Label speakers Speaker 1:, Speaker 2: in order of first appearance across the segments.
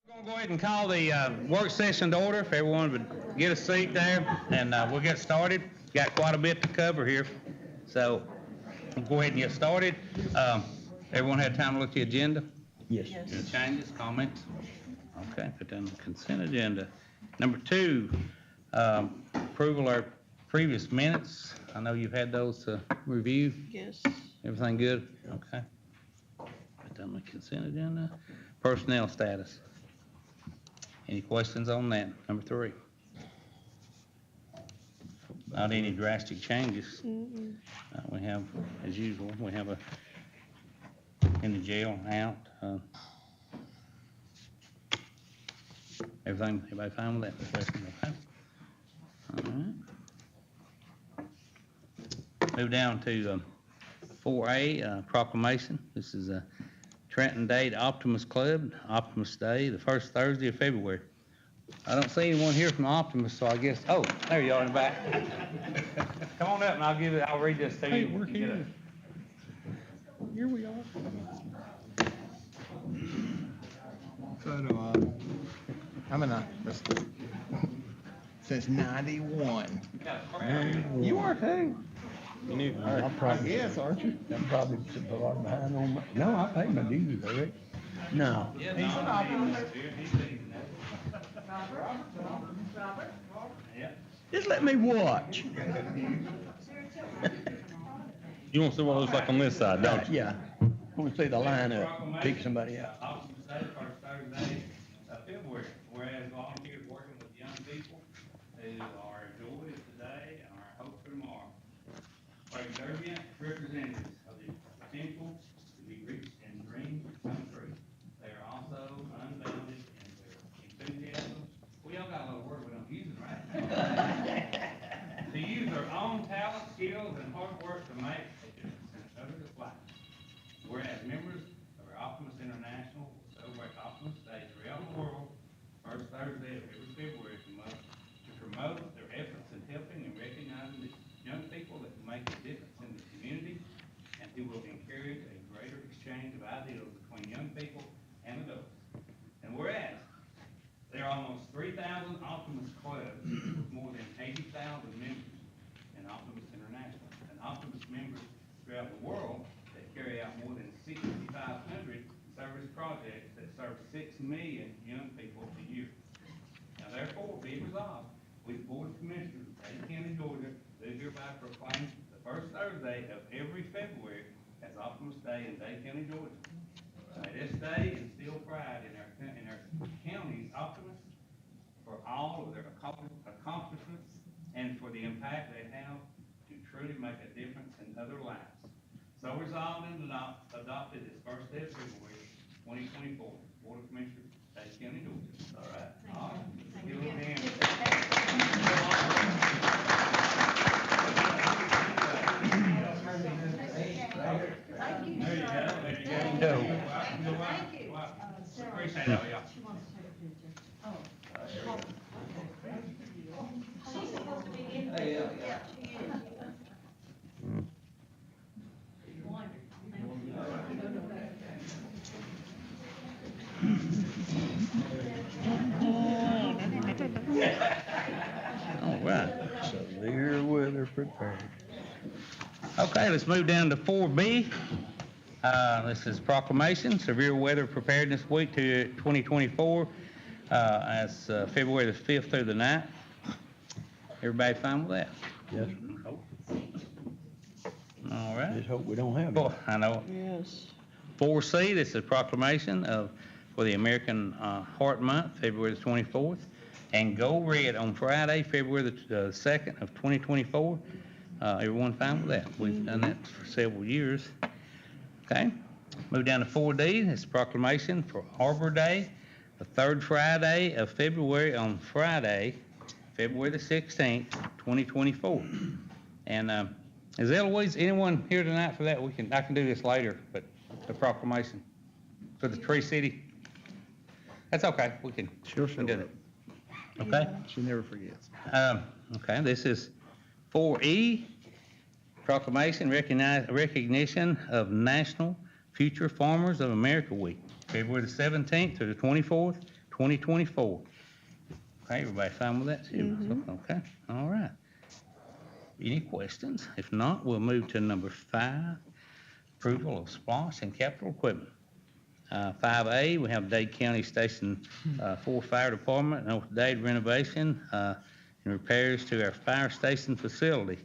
Speaker 1: We're going to go ahead and call the work session to order. If everyone would get a seat there, and we'll get started. Got quite a bit to cover here, so we'll go ahead and get started. Everyone had time to look at the agenda?
Speaker 2: Yes.
Speaker 1: Any changes, comments? Okay, put down the consent agenda. Number 2, approval of our previous minutes. I know you've had those to review.
Speaker 3: Yes.
Speaker 1: Everything good? Okay. Put down the consent agenda. Personnel status. Any questions on that? Number 3. Not any drastic changes. We have, as usual, we have a in the jail out. Everybody fine with that? Okay. All right. Move down to 4A, proclamation. This is a Trenton Dade Optimus Club, Optimus Day, the first Thursday of February. I don't see anyone here from Optimus, so I guess, oh, there you are in the back. Come on up and I'll read this to you.
Speaker 2: Hey, we're here. Here we are. So do I. I'm in a, since 91. You are too. I guess, aren't you?
Speaker 4: I'm probably a lot behind on my, no, I paid my dues already.
Speaker 2: No.
Speaker 1: He's
Speaker 2: He's an optimist. Just let me watch.
Speaker 4: You want to see what it looks like on this side, don't you?
Speaker 2: Yeah. Want to see the lineup, pick somebody out.
Speaker 1: Optimus Day, first Thursday of February, whereas volunteers working with young people who are joy of today and are hope for tomorrow are exuberant representatives of the potential to be reached and dreams come true. They are also unbounded in their enthusiasm. We all got a little word we don't use it, right? To use their own talent, skills, and hard work to make a difference in others' lives. Whereas members of our Optimus International will celebrate Optimus Day throughout the world, first Thursday of every February to promote their efforts in helping and recognizing the young people that can make a difference in the community and who will encourage a greater exchange of ideas between young people and adults. And whereas there are almost 3,000 Optimus clubs with more than 80,000 members in Optimus International, and Optimus members throughout the world that carry out more than 6,500 service projects that serve 6 million young people a year. Now therefore, be it resolved, we, the Board of Commissioners of Dade County, Georgia, do hereby proclaim the first Thursday of every February as Optimus Day in Dade County, Georgia. May this day instill pride in our county's optimists for all of their accomplishments and for the impact they have to truly make a difference in other lives. So resolved and adopted this first day of February 2024, Board of Commissioners, Dade County, Georgia. All right. All right. Give them a hand. There you go. There you go.
Speaker 3: Thank you.
Speaker 1: Appreciate all y'all.
Speaker 3: She's supposed to be in there. Yeah, she is.
Speaker 1: All right.
Speaker 4: Severe weather prepared.
Speaker 1: Okay, let's move down to 4B. This is proclamation, severe weather preparedness week to 2024, as February the 5th through the 9th. Everybody fine with that?
Speaker 4: Yes.
Speaker 1: All right.
Speaker 4: Just hope we don't have it.
Speaker 1: Boy, I know.
Speaker 3: Yes.
Speaker 1: 4C, this is proclamation for the American Heart Month, February the 24th, and Go Red on Friday, February the 2nd of 2024. Everyone fine with that? We've done that for several years. Okay, move down to 4D, this is proclamation for Arbor Day, the third Friday of February on Friday, February the 16th, 2024. And is Eloise, anyone here tonight for that? I can do this later, but the proclamation for the Tree City. That's okay, we can
Speaker 4: Sure,
Speaker 1: do it. Okay?
Speaker 4: She never forgets.
Speaker 1: Okay, this is 4E, proclamation recognition of National Future Farmers of America Week, February the 17th to the 24th, 2024. Okay, everybody fine with that? Okay, all right. Any questions? If not, we'll move to number 5, approval of SPOS and capital equipment. 5A, we have Dade County Station 4 Fire Department, North Dade renovation and repairs to our fire station facility.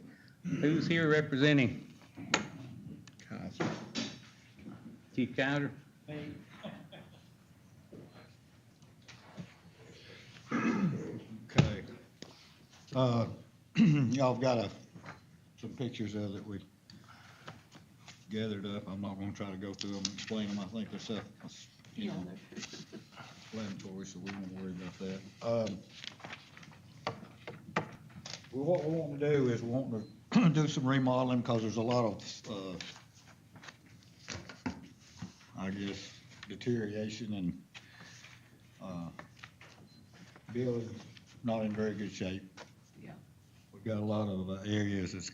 Speaker 1: Who's here representing? Chief Kaiser?
Speaker 5: Okay. Y'all got some pictures of that we gathered up. I'm not gonna try to go through them and explain them. I think they're self, explanatory, so we won't worry about that. What we want to do is we want to do some remodeling because there's a lot of, I guess, deterioration and, building not in very good shape.
Speaker 3: Yeah.
Speaker 5: We've got a lot of areas that's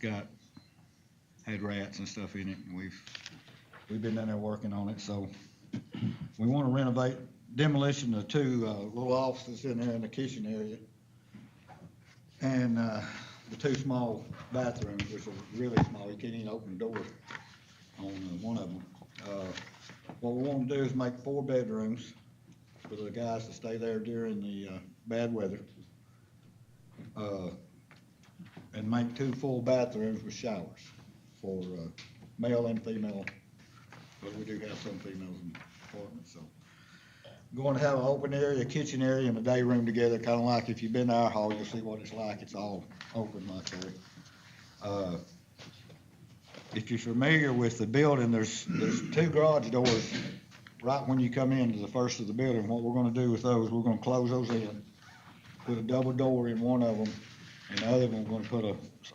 Speaker 5: had rats and stuff in it, and we've been down there working on it, so we want to renovate, demolition of 2 little offices in there in the kitchen area, and the 2 small bathrooms, which are really small. You can't even open the door on one of them. What we want to do is make 4 bedrooms for the guys to stay there during the bad weather, and make 2 full bathrooms with showers for male and female, but we do have some females in the apartment, so. Going to have an open area, kitchen area, and a day room together, kind of like if you've been to our hall, you'll see what it's like. It's all open like that. If you're familiar with the building, there's 2 garage doors right when you come into the first of the building. What we're gonna do with those, we're gonna close those in, put a double door in one of them, and the other one, we're gonna put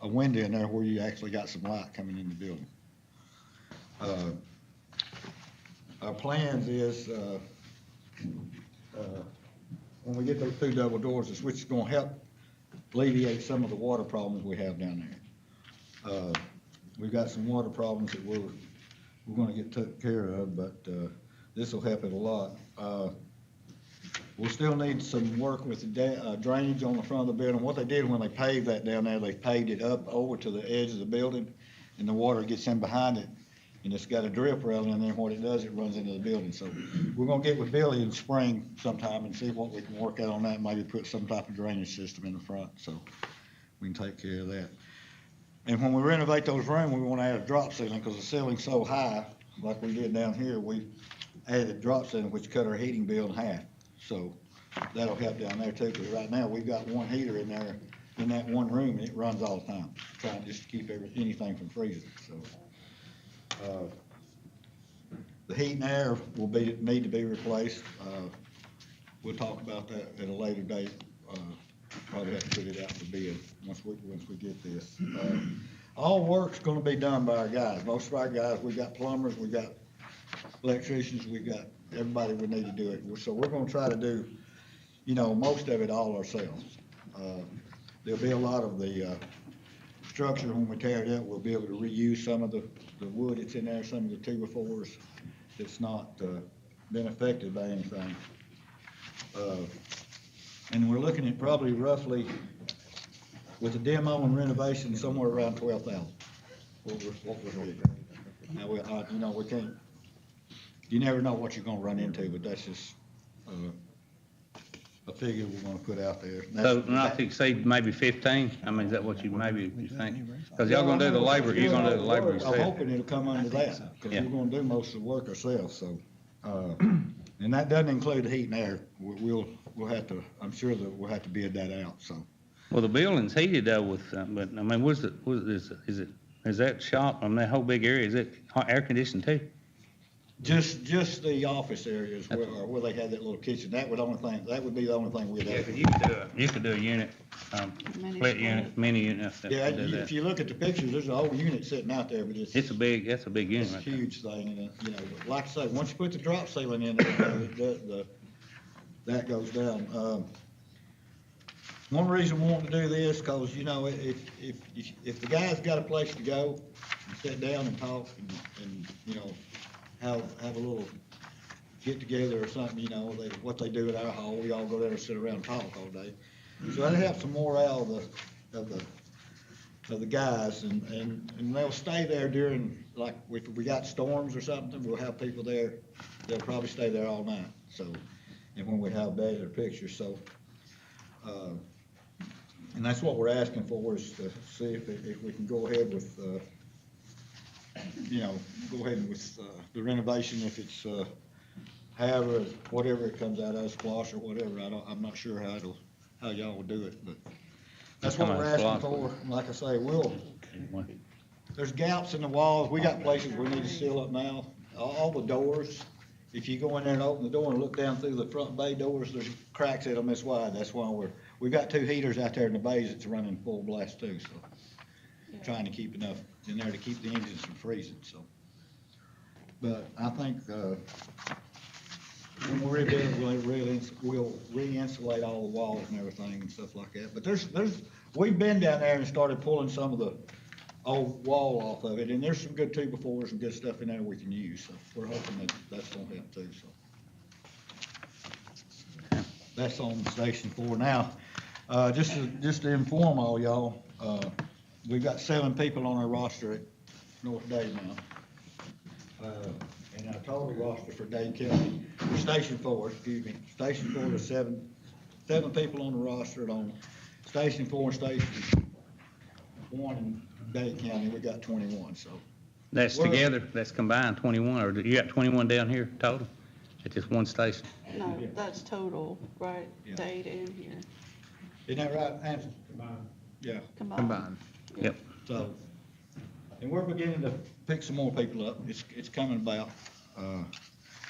Speaker 5: a window in there where you actually got some light coming in the building. Our plans is, when we get those 2 double doors, which is gonna help alleviate some of the water problems we have down there. We've got some water problems that we're gonna get took care of, but this will help it a lot. We'll still need some work with the drainage on the front of the building. What they did when they paved that down there, they paved it up over to the edge of the building, and the water gets in behind it, and it's got a drip rail in there. What it does, it runs into the building. So we're gonna get with Billy in spring sometime and see what we can work out on that, maybe put some type of drainage system in the front, so we can take care of that. And when we renovate those rooms, we wanna add a drop ceiling, because the ceiling's so high, like we did down here, we added a drop ceiling, which cut our heating bill in half. So that'll help down there too, because right now, we've got one heater in there, in that one room, and it runs all the time, trying just to keep anything from freezing, so. The heat and air will need to be replaced. We'll talk about that at a later date. Probably have to put it out for bid once we get this. All work's gonna be done by our guys. Most of our guys, we got plumbers, we got electricians, we got everybody we need to do it. So we're gonna try to do, most of it all ourselves. There'll be a lot of the structure when we tear it up. We'll be able to reuse some of the wood that's in there, some of the 2x4s that's not been affected by anything. And we're looking at probably roughly, with the demo and renovation, somewhere around 12,000. What we're doing. Now, we can't, you never know what you're gonna run into, but that's just a figure we're gonna put out there.
Speaker 1: So not to exceed maybe 15? I mean, is that what you think? Because y'all gonna do the labor, you're gonna do the labor
Speaker 5: I'm
Speaker 1: yourself.
Speaker 5: hoping it'll come under that, because
Speaker 1: Yeah.
Speaker 5: we're gonna do most of the work ourselves, so. And that doesn't include the heat and air. We'll have to, I'm sure that we'll have to bid that out, so.
Speaker 1: Well, the building's heated though with, but I mean, is that shop, I mean, that whole big area, is it air conditioned too?
Speaker 5: Just the office areas where they had that little kitchen, that would be the only thing we'd
Speaker 1: Yeah,
Speaker 5: have.
Speaker 1: 'cause you could do a unit, split unit, mini unit, stuff
Speaker 5: Yeah,
Speaker 1: to do
Speaker 5: if
Speaker 1: that.
Speaker 5: you look at the pictures, there's a whole unit sitting out there, but
Speaker 1: That's a big unit
Speaker 5: it's a
Speaker 1: right there.
Speaker 5: huge thing, and, but like I say, once you put the drop ceiling in there, that goes down. One reason we want to do this, cause if the guy's got a place to go, and sit down and talk, and have a little get together or something, you know, what they do at our hall, we all go there and sit around and talk all day. So that'll have some morale of the guys, and they'll stay there during, like, if we got storms or something, we'll have people there, they'll probably stay there all night, so, and when we have better pictures, so, and that's what we're asking for, is to see if we can go ahead with, you know, go ahead with, the renovation, if it's, however, whatever it comes out of, squash or whatever, I'm not sure how y'all will do it, but that's what
Speaker 2: Come
Speaker 5: we're
Speaker 2: on,
Speaker 5: asking
Speaker 2: squash.
Speaker 5: for, and like I say, there's gaps in the walls, we got places we need to seal up now, all the doors, if you go in there and open the door and look down through the front bay doors, there's cracks in them this wide, that's why we've got 2 heaters out there in the bays that's running full blast too, so. Trying to keep enough in there to keep the engines from freezing, so. But I think, when we're rebuilding, we'll re-insulate all the walls and everything and stuff like that. But we've been down there and started pulling some of the old wall off of it, and there's some good 2x4s and good stuff in there we can use, so we're hoping that's gonna help too, so. That's on Station 4. Now, just to inform all y'all, we've got 7 people on our roster at North Dade now. And our total roster for Dade County, for Station 4, Station 4 is 7 people on the roster, and on Station 4 and Station 1 in Dade County, we got 21, so.
Speaker 2: That's together, that's combined 21, or you got 21 down here total at this one station?
Speaker 6: No, that's total, right,
Speaker 5: Yeah.
Speaker 6: Dade and here,
Speaker 5: Isn't that right, Anthony? Yeah,
Speaker 6: combined.
Speaker 2: Yep.
Speaker 5: so, and we're beginning to pick some more people up, it's coming about.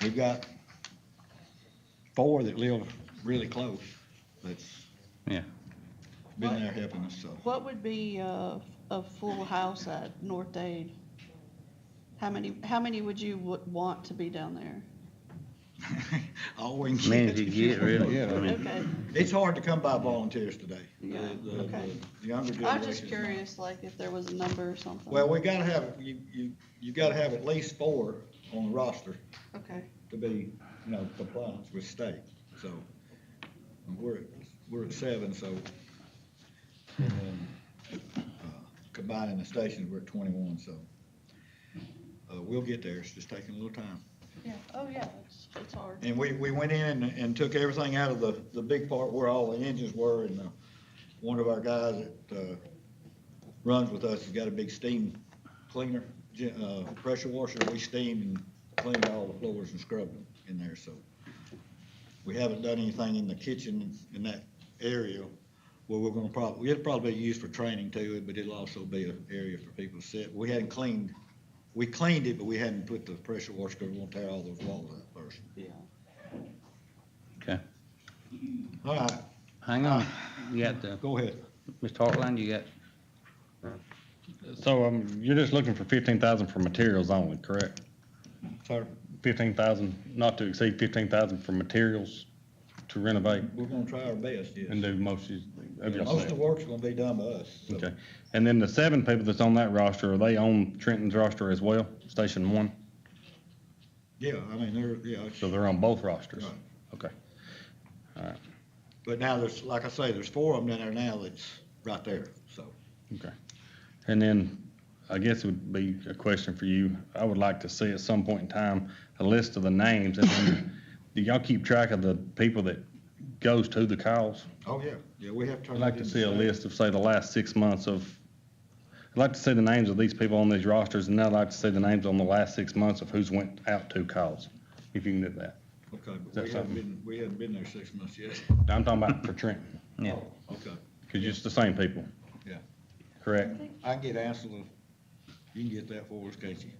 Speaker 5: We've got 4 that live really close, that's
Speaker 2: Yeah.
Speaker 5: been there helping us, so.
Speaker 6: What would be a full house at North Dade? How many would you want to be down there?
Speaker 5: All we can
Speaker 2: Many
Speaker 5: get.
Speaker 2: as you get, really. I mean,
Speaker 6: Okay,
Speaker 5: It's hard to come by volunteers today.
Speaker 6: Yeah, okay.
Speaker 5: The younger
Speaker 6: I'm
Speaker 5: generation.
Speaker 6: just curious, like, if there was a number or something.
Speaker 5: Well, we gotta have, you gotta have at least 4 on the roster
Speaker 6: Okay,
Speaker 5: to be, you know, compliant with state, so. We're at 7, so. And then, combining the stations, we're at 21, so. We'll get there, it's just taking a little time.
Speaker 6: yeah, oh, yeah, it's hard.
Speaker 5: And we went in and took everything out of the big part where all the engines were, and one of our guys that runs with us has got a big steam cleaner, pressure washer. We steamed and cleaned all the floors and scrubbed them in there, so. We haven't done anything in the kitchen in that area where we're gonna it'll probably be used for training too, but it'll also be an area for people to sit. We cleaned it, but we hadn't put the pressure washer, because we want to tear all those walls out first.
Speaker 6: Yeah.
Speaker 2: okay.
Speaker 5: All right,
Speaker 2: Hang on. You got
Speaker 5: go ahead.
Speaker 2: Mr. Hartline, you got,
Speaker 7: So, you're just looking for 15,000 for materials only, correct?
Speaker 5: Sir,
Speaker 7: 15,000, not to exceed 15,000 for materials to renovate
Speaker 5: we're gonna try our best, yes.
Speaker 7: and do most of your
Speaker 5: Most of the work's gonna be done by us, so.
Speaker 7: Okay. And then the 7 people that's on that roster, are they on Trenton's roster as well, Station 1?
Speaker 5: Yeah, I mean,
Speaker 7: So they're on both rosters?
Speaker 5: Right.
Speaker 7: Okay. All right,
Speaker 5: but now there's, like I say, there's 4 of them down there now that's right there, so.
Speaker 7: okay. And then, I guess it would be a question for you. I would like to see at some point in time, a list of the names, and then, do y'all keep track of the people that goes to the calls?
Speaker 5: Oh, yeah, we have to.
Speaker 7: I'd like to see a list of, say, the last 6 months of, I'd like to see the names of these people on these rosters, and I'd like to see the names on the last 6 months of who's went out to calls, if you can do that.
Speaker 5: Okay,
Speaker 7: that
Speaker 5: but we haven't been there 6 months yet.
Speaker 7: I'm talking about for Trenton,
Speaker 2: yeah.
Speaker 5: Oh, okay,
Speaker 7: because it's the same people,
Speaker 5: yeah.
Speaker 7: correct?
Speaker 5: I can get Ansel, you can get that for us, can't you?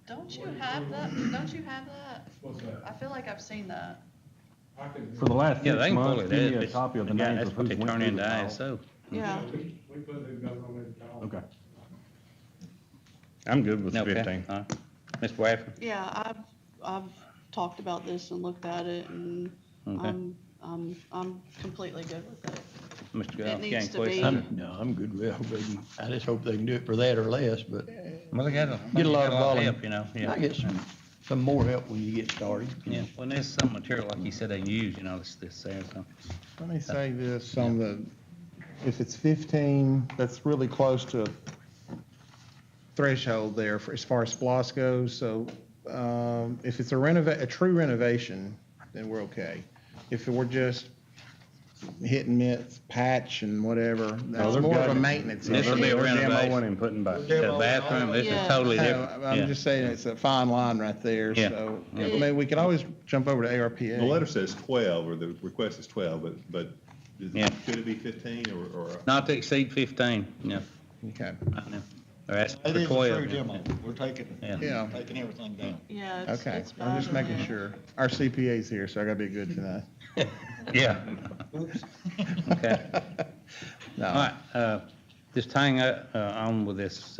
Speaker 6: Don't you have that? Don't you have that?
Speaker 8: What's that?
Speaker 6: I feel like I've seen that.
Speaker 8: I can.
Speaker 7: For the last
Speaker 2: Yeah, they
Speaker 7: 6
Speaker 2: can pull
Speaker 7: months,
Speaker 2: it
Speaker 7: give me
Speaker 2: up.
Speaker 7: a copy of the
Speaker 2: Yeah,
Speaker 7: names
Speaker 2: that's
Speaker 7: of
Speaker 2: what
Speaker 7: who's
Speaker 2: they
Speaker 7: went
Speaker 2: turn
Speaker 7: through
Speaker 2: into
Speaker 7: the call.
Speaker 2: ISO.
Speaker 6: Yeah,
Speaker 8: We put the government in the call.
Speaker 7: Okay. I'm good with
Speaker 2: Okay,
Speaker 7: 15.
Speaker 2: all right. Mr. Bradford?
Speaker 6: yeah, I've talked about this and looked at it, and
Speaker 2: Okay.
Speaker 6: I'm completely good with it.
Speaker 2: Mr.
Speaker 6: It
Speaker 2: Goff, you got
Speaker 6: needs
Speaker 2: any
Speaker 6: to
Speaker 2: questions?
Speaker 6: be-
Speaker 4: I'm good with it. I just hope they can do it for that or less, but
Speaker 2: Well, they got
Speaker 4: Get a lot of
Speaker 2: help,
Speaker 4: volunteers.
Speaker 2: you know,
Speaker 4: I
Speaker 2: yeah.
Speaker 4: get some some more help when you get started.
Speaker 1: Yeah, when there's some material like you said they use, you know, it's saying something.
Speaker 2: Let me say this on the, if it's 15, that's really close to threshold there for, as far as SPOS goes. So if it's a true renovation, then we're okay. If we're just hit and miss, patch and whatever, that's
Speaker 7: they're
Speaker 2: more of a
Speaker 7: good.
Speaker 2: maintenance
Speaker 1: This will
Speaker 2: issue.
Speaker 1: be a
Speaker 7: They're
Speaker 1: renovation.
Speaker 7: demoing and putting back.
Speaker 1: The bathroom, this is
Speaker 6: Yeah.
Speaker 1: totally
Speaker 2: No,
Speaker 1: different.
Speaker 2: I'm
Speaker 1: Yeah.
Speaker 2: just saying it's a fine line right there,
Speaker 1: Yeah.
Speaker 2: so,
Speaker 1: Yeah.
Speaker 2: I mean, we could always jump over to ARPA.
Speaker 9: The letter says 12, or the request is 12, but
Speaker 1: Yeah.
Speaker 9: could it be 15 or?
Speaker 1: Not to exceed 15, yeah,
Speaker 2: Okay,
Speaker 1: right now. They're asking
Speaker 5: It
Speaker 1: for
Speaker 5: is a
Speaker 1: 12.
Speaker 5: true demo. We're taking,
Speaker 1: Yeah.
Speaker 2: yeah,
Speaker 5: taking everything down.
Speaker 6: Yeah, it's,
Speaker 2: okay,
Speaker 6: it's
Speaker 2: I'm just
Speaker 6: bad in
Speaker 2: making
Speaker 6: there.
Speaker 2: sure. Our CPA's here, so I gotta be good tonight.
Speaker 1: Yeah,
Speaker 5: Oops.
Speaker 1: okay.
Speaker 2: No.
Speaker 1: All right, just hang on with this,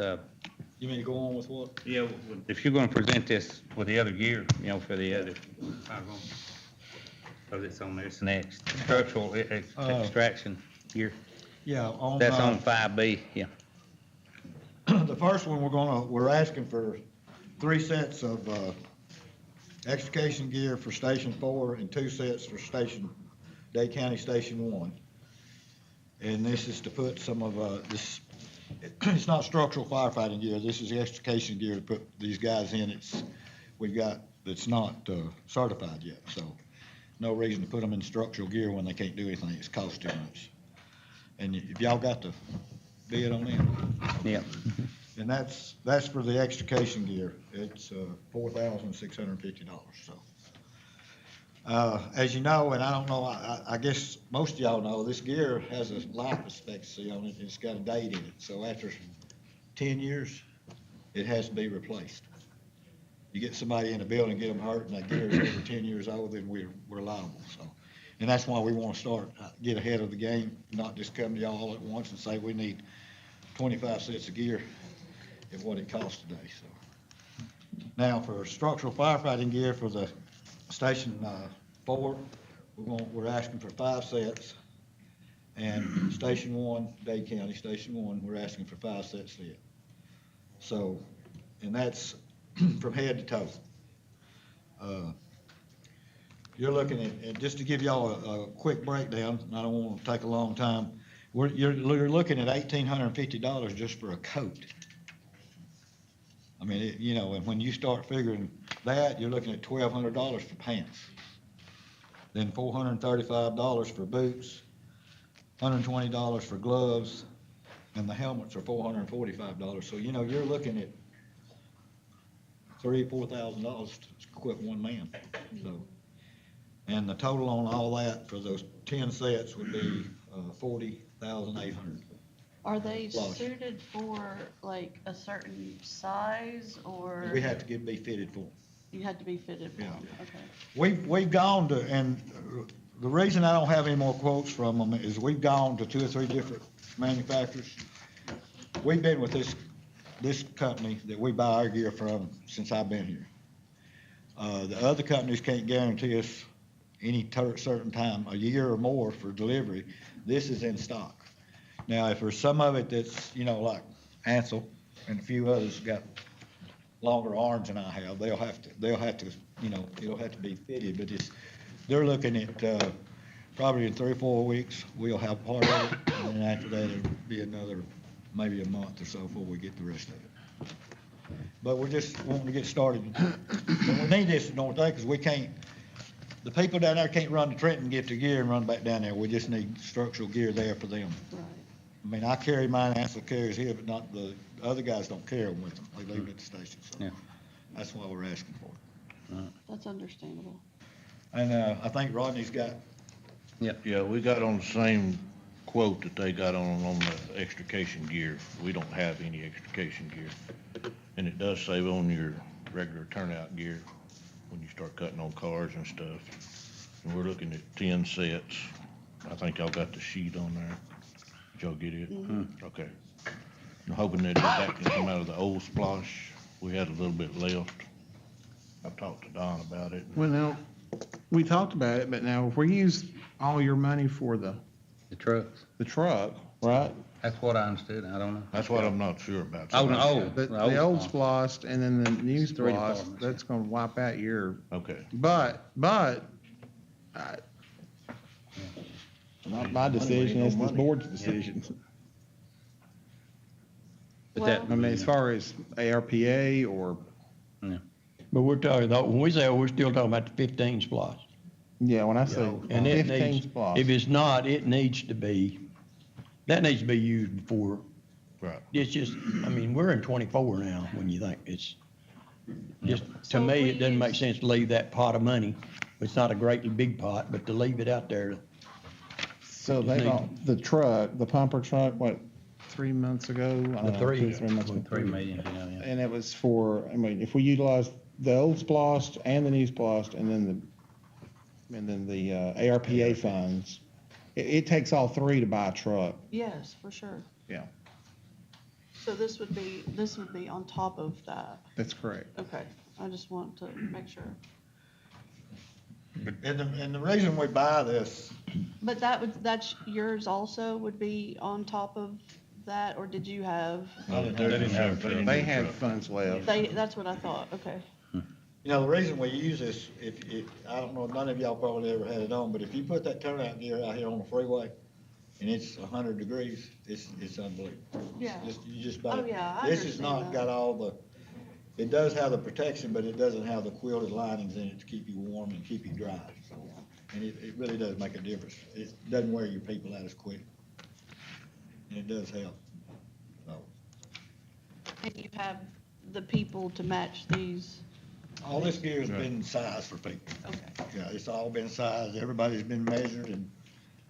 Speaker 5: You mean to go on with what?
Speaker 1: yeah, if you're gonna present this with the other gear, you know, for the other, so it's on there, it's next, structural extraction gear,
Speaker 5: Yeah, on,
Speaker 1: that's on 5B, yeah.
Speaker 5: the first one, we're asking for 3 sets of, extrication gear for Station 4 and 2 sets for Dade County Station 1. And this is to put some of, this, it's not structural firefighting gear, this is the extrication gear to put these guys in, it's not, certified yet, so no reason to put them in structural gear when they can't do anything, it's cost too much. And if y'all got the bid on it?
Speaker 1: Yeah.
Speaker 5: And that's for the extrication gear. It's $4,650, so. As you know, and I don't know, I guess most of y'all know, this gear has a life expectancy on it, and it's got a date in it. So after 10 years, it has to be replaced. You get somebody in a building, get them hurt, and that gear is over 10 years old, then we're liable, so. And that's why we want to start, get ahead of the game, not just come to y'all all at once and say we need 25 sets of gear is what it costs today, so. Now, for structural firefighting gear for the Station 4, we're asking for 5 sets. And Station 1, Dade County, Station 1, we're asking for 5 sets there. So, and that's from head to toe. You're looking at, and just to give y'all a quick breakdown, and I don't want to take a long time, you're looking at $1,850 just for a coat. I mean, you know, and when you start figuring that, you're looking at $1,200 for pants. Then $435 for boots, $120 for gloves, and the helmets are $445. So, you know, you're looking at $3,000-4,000 to equip one man, so. And the total on all that for those 10 sets would be $40,800.
Speaker 6: Are they
Speaker 5: Flush.
Speaker 6: suited for like a certain size or?
Speaker 5: We have to be fitted for.
Speaker 6: You had to be fitted for
Speaker 5: Yeah.
Speaker 6: them, okay.
Speaker 5: We've gone to, and the reason I don't have any more quotes from them is we've gone to 2 or 3 different manufacturers. We've been with this company that we buy our gear from since I've been here. The other companies can't guarantee us any certain time, a year or more for delivery. This is in stock. Now, if there's some of it that's, you know, like Ansel and a few others got longer arms than I have, they'll have to, you know, it'll have to be fitted, but they're looking at, probably in 3 or 4 weeks, we'll have part of it, and then after that, it'll be another, maybe a month or so before we get the rest of it. But we're just wanting to get started. And we need this in North Dade, because we can't, the people down there can't run to Trenton, get their gear and run back down there. We just need structural gear there for them.
Speaker 6: Right.
Speaker 5: I mean, I carry mine, Ansel carries his, but not the other guys don't carry them with them. They leave them at the station, so
Speaker 1: Yeah.
Speaker 5: that's why we're asking for it.
Speaker 6: That's understandable.
Speaker 5: And, I think Rodney's got,
Speaker 10: Yeah, we got on the same quote that they got on the extrication gear. We don't have any extrication gear. And it does save on your regular turnout gear when you start cutting on cars and stuff. And we're looking at 10 sets. I think y'all got the sheet on there. Did y'all get it? Okay. I'm hoping that can come out of the old splosh. We had a little bit left. I've talked to Don about it.
Speaker 2: Well, now, we talked about it, but now if we use all your money for the
Speaker 1: The trucks.
Speaker 2: truck, right?
Speaker 7: That's what I understood, I don't know.
Speaker 10: That's what I'm not sure about.
Speaker 7: Oh, no,
Speaker 2: The old splost and then the new
Speaker 7: Three
Speaker 2: splost,
Speaker 7: departments,
Speaker 2: that's gonna wipe out your,
Speaker 10: Okay.
Speaker 2: but, I- not my decision, it's this board's decision.
Speaker 7: But that
Speaker 6: Well-
Speaker 2: I mean, as far as ARPA or,
Speaker 4: But we're talking, when we say, we're still talking about the 15 splosh.
Speaker 2: yeah, when I say
Speaker 4: And it
Speaker 2: 15
Speaker 4: needs,
Speaker 2: splost.
Speaker 4: if it's not, it needs to be, that needs to be used before.
Speaker 10: Right.
Speaker 4: It's just, I mean, we're in 24 now, when you think it's, just, to
Speaker 6: So if
Speaker 4: me,
Speaker 6: we
Speaker 4: it doesn't make
Speaker 6: use-
Speaker 4: sense to leave that pot of money. It's not a greatly big pot, but to leave it out there.
Speaker 2: So they got the truck, the pumper truck, what, 3 months ago? I don't
Speaker 4: The
Speaker 2: know,
Speaker 4: three.
Speaker 2: 2 or 3 months ago.
Speaker 7: 3 million, yeah.
Speaker 2: And it was for, I mean, if we utilize the old splost and the new splost and then the ARPA funds, it takes all three to buy a truck.
Speaker 6: Yes, for sure.
Speaker 2: Yeah,
Speaker 6: So this would be on top of that.
Speaker 2: that's correct.
Speaker 6: Okay, I just want to make sure.
Speaker 5: And the reason we buy this,
Speaker 6: But that's yours also would be on top of that, or did you have,
Speaker 10: They didn't have.
Speaker 2: They had funds left.
Speaker 6: that's what I thought, okay.
Speaker 5: you know, the reason we use this, if, I don't know, none of y'all probably ever had it on, but if you put that turnout gear out here on the freeway and it's 100 degrees, it's unbelievable.
Speaker 6: Yeah.
Speaker 5: You just buy.
Speaker 6: Oh, yeah, I
Speaker 5: This has
Speaker 6: understand
Speaker 5: not
Speaker 6: that.
Speaker 5: got all the, it does have the protection, but it doesn't have the quilted linings in it to keep you warm and keep you dry. And it really does make a difference. It doesn't wear your people out as quick. And it does help, so.
Speaker 6: And you have the people to match these,
Speaker 5: All this gear has been sized for people.
Speaker 6: okay.
Speaker 5: Yeah, it's all been sized, everybody's been measured, and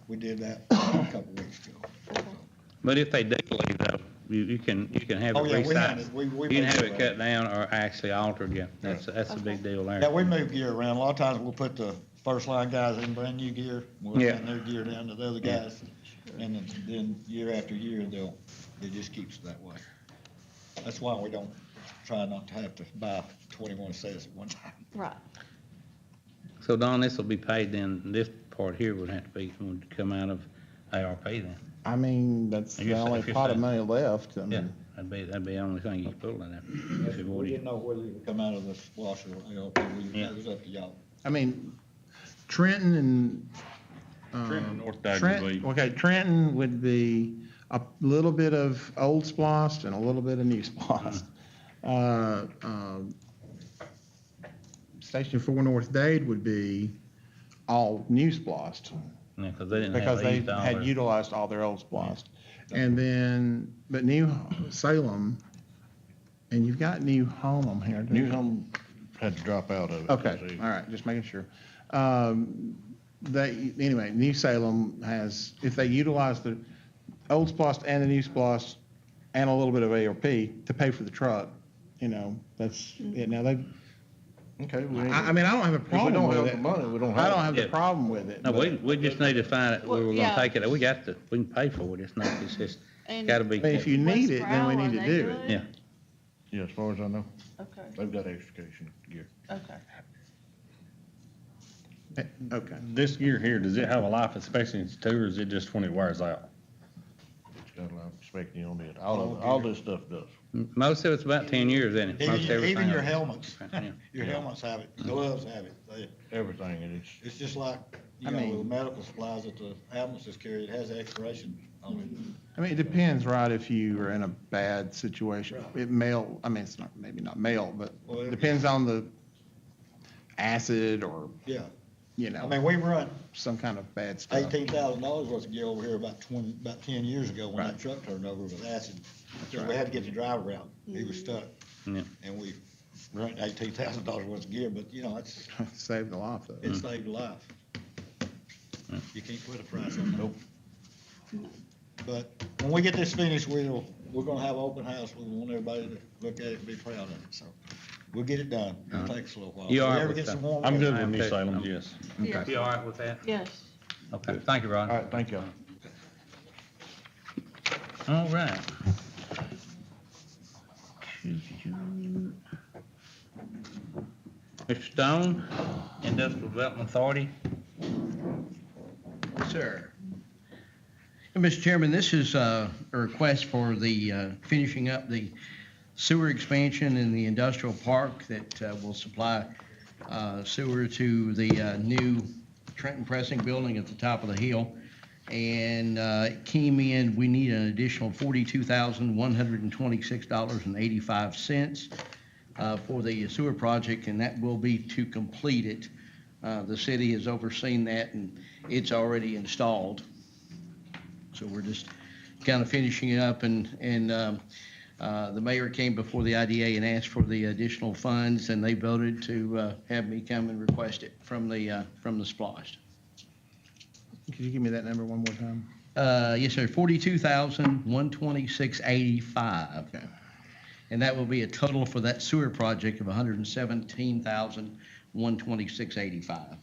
Speaker 5: we did that a couple weeks ago.
Speaker 7: But if they do leave though, you can have it
Speaker 5: Oh, yeah, we had
Speaker 7: resized.
Speaker 5: it. We
Speaker 7: You can
Speaker 5: made
Speaker 7: have
Speaker 5: it
Speaker 7: it cut down or actually altered, yeah. That's a big deal there.
Speaker 5: Yeah, we move gear around, a lot of times we'll put the first line guys in brand new gear, we'll
Speaker 7: Yeah.
Speaker 5: hand their gear down to the other guys, and then year after year, it just keeps it that way. That's why we don't, try not to have to buy 21 sets at one time.
Speaker 6: Right.
Speaker 7: So Don, this will be paid then, this part here would have to be, would come out of ARP then.
Speaker 2: I mean, that's
Speaker 7: If
Speaker 2: the
Speaker 7: you're
Speaker 2: only
Speaker 7: saying-
Speaker 2: pot of money left. I
Speaker 7: Yeah,
Speaker 2: mean,
Speaker 7: that'd be the only thing you could pull out of it.
Speaker 5: We didn't know whether it would come out of the wash or ALP,
Speaker 7: Yeah.
Speaker 5: it was up to y'all.
Speaker 2: I mean, Trenton and.
Speaker 7: Trenton and North Dade would be-
Speaker 2: Okay, Trenton would be a little bit of old splost and a little bit of new splost. Station 4 North Dade would be all new splost.
Speaker 7: Yeah, cause they didn't
Speaker 2: Because
Speaker 7: have
Speaker 2: they
Speaker 7: used all
Speaker 2: had
Speaker 7: their.
Speaker 2: utilized all their old splost. And then, but New Salem, and you've got New Home on here. don't
Speaker 10: New
Speaker 2: you?
Speaker 10: Home had to drop out of it.
Speaker 2: Okay, all right, just making sure. Anyway, New Salem has, if they utilize the old splost and the new splost and a little bit of ARP to pay for the truck, that's, it. Now they,
Speaker 10: Okay.
Speaker 2: I mean, I don't have a
Speaker 10: If we
Speaker 2: problem
Speaker 10: don't
Speaker 2: with
Speaker 10: have
Speaker 2: it.
Speaker 10: the money, we don't
Speaker 2: I
Speaker 10: have
Speaker 2: don't
Speaker 10: it.
Speaker 2: have the
Speaker 7: Yeah.
Speaker 2: problem with it.
Speaker 7: No,
Speaker 2: but-
Speaker 7: we just need to find it where we're
Speaker 6: Well,
Speaker 7: gonna
Speaker 6: yeah.
Speaker 7: take it, we can pay for it, it's just
Speaker 6: And
Speaker 7: gotta be.
Speaker 2: But if you
Speaker 6: West
Speaker 2: need it, then we
Speaker 6: Brow,
Speaker 2: need
Speaker 6: are
Speaker 2: to
Speaker 6: they
Speaker 2: do
Speaker 6: good?
Speaker 2: it.
Speaker 7: Yeah.
Speaker 10: Yeah, as far as I know,
Speaker 6: Okay,
Speaker 10: they've got extrication gear.
Speaker 6: okay.
Speaker 2: Okay.
Speaker 7: This gear here, does it have a life expectancy too, or is it just when it wears out?
Speaker 10: It's got a lot of expecting on it. All this stuff does.
Speaker 7: Most of it's about 10 years, isn't it? Most everything
Speaker 5: Even your
Speaker 7: else.
Speaker 5: helmets,
Speaker 7: Yeah.
Speaker 5: your helmets have it, gloves have it.
Speaker 10: Everything, and
Speaker 5: It's just like,
Speaker 2: I mean-
Speaker 5: the medical supplies that the ambulances carry, it has expiration on it.
Speaker 2: I mean, it depends, right, if you are in a bad situation. It it's not, maybe not male, but
Speaker 5: Well,
Speaker 2: it depends on the acid or,
Speaker 5: Yeah, I mean,
Speaker 2: some
Speaker 5: we run
Speaker 2: kind of bad stuff.
Speaker 5: $18,000 worth of gear over here about 10 years ago when that
Speaker 2: Right.
Speaker 5: truck turned over with acid. So we
Speaker 2: right.
Speaker 5: had to get the driver out, he was stuck,
Speaker 7: Yeah.
Speaker 5: and we ran $18,000 worth of gear, but it's,
Speaker 2: Saved a life, though.
Speaker 5: it saved a life. You can't put a price on that. But when we get this finished, we're gonna have an open house, we want everybody to look at it and be proud of it, so. We'll get it done, it'll take us a little while.
Speaker 7: You
Speaker 5: If we
Speaker 7: all right
Speaker 5: ever
Speaker 7: with
Speaker 5: get
Speaker 7: that?
Speaker 5: some warm
Speaker 7: I'm
Speaker 5: weather-
Speaker 7: good with New Salem, yes.
Speaker 6: Yes.
Speaker 7: You all right with that?
Speaker 6: Yes.
Speaker 7: Okay, thank you, Ron.
Speaker 10: All right, thank y'all.
Speaker 7: All right. Mr. Stone, Industrial Development Authority.
Speaker 11: Sir.
Speaker 4: Mr. Chairman, this is a request for the finishing up the sewer expansion in the industrial park that will supply sewer to the new Trenton Pressing Building at the top of the hill. And it came in, we need an additional $42,126.85 for the sewer project, and that will be to complete it. The city has overseen that, and it's already installed. So we're just kind of finishing it up, and the mayor came before the IDA and asked for the additional funds, and they voted to have me come and request it from the splosh.
Speaker 2: Could you give me that number one more time?
Speaker 4: Yes, sir, $42,126.85.
Speaker 2: Okay.
Speaker 4: And that will be a total for that sewer project of $117,126.85.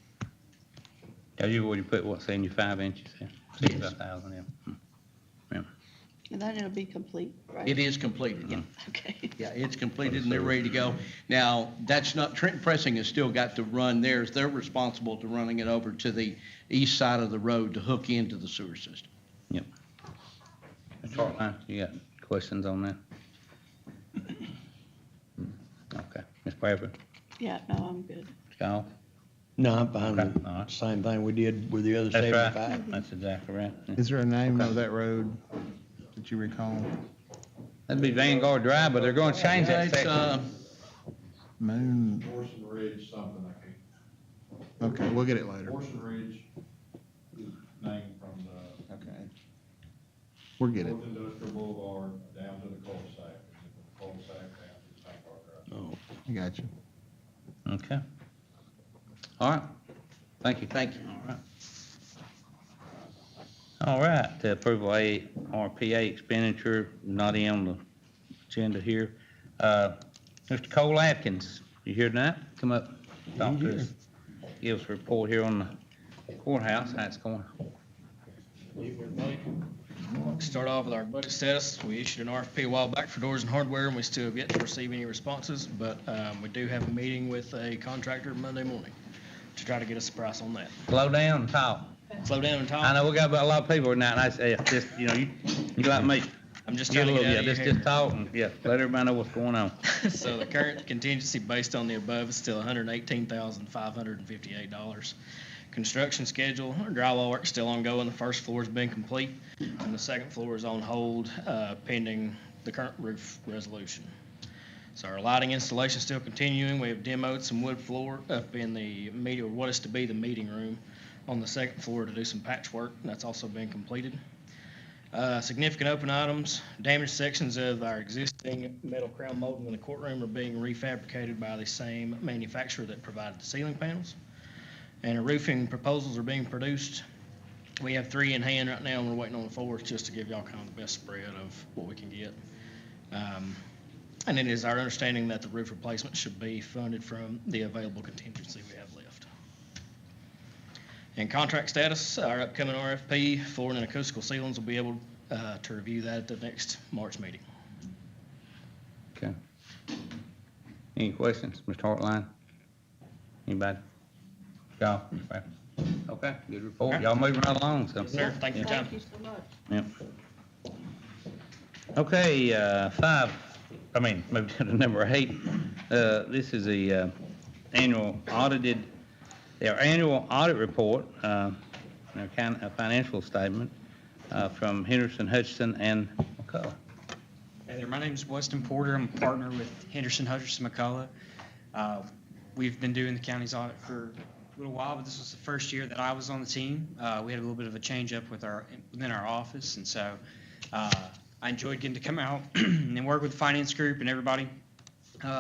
Speaker 1: Yeah, you already put, what, 75 inches in?
Speaker 4: Yes.
Speaker 1: 75,000, yeah.
Speaker 6: And then it'll be complete, right?
Speaker 4: It is completed.
Speaker 1: Yeah.
Speaker 6: Okay.
Speaker 4: Yeah, it's completed and they're ready to go. Now, that's not, Trenton Pressing has still got to run theirs. They're responsible to running it over to the east side of the road to hook into the sewer system.
Speaker 1: Yep. Mr. Hartline, you got questions on that? Okay. Ms. Bradford,
Speaker 6: Yeah, no, I'm good.
Speaker 1: Ms. Goff?
Speaker 4: No, I'm fine
Speaker 1: Okay,
Speaker 4: with
Speaker 1: all right.
Speaker 4: the same thing we did with the other
Speaker 1: That's
Speaker 4: 75.
Speaker 1: right. That's exactly right. Yeah.
Speaker 2: Is there a name of that road that you recall?
Speaker 1: That'd be Vanguard Drive, but they're gonna change that
Speaker 4: It's,
Speaker 1: section.
Speaker 2: Moon,
Speaker 8: Orson Ridge, something, I can't.
Speaker 2: okay, we'll get it later.
Speaker 8: Orson Ridge is named from the
Speaker 2: Okay. We'll get it.
Speaker 8: North Industrial Boulevard down to the cul-de-sac, and then from the cul-de-sac down to St. Park Drive.
Speaker 4: Oh,
Speaker 2: I got you.
Speaker 1: Okay. All right. Thank you.
Speaker 4: Thank you.
Speaker 1: All right. All right, to approval A, RPA expenditure, not in on the agenda here. Mr. Cole Atkins, you here tonight? Come up, talk to us. Give us a report here on the courthouse, how it's going.
Speaker 11: Everybody. Start off with our budget status. We issued an RFP a while back for doors and hardware, and we still have yet to receive any responses, but we do have a meeting with a contractor Monday morning to try to get us a price on that.
Speaker 1: Slow down and talk.
Speaker 11: Slow down and talk.
Speaker 1: I know we got a lot of people tonight, and I say, just, you know, you like me.
Speaker 11: I'm just
Speaker 1: Get
Speaker 11: trying
Speaker 1: a
Speaker 11: to get
Speaker 1: little,
Speaker 11: out
Speaker 1: yeah,
Speaker 11: of your
Speaker 1: just talk and, yeah, let everybody know what's going on.
Speaker 11: hair. So the current contingency based on the above is still $118,558. Construction schedule, drywall work still ongoing. The first floor has been complete, and the second floor is on hold pending the current roof resolution. So our lighting installation is still continuing. We have demoed some wood floor up in the meeting, or what is to be the meeting room on the second floor to do some patchwork. That's also been completed. Significant open items, damaged sections of our existing metal crown molding in the courtroom are being refabricated by the same manufacturer that provided the ceiling panels. And our roofing proposals are being produced. We have 3 in hand right now, and we're waiting on the 4th just to give y'all kind of the best spread of what we can get. And it is our understanding that the roof replacement should be funded from the available contingency we have left. And contract status, our upcoming RFP, flooring and acoustical ceilings, will be able to review that at the next March meeting.
Speaker 1: Okay. Any questions, Mr. Hartline? Anybody? Y'all? Okay, good report. Y'all moving right along, so.
Speaker 11: Sir, thank you for your time.
Speaker 6: Thank you so much.
Speaker 1: Yep. Okay, moving to number 8. This is the annual audit report, our financial statement from Henderson, Hutchinson, and McCullough.
Speaker 12: Hey there, my name is Weston Porter. I'm a partner with Henderson, Hutchinson, McCullough. We've been doing the county's audit for a little while, but this was the first year that I was on the team. We had a little bit of a change up within our office, and so I enjoyed getting to come out and work with the finance group and everybody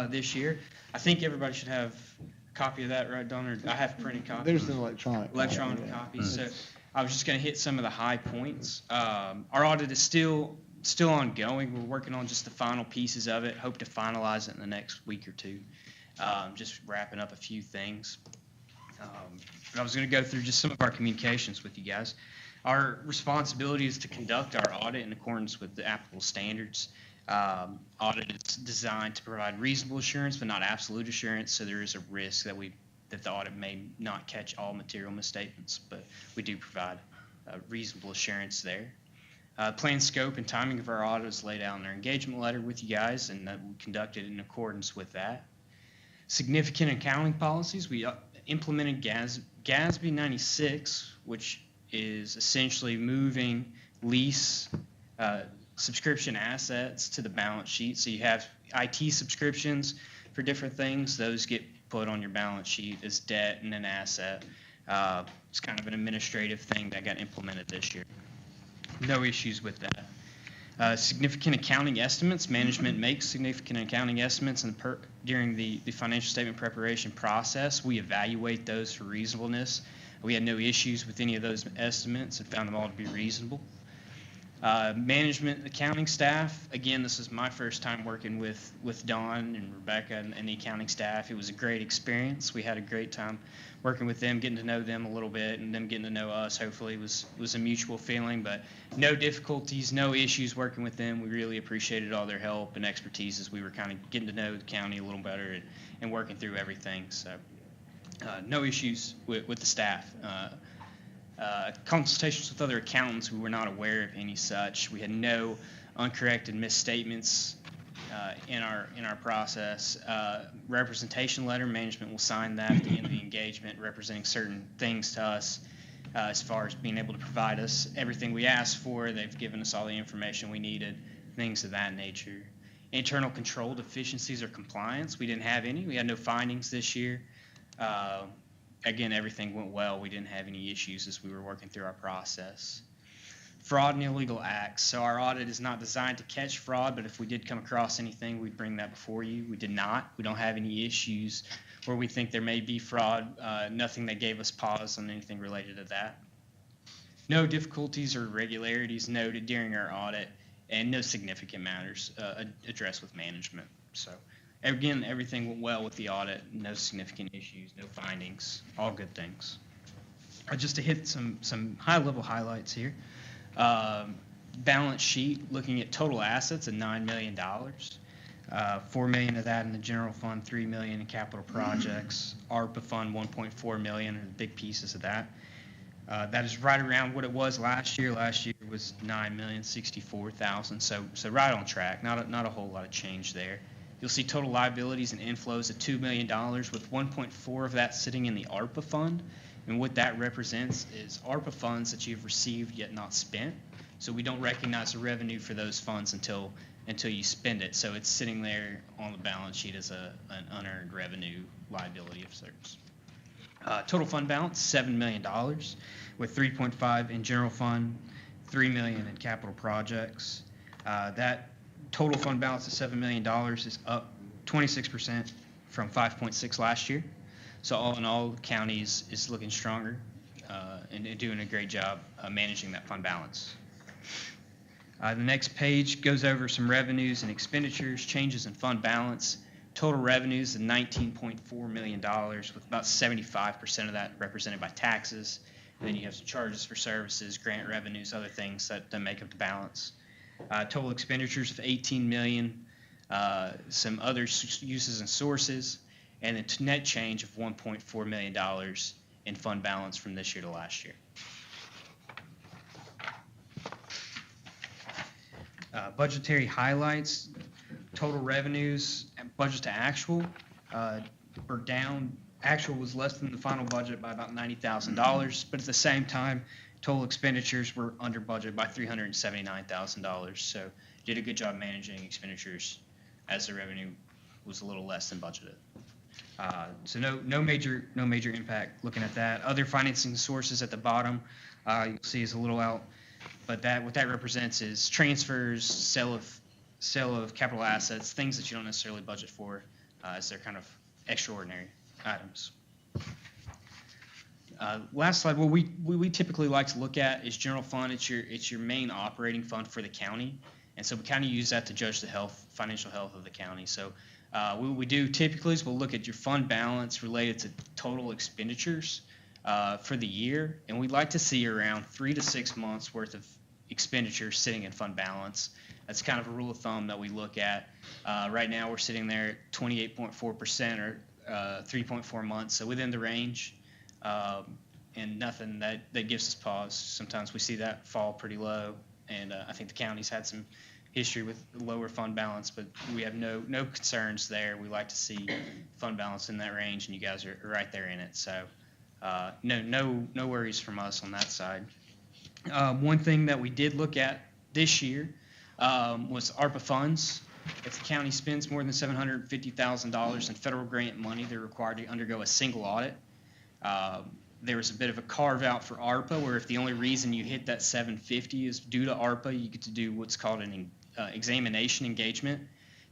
Speaker 12: this year. I think everybody should have a copy of that, right, Don? Or I have printed copies.
Speaker 2: There's an electronic.
Speaker 12: Copies. So I was just going to hit some of the high points. Our audit is still ongoing. We're working on just the final pieces of it. Hope to finalize it in the next week or two. Just wrapping up a few things. But I was going to go through just some of our communications with you guys. Our responsibility is to conduct our audit in accordance with the applicable standards. Audit is designed to provide reasonable assurance, but not absolute assurance. So there is a risk that the audit may not catch all material misstatements, but we do provide reasonable assurance there. Plan, scope, and timing of our audit is laid out in our engagement letter with you guys, and that we conducted in accordance with that. Significant accounting policies, we implemented GASB 96, which is essentially moving lease subscription assets to the balance sheet. So you have IT subscriptions for different things. Those get put on your balance sheet as debt and an asset. It's kind of an administrative thing that got implemented this year. No issues with that. Significant accounting estimates. Management makes significant accounting estimates during the financial statement preparation process. We evaluate those for reasonableness. We had no issues with any of those estimates and found them all to be reasonable. Management accounting staff, again, this is my first time working with Dawn and Rebecca and the accounting staff. It was a great experience. We had a great time working with them, getting to know them a little bit, and them getting to know us, hopefully, was a mutual feeling. But no difficulties, no issues working with them. We really appreciated all their help and expertise as we were kind of getting to know the county a little better and working through everything. So no issues with the staff. Consultations with other accountants, we were not aware of any such. We had no uncorrected misstatements in our process. Representation letter, management will sign that at the end of the engagement, representing certain things to us as far as being able to provide us everything we asked for. They've given us all the information we needed, things of that nature. Internal control deficiencies or compliance, we didn't have any. We had no findings this year. Again, everything went well. We didn't have any issues as we were working through our process. Fraud and illegal acts. So our audit is not designed to catch fraud, but if we did come across anything, we'd bring that before you. We did not. We don't have any issues where we think there may be fraud. Nothing that gave us pause on anything related to that. No difficulties or irregularities noted during our audit, and no significant matters addressed with management. So. Again, everything went well with the audit, no significant issues, no findings, all good things. Just to hit some high-level highlights here. Balance sheet, looking at total assets of $9 million. $4 million of that in the general fund, $3 million in capital projects. ARPA fund, $1.4 million, and big pieces of that. That is right around what it was last year. Last year was $9,064,000, so right on track. Not a whole lot of change there. You'll see total liabilities and inflows of $2 million, with 1.4 of that sitting in the ARPA fund. And what that represents is ARPA funds that you've received yet not spent. So we don't recognize the revenue for those funds until you spend it. So it's sitting there on the balance sheet as an unearned revenue liability of sorts. Total fund balance, $7 million, with 3.5 in general fund, $3 million in capital projects. That total fund balance of $7 million is up 26% from 5.6 last year. So all in all, the county is looking stronger and doing a great job managing that fund balance. The next page goes over some revenues and expenditures, changes in fund balance. Total revenues of $19.4 million, with about 75% of that represented by taxes. And then you have some charges for services, grant revenues, other things that make up the balance. Total expenditures of $18 million, some other uses and sources, and a net change of $1.4 million in fund balance from this year to last year. Budgetary highlights, total revenues, and budget to actual were down. Actual was less than the final budget by about $90,000, but at the same time, total expenditures were under budget by $379,000. So did a good job managing expenditures as the revenue was a little less than budgeted. So no major impact looking at that. Other financing sources at the bottom, you'll see is a little out, but what that represents is transfers, sale of capital assets, things that you don't necessarily budget for, as they're kind of extraordinary items. Last slide, what we typically like to look at is general fund. It's your main operating fund for the county, and so we kind of use that to judge the financial health of the county. So what we do typically is we'll look at your fund balance related to total expenditures for the year, and we'd like to see around 3 to 6 months worth of expenditures sitting in fund balance. That's kind of a rule of thumb that we look at. Right now we're sitting there at 28.4% or 3.4 months, so within the range. And nothing that gives us pause. Sometimes we see that fall pretty low, And I think the county's had some history with lower fund balance, but we have no concerns there. We like to see fund balance in that range, and you guys are right there in it. So no worries from us on that side. One thing that we did look at this year was ARPA funds. If the county spends more than $750,000 in federal grant money, they're required to undergo a single audit. There was a bit of a carve out for ARPA, where if the only reason you hit that 750 is due to ARPA, you get to do what's called an examination engagement.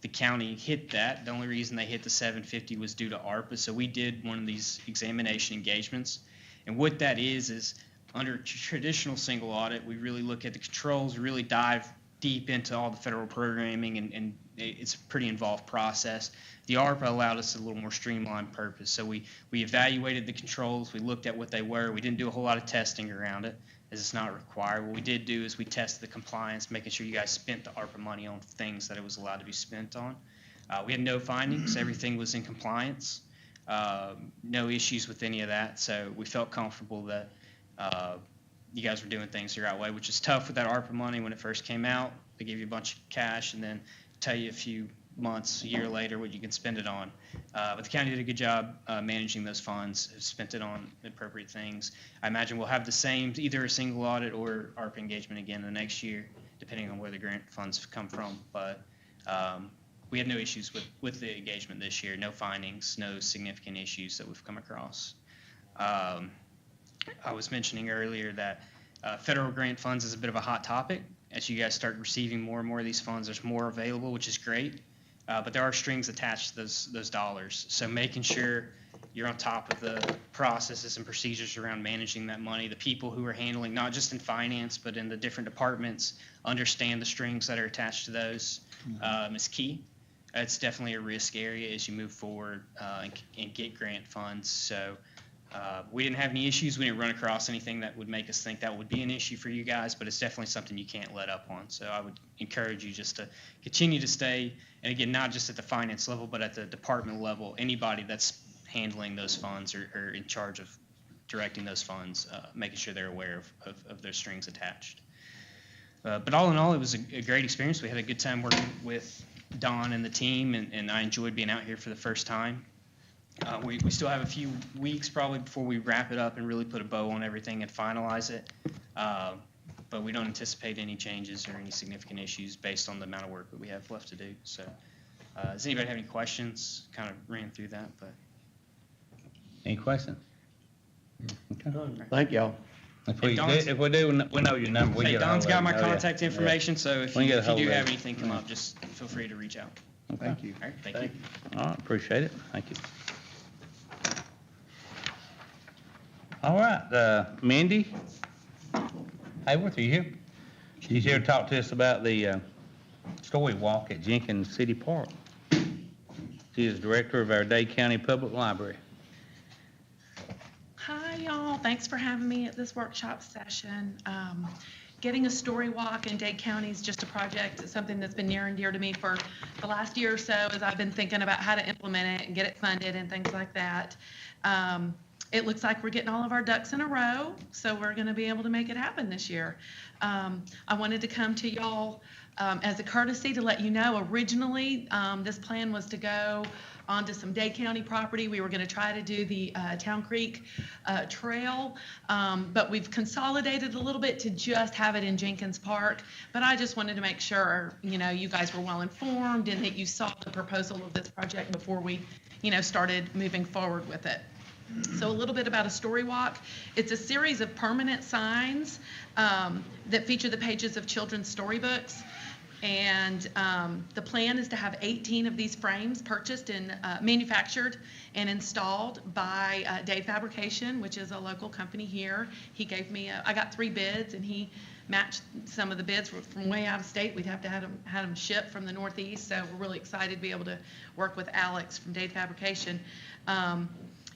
Speaker 12: The county hit that. The only reason they hit the 750 was due to ARPA. So we did one of these examination engagements. And what that is under traditional single audit, we really look at the controls, really dive deep into all the federal programming, and it's a pretty involved process. The ARPA allowed us a little more streamlined purpose. So we evaluated the controls, we looked at what they were. We didn't do a whole lot of testing around it, as it's not required. What we did do is we tested the compliance, making sure you guys spent the ARPA money on things that it was allowed to be spent on. We had no findings. Everything was in compliance. No issues with any of that. So we felt comfortable that you guys were doing things the right way, which is tough with that ARPA money when it first came out. They give you a bunch of cash and then tell you a few months, a year later, what you can spend it on. But the county did a good job managing those funds, have spent it on appropriate things. I imagine we'll have the same, either a single audit or ARPA engagement again the next year, depending on where the grant funds come from. But we had no issues with the engagement this year, no findings, no significant issues that we've come across. I was mentioning earlier that federal grant funds is a bit of a hot topic. As you guys start receiving more and more of these funds, there's more available, which is great. But there are strings attached to those dollars. So making sure you're on top of the processes and procedures around managing that money, the people who are handling, not just in finance, but in the different departments, understand the strings that are attached to those is key. It's definitely a risk area as you move forward and get grant funds. So we didn't have any issues. We didn't run across anything that would make us think that would be an issue for you guys, but it's definitely something you can't let up on. So I would encourage you just to continue to stay, and again, not just at the finance level, but at the department level, anybody that's handling those funds or in charge of directing those funds, making sure they're aware of their strings attached. But all in all, it was a great experience. We had a good time working with Don and the team, and I enjoyed being out here for the first time. We still have a few weeks probably before we wrap it up and really put a bow on everything and finalize it. But we don't anticipate any changes or any significant issues based on the amount of work that we have left to do. So does anybody have any questions? Kind of ran through that, but.
Speaker 13: Any questions? Okay.
Speaker 14: Thank y'all.
Speaker 13: If we do, we know your number.
Speaker 12: Hey, Don's got my contact information, so if you do have
Speaker 13: it.
Speaker 12: anything come up, just feel free to reach out.
Speaker 13: Okay.
Speaker 5: Thank you.
Speaker 12: All right, thank you.
Speaker 13: All right, appreciate it. Thank you. All right, Mindy Hayworth, are you here? She's here to talk to us about the story walk at Jenkins City Park. She is director of our Dade County Public Library.
Speaker 15: Hi, y'all. Thanks for having me at this workshop session. Getting a story walk in Dade County is just a project. It's something that's been near and dear to me for the last year or so as I've been thinking about how to implement it and get it funded and things like that. It looks like we're getting all of our ducks in a row, so we're going to be able to make it happen this year. I wanted to come to y'all as a courtesy to let you know originally this plan was to go onto some Dade County property. We were going to try to do the Town Creek Trail, but we've consolidated a little bit to just have it in Jenkins Park. But I just wanted to make sure, you guys were well informed and that you saw the proposal of this project before we, started moving forward with it. So a little bit about a story walk. It's a series of permanent signs that feature the pages of children's storybooks. And the plan is to have 18 of these frames purchased and manufactured and installed by Dade Fabrication, which is a local company here. He gave me, I got 3 bids, and he matched some of the bids from way out of state. We'd have to have them shipped from the Northeast, so we're really excited to be able to work with Alex from Dade Fabrication.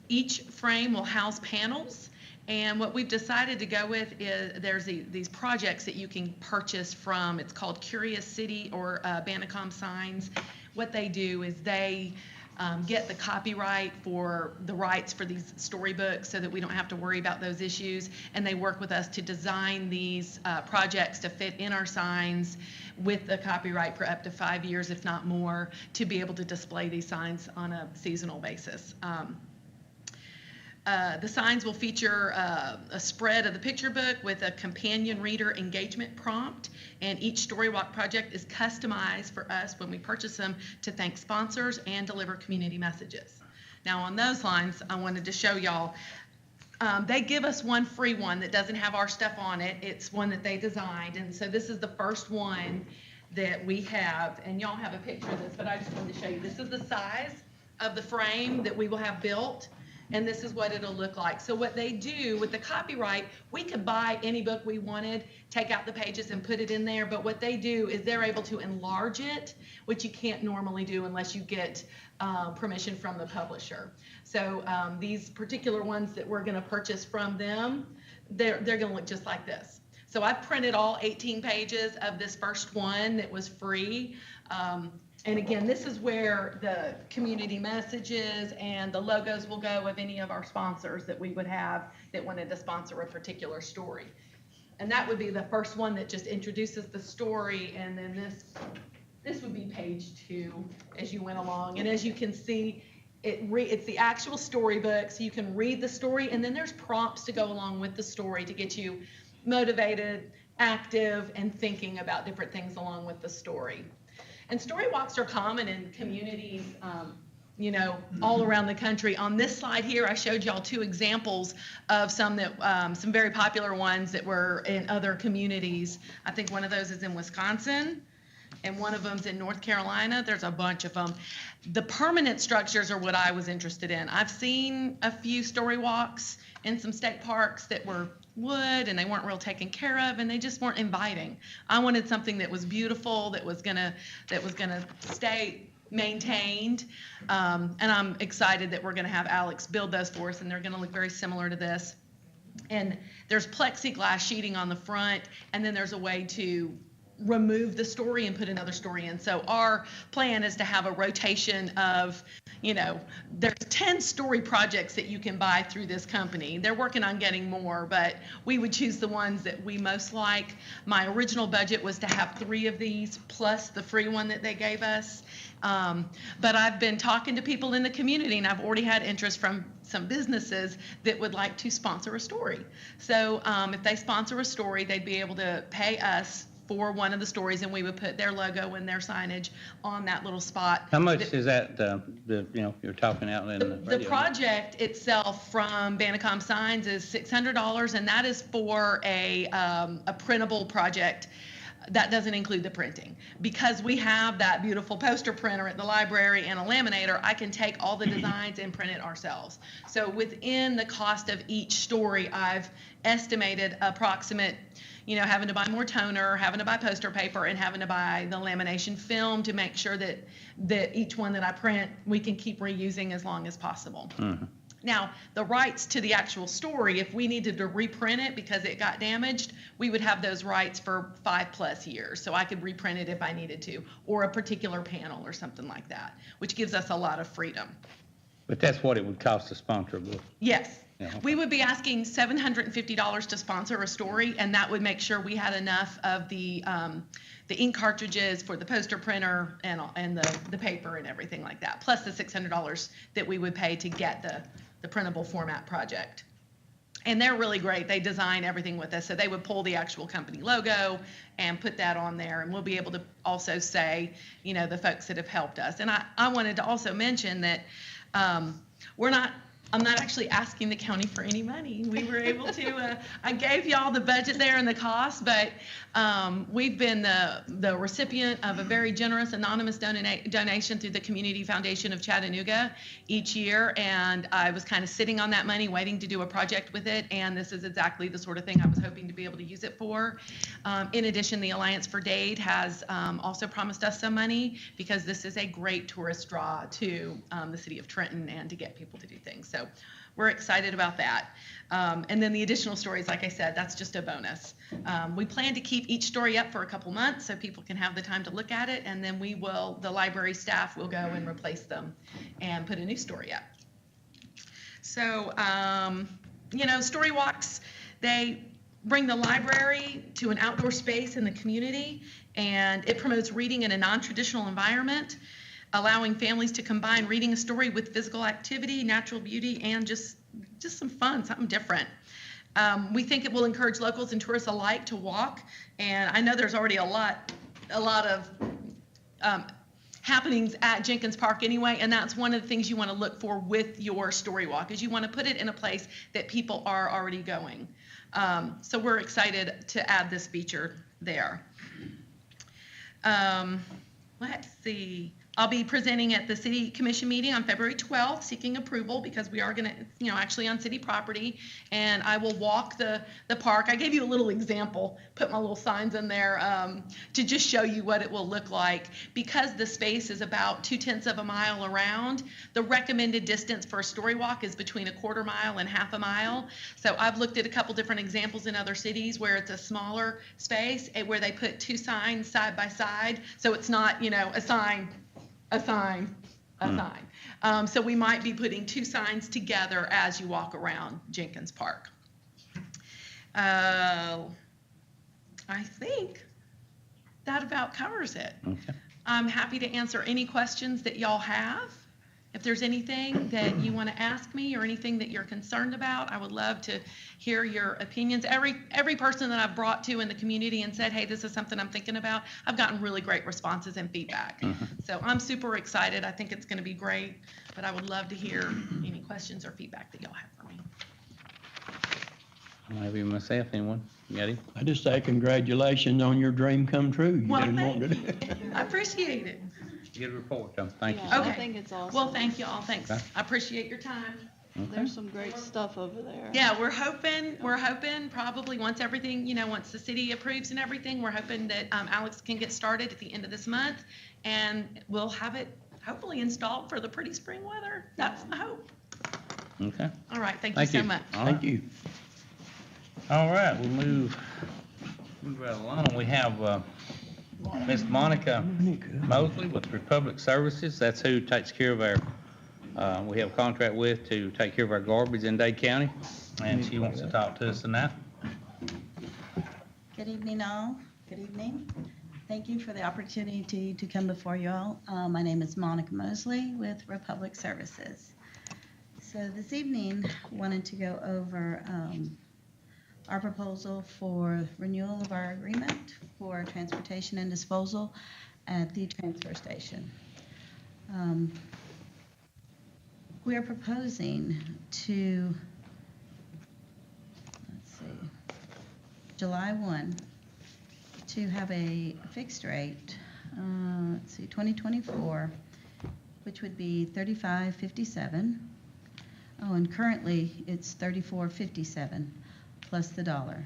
Speaker 15: Each frame will house panels. And what we've decided to go with is there's these projects that you can purchase from. It's called Curious City or Banacom Signs. What they do is they get the copyright for the rights for these storybooks so that we don't have to worry about those issues. And they work with us to design these projects to fit in our signs with the copyright for up to 5 years, if not more, to be able to display these signs on a seasonal basis. The signs will feature a spread of the picture book with a companion reader engagement prompt, and each Storywalk project is customized for us when we purchase them to thank sponsors and deliver community messages. Now, on those lines, I wanted to show y'all, they give us one free one that doesn't have our stuff on it. It's one that they designed, and so this is the first one that we have, and y'all have a picture of this, but I just wanted to show you. This is the size of the frame that we will have built, and this is what it'll look like. So what they do with the copyright, we could buy any book we wanted, take out the pages and put it in there, but what they do is they're able to enlarge it, which you can't normally do unless you get permission from the publisher. So these particular ones that we're gonna purchase from them, they're gonna look just like this. So I printed all 18 pages of this first one that was free. And again, this is where the community messages and the logos will go of any of our sponsors that we would have that wanted to sponsor a particular story. And that would be the first one that just introduces the story, and then this would be page 2 as you went along. And as you can see, it's the actual storybook, so you can read the story, and then there's prompts to go along with the story to get you motivated, active, and thinking about different things along with the story. And story walks are common in communities, you know, all around the country. On this slide here, I showed y'all 2 examples of some that, some very popular ones that were in other communities. I think one of those is in Wisconsin, and one of them's in North Carolina. There's a bunch of them. The permanent structures are what I was interested in. I've seen a few story walks in some state parks that were wood, and they weren't real taken care of, and they just weren't inviting. I wanted something that was beautiful, that was gonna stay maintained, and I'm excited that we're gonna have Alex build those for us, and they're gonna look very similar to this. And there's plexiglass sheeting on the front, and then there's a way to remove the story and put another story in. So our plan is to have a rotation of, you know, there's 10 story projects that you can buy through this company. They're working on getting more, but we would choose the ones that we most like. My original budget was to have 3 of these plus the free one that they gave us. But I've been talking to people in the community, and I've already had interest from some businesses that would like to sponsor a story. So if they sponsor a story, they'd be able to pay us for one of the stories, and we would put their logo and their signage on that little spot.
Speaker 13: How much is that, you know, you're talking out in the radio?
Speaker 15: The project itself from Banacom Signs is $600, and that is for a printable project. That doesn't include the printing. Because we have that beautiful poster printer at the library and a laminator, I can take all the designs and print it ourselves. So within the cost of each story, I've estimated approximate, you know, having to buy more toner, having to buy poster paper, and having to buy the lamination film to make sure that each one that I print, we can keep reusing as long as possible.
Speaker 13: Mm-hmm.
Speaker 15: Now, the rights to the actual story, if we needed to reprint it because it got damaged, we would have those rights for 5+ years. So I could reprint it if I needed to, or a particular panel or something like that, which gives us a lot of freedom.
Speaker 13: But that's what it would cost to sponsor a book.
Speaker 15: Yes.
Speaker 13: Yeah, okay.
Speaker 15: We would be asking $750 to sponsor a story, and that would make sure we had enough of the ink cartridges for the poster printer and the paper and everything like that, plus the $600 that we would pay to get the printable format project. And they're really great. They design everything with us. So they would pull the actual company logo and put that on there. And we'll be able to also say, you know, the folks that have helped us. And I wanted to also mention that I'm not actually asking the county for any money. We were able to, I gave y'all the budget there and the cost, but we've been the recipient of a very generous anonymous donation through the Community Foundation of Chattanooga each year, and I was kind of sitting on that money waiting to do a project with it, and this is exactly the sort of thing I was hoping to be able to use it for. In addition, the Alliance for Dade has also promised us some money because this is a great tourist draw to the city of Trenton and to get people to do things. So we're excited about that. And then the additional stories, like I said, that's just a bonus. We plan to keep each story up for a couple months so people can have the time to look at it, and then the library staff will go and replace them and put a new story up. So, story walks, they bring the library to an outdoor space in the community, and it promotes reading in a non-traditional environment, allowing families to combine reading a story with physical activity, natural beauty, and just some fun, something different. We think it will encourage locals and tourists alike to walk, and I know there's already a lot of happenings at Jenkins Park anyway, and that's one of the things you want to look for with your story walk, is you want to put it in a place that people are already going. So we're excited to add this feature there. Let's see. I'll be presenting at the City Commission meeting on February 12th, seeking approval because we are going to, actually on city property, and I will walk the park. I gave you a little example, put my little signs in there to just show you what it will look like. Because the space is about 2/10 of a mile around, the recommended distance for a story walk is between 1/4 mile and 1/2 mile. So I've looked at a couple different examples in other cities where it's a smaller space and where they put 2 signs side by side, so it's not, a sign. So we might be putting 2 signs together as you walk around Jenkins Park. I think that about covers it.
Speaker 13: Okay.
Speaker 15: I'm happy to answer any questions that y'all have. If there's anything that you want to ask me or anything that you're concerned about, I would love to hear your opinions. Every person that I've brought to in the community and said, hey, this is something I'm thinking about, I've gotten really great responses and feedback. So I'm super excited. I think it's going to be great, but I would love to hear any questions or feedback that y'all have for me.
Speaker 13: Maybe myself, anyone? Got him?
Speaker 14: I just say congratulations on your dream come true. You
Speaker 15: Well,
Speaker 14: didn't
Speaker 15: thank
Speaker 14: want to
Speaker 15: you.
Speaker 14: do it.
Speaker 15: I appreciate it.
Speaker 13: Good report, Tom. Thank you.
Speaker 6: Yeah,
Speaker 15: Okay.
Speaker 6: I think it's awesome.
Speaker 15: Well, thank y'all. Thanks.
Speaker 13: Okay.
Speaker 15: I appreciate your time.
Speaker 6: There's some great stuff over there.
Speaker 15: Yeah, we're hoping probably once everything, once the city approves and everything, we're hoping that Alex can get started at the end of this month, and we'll have it hopefully installed for the pretty spring weather. That's the hope.
Speaker 13: Okay.
Speaker 15: All right, thank you
Speaker 13: Thank
Speaker 15: so
Speaker 13: you.
Speaker 15: much.
Speaker 13: All right.
Speaker 14: Thank you.
Speaker 13: All right, we'll move right along. We have Miss Monica Mosley with Republic Services. That's who takes care of our, we have a contract with to take care of our garbage in Dade County, and she wants to talk to us tonight.
Speaker 16: Good evening, all. Good evening. Thank you for the opportunity to come before you all. My name is Monica Mosley with Republic Services. So this evening, wanted to go over our proposal for renewal of our agreement for transportation and disposal at the transfer station. We are proposing to, July 1, to have a fixed rate, 2024, which would be $35.57. Oh, and currently it's $34.57 plus the dollar,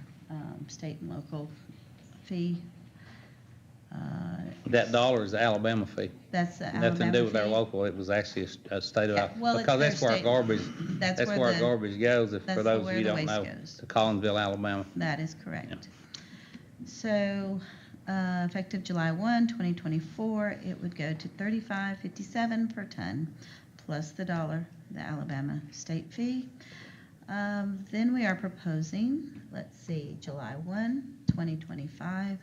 Speaker 16: state and local fee.
Speaker 13: That dollar is the Alabama fee.
Speaker 16: That's the Alabama fee.
Speaker 13: Nothing to do with our local, it was actually a state of,
Speaker 16: Well, it's
Speaker 13: because that's
Speaker 16: their
Speaker 13: where our
Speaker 16: state.
Speaker 13: garbage,
Speaker 16: That's
Speaker 13: that's
Speaker 16: where
Speaker 13: where our
Speaker 16: the-
Speaker 13: garbage goes, if, for
Speaker 16: that's
Speaker 13: those of
Speaker 16: where
Speaker 13: you
Speaker 16: the
Speaker 13: who don't
Speaker 16: waste
Speaker 13: know.
Speaker 16: goes.
Speaker 13: To Collinsville, Alabama.
Speaker 16: That is correct. So, effective July 1, 2024, it would go to $35.57 per ton, plus the dollar, the Alabama state fee. Then we are proposing, July 1, 2025,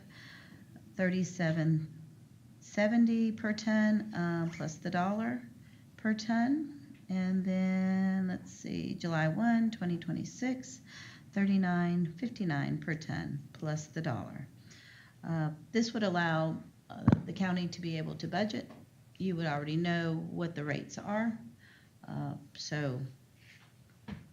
Speaker 16: $37.70 per ton, plus the dollar per ton. And then, July 1, 2026, $39.59 per ton, plus the dollar. This would allow the county to be able to budget. You would already know what the rates are. So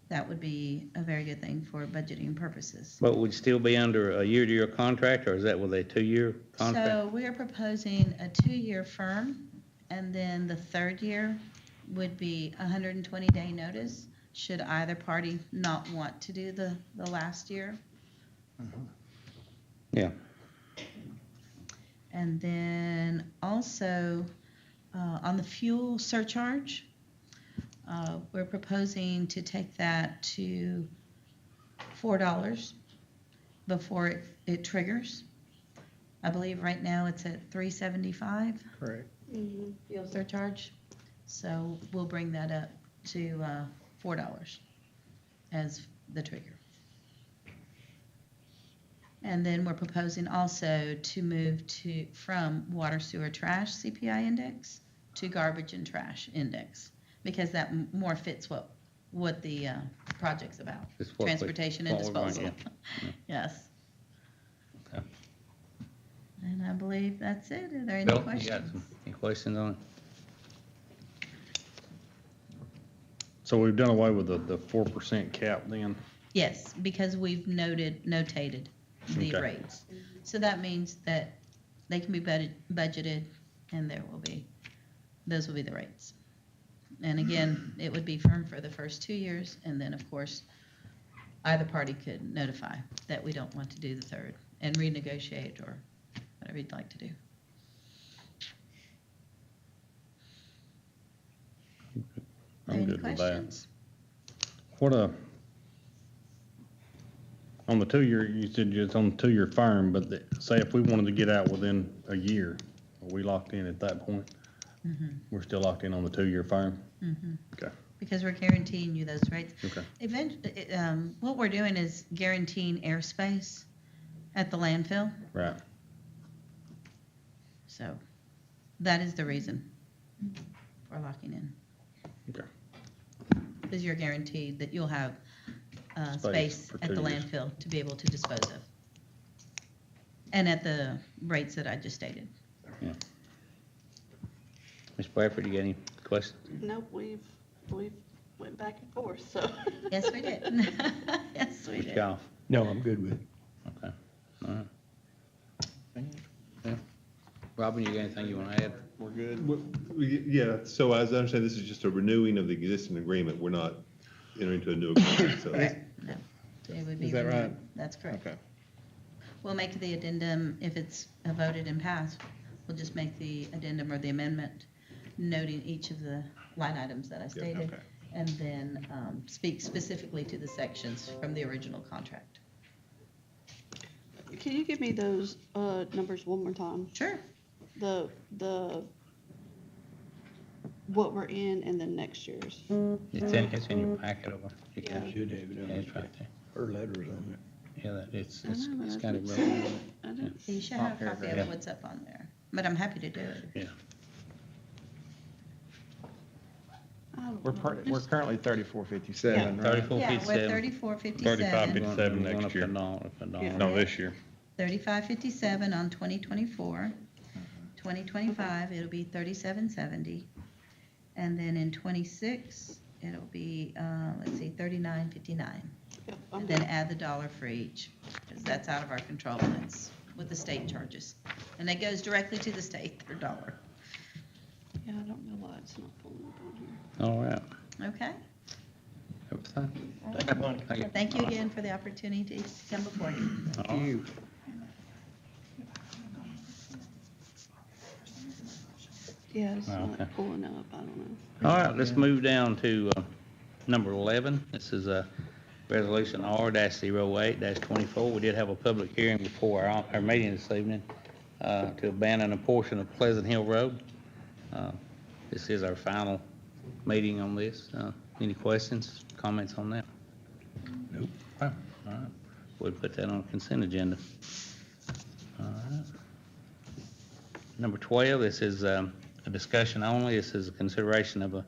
Speaker 16: that would be a very good thing for budgeting purposes.
Speaker 13: But would still be under a year-to-year contract, or is that with a 2-year contract?
Speaker 16: So we are proposing a 2-year firm, and then the 3rd year would be 120-day notice, should either party not want to do the last year.
Speaker 13: Yeah.
Speaker 16: And then also, on the fuel surcharge, We're proposing to take that to $4 before it triggers. I believe right now it's at $3.75.
Speaker 2: Correct.
Speaker 16: Fuel surcharge. So we'll bring that up to $4 as the trigger. And then we're proposing also to move from water, sewer, trash CPI index to garbage and trash index, because that more fits what the project's about.
Speaker 13: It's what we-
Speaker 16: Transportation and
Speaker 13: what we're going,
Speaker 16: disposal.
Speaker 13: yeah.
Speaker 16: Yes.
Speaker 13: Okay.
Speaker 16: And I believe that's it. Are there any
Speaker 13: Bill, you
Speaker 16: questions?
Speaker 13: got any questions on it?
Speaker 7: So we've done away with the 4% cap then?
Speaker 16: Yes, because we've notated the
Speaker 7: Okay.
Speaker 16: rates. So that means that they can be budgeted, and those will be the rates. And again, it would be firm for the first 2 years, and then, of course, either party could notify that we don't want to do the third and renegotiate or whatever you'd like to do.
Speaker 7: I'm
Speaker 16: Any
Speaker 7: good with that.
Speaker 16: questions?
Speaker 7: What on the 2-year, you said it's on the 2-year firm, but say if we wanted to get out within a year, are we locked in at that point?
Speaker 16: Mhm.
Speaker 7: We're still locked in on the 2-year firm?
Speaker 16: Mhm.
Speaker 7: Okay,
Speaker 16: Because we're guaranteeing you those rates.
Speaker 7: okay.
Speaker 16: What we're doing is guaranteeing airspace at the landfill.
Speaker 7: Right.
Speaker 16: So that is the reason for locking in.
Speaker 7: Okay.
Speaker 16: Because you're guaranteed that you'll have
Speaker 7: Space
Speaker 16: space
Speaker 7: for
Speaker 16: at
Speaker 7: 2
Speaker 16: the
Speaker 7: years.
Speaker 16: landfill to be able to dispose of. And at the rates that I just stated.
Speaker 13: Ms. Bradford, you got any questions?
Speaker 6: Nope, we've went back and forth, so.
Speaker 16: Yes, we did. Yes, we
Speaker 13: Mr.
Speaker 16: did.
Speaker 13: Goff?
Speaker 14: No, I'm good with it.
Speaker 13: Okay, all right. Yeah. Robin, you got anything you want to add?
Speaker 9: We're good? Yeah, so as I understand, this is just a renewing of the existing agreement. We're not entering into a new agreement, so.
Speaker 16: Correct. No, it would be
Speaker 2: Is that right?
Speaker 16: renewed. That's correct.
Speaker 2: Okay.
Speaker 16: We'll make the addendum, if it's voted and passed, we'll just make the addendum or the amendment noting each of the line items that I stated.
Speaker 9: okay.
Speaker 16: And then speak specifically to the sections from the original contract.
Speaker 6: Can you give me those numbers one more time?
Speaker 16: Sure.
Speaker 6: The what we're in and then next year's.
Speaker 13: It's in your packet over. You
Speaker 6: Yeah.
Speaker 13: can,
Speaker 14: Should have it on
Speaker 13: yeah, it's
Speaker 14: it.
Speaker 13: right there.
Speaker 14: Her letter's on
Speaker 13: Yeah, it's
Speaker 6: I know, but
Speaker 13: it's
Speaker 6: I
Speaker 13: got it
Speaker 6: didn't
Speaker 13: wrote.
Speaker 6: see it. I didn't
Speaker 16: You should
Speaker 6: Top
Speaker 16: have a copy of
Speaker 6: paragraph.
Speaker 16: what's up on there, but I'm happy to do it.
Speaker 13: Yeah.
Speaker 2: We're currently 3457, right?
Speaker 13: 34,
Speaker 16: Yeah, we're
Speaker 13: 57.
Speaker 16: 3457.
Speaker 7: 35.57
Speaker 13: Going
Speaker 7: next
Speaker 13: up
Speaker 7: year.
Speaker 13: to $1, up to $1.
Speaker 6: Yeah.
Speaker 7: No, this year.
Speaker 16: 3557 on 2024. 2025, it'll be 3770. And then in 26, it'll be, let's see, 3959.
Speaker 6: Yep, I'm
Speaker 16: And then
Speaker 6: good.
Speaker 16: add the dollar for each, because that's out of our control, and it's with the state charges. And that goes directly to the state, their dollar.
Speaker 6: Yeah, I don't know why it's not pulling up on here.
Speaker 13: All right.
Speaker 16: Okay?
Speaker 13: Everything?
Speaker 14: Thank you.
Speaker 16: Thank you again for the opportunity to come before you.
Speaker 13: All right.
Speaker 6: Yeah, it's
Speaker 13: Okay.
Speaker 6: not pulling up, I don't know.
Speaker 13: All right, let's move down to number 11. This is a resolution R-08-24. We did have a public hearing before our meeting this evening to abandon a portion of Pleasant Hill Road. This is our final meeting on this. Any questions, comments on that?
Speaker 14: Nope.
Speaker 13: All right, we'll put that on the consent agenda. All right. Number 12, this is a discussion only. This is a consideration of a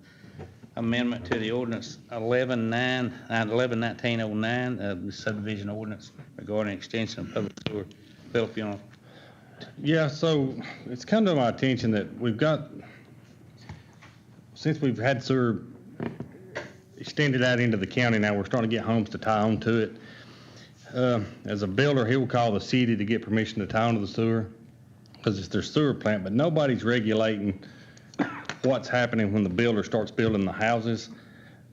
Speaker 13: amendment to the ordinance 11-1909, the subdivision ordinance regarding extension of public sewer. Philip, you want to?
Speaker 7: Yeah, so it's come to my attention that we've got, since we've had sewer extended out into the county now, we're starting to get homes to tie on to it. As a builder, he will call the city to get permission to tie onto the sewer because it's their sewer plant, but nobody's regulating what's happening when the builder starts building the houses.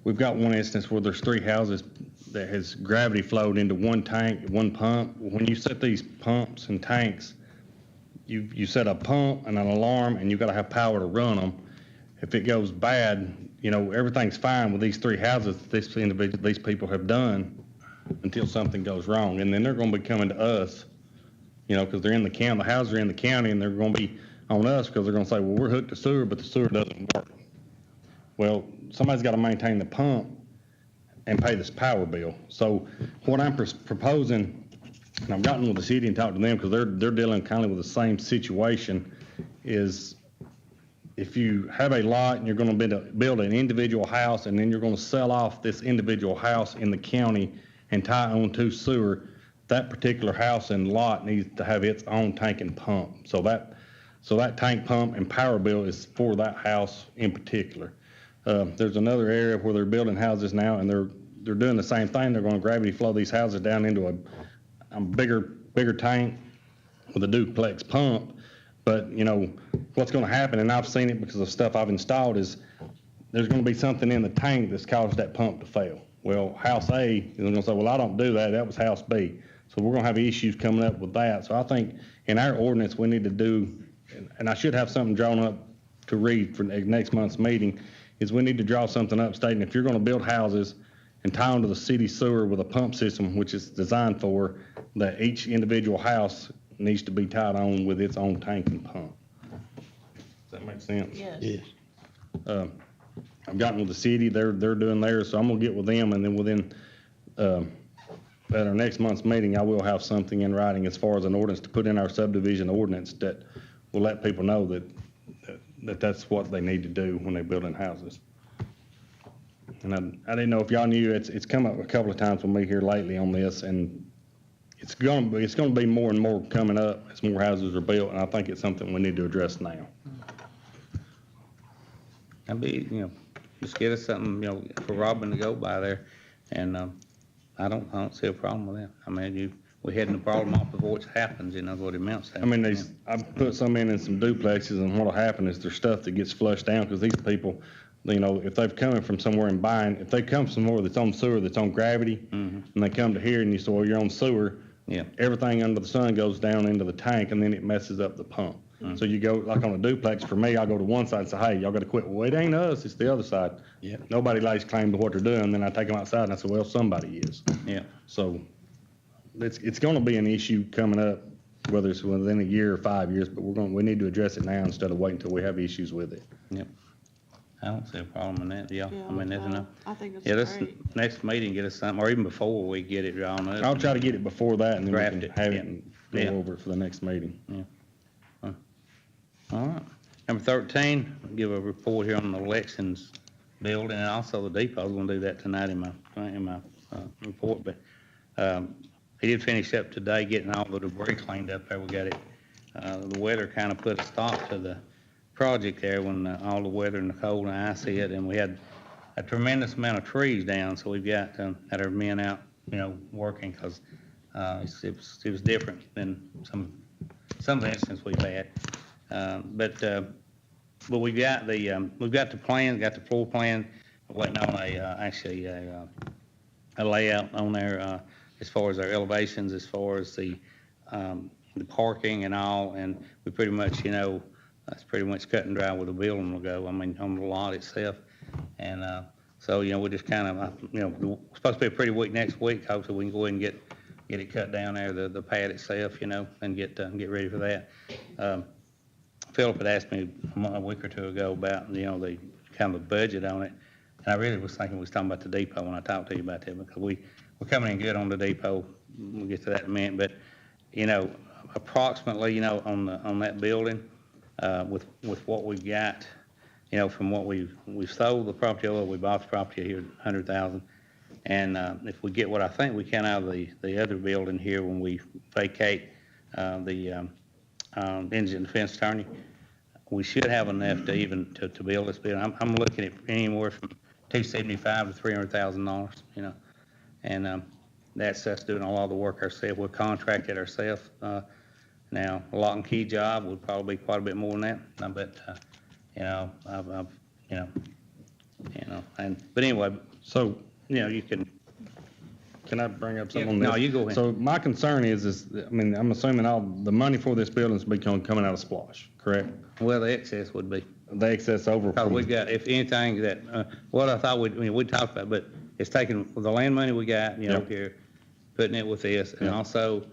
Speaker 7: We've got one instance where there's 3 houses that has gravity flowed into one tank, one pump. When you set these pumps and tanks, you set a pump and an alarm, and you've got to have power to run them. If it goes bad, everything's fine with these 3 houses these people have done until something goes wrong. And then they're gonna be coming to us, because they're in the county, the houses are in the county, and they're gonna be on us because they're gonna say, well, we're hooked to sewer, but the sewer doesn't work. Well, somebody's gotta maintain the pump and pay this power bill. So what I'm proposing, and I've gotten with the city and talked to them because they're dealing kind of with the same situation, is if you have a lot and you're going to build an individual house and then you're going to sell off this individual house in the county and tie on to sewer, that particular house and lot needs to have its own tank and pump. So that tank pump and power bill is for that house in particular. There's another area where they're building houses now and they're doing the same thing. They're going to gravity flow these houses down into a bigger tank with a duplex pump. But, what's going to happen, and I've seen it because of stuff I've installed, is there's going to be something in the tank that's caused that pump to fail. Well, house A is going to say, well, I don't do that. That was house B. So we're going to have issues coming up with that. So I think in our ordinance, we need to do, and I should have something drawn up to read for next month's meeting, is we need to draw something up stating if you're going to build houses and tie onto the city sewer with a pump system, which is designed for, that each individual house needs to be tied on with its own tank and pump. Does that make sense?
Speaker 6: Yes.
Speaker 7: I've gotten with the city, they're doing theirs, so I'm gonna get with them, and then within, at our next month's meeting, I will have something in writing as far as an ordinance to put in our subdivision ordinance that will let people know that's what they need to do when they're building houses. And I didn't know if y'all knew, it's come up a couple of times with me here lately on this, and it's gonna be more and more coming up as more houses are built, and I think it's something we need to address now.
Speaker 13: That'd be, just get us something, for Robin to go by there, and, I don't see a problem with that. I mean, we're heading the problem off before it happens, what it amounts to.
Speaker 7: I mean, I've put some in some duplexes, and what'll happen is there's stuff that gets flushed down, because these people, if they've coming from somewhere and buying, if they come somewhere that's on sewer, that's on gravity, and they come to here and you say, well, you're on sewer, everything under the sun goes down into the tank, and then it messes up the pump. So you go, like on a duplex, for me, I go to one side and say, hey, y'all gotta quit. Well, it ain't us, it's the other side. Nobody lays claim to what they're doing, then I take them outside and I say, well, somebody is. So it's gonna be an issue coming up, whether it's within a year or 5 years, but we need to address it now instead of waiting until we have issues with it.
Speaker 13: I don't see a problem in that, y'all.
Speaker 6: Yeah,
Speaker 13: I mean, there's enough.
Speaker 6: I think it's
Speaker 13: Let's,
Speaker 6: great.
Speaker 13: next meeting, get us something, or even before we get it drawn up.
Speaker 7: I'll try to get it before that, and then we
Speaker 13: Draft
Speaker 7: can
Speaker 13: it,
Speaker 7: have
Speaker 13: yeah.
Speaker 7: it and go
Speaker 13: Yeah.
Speaker 7: over it for the next meeting.
Speaker 13: All right. Number 13, I'll give a report here on the elections building, and also the depot. I was gonna do that tonight in my report, but, he did finish up today getting all the debris cleaned up there. We got it, the weather kind of put a stop to the project there when all the weather and the cold and ice hit, and we had a tremendous amount of trees down, so we've got, had our men out, working, because, it was different than some of the instances we've had. But we've got the plan, got the floor plan, waiting on a layout on there, as far as our elevations, as far as the parking and all, and we pretty much, that's pretty much cut and dry where the building will go, I mean, on the lot itself. And, so, we're just kind of, it's supposed to be a pretty week next week, hopefully we can go ahead and get it cut down there, the pad itself, and get ready for that. Philip had asked me a week or two ago about, the kind of the budget on it. And I really was thinking we was talking about the depot when I talked to you about that, because we're coming in good on the depot. We'll get to that in a minute. But, approximately, on that building, with what we've got, from what we've sold the property, although we bought the property here, 100,000. And, if we get what I think we can out of the other building here when we vacate, the engine defense attorney, we should have enough to build this building. I'm looking at anywhere from $275,000 to $300,000, and that's us doing a lot of the work ourselves. We'll contract it ourselves. Now, a lock and key job would probably be quite a bit more than that, but but anyway,
Speaker 7: So,
Speaker 13: you can.
Speaker 7: can I bring up something on this?
Speaker 13: No, you go ahead.
Speaker 7: So my concern is, I mean, I'm assuming all the money for this building is coming out of Splosh, correct?
Speaker 13: Well, the excess would be.
Speaker 7: the excess over.
Speaker 13: Because
Speaker 7: from-
Speaker 13: we got, if anything that, what I thought we talked about, but it's taking the land money we got, you know,
Speaker 7: Yep.
Speaker 13: here, putting it with this, and
Speaker 7: Yep.
Speaker 13: also,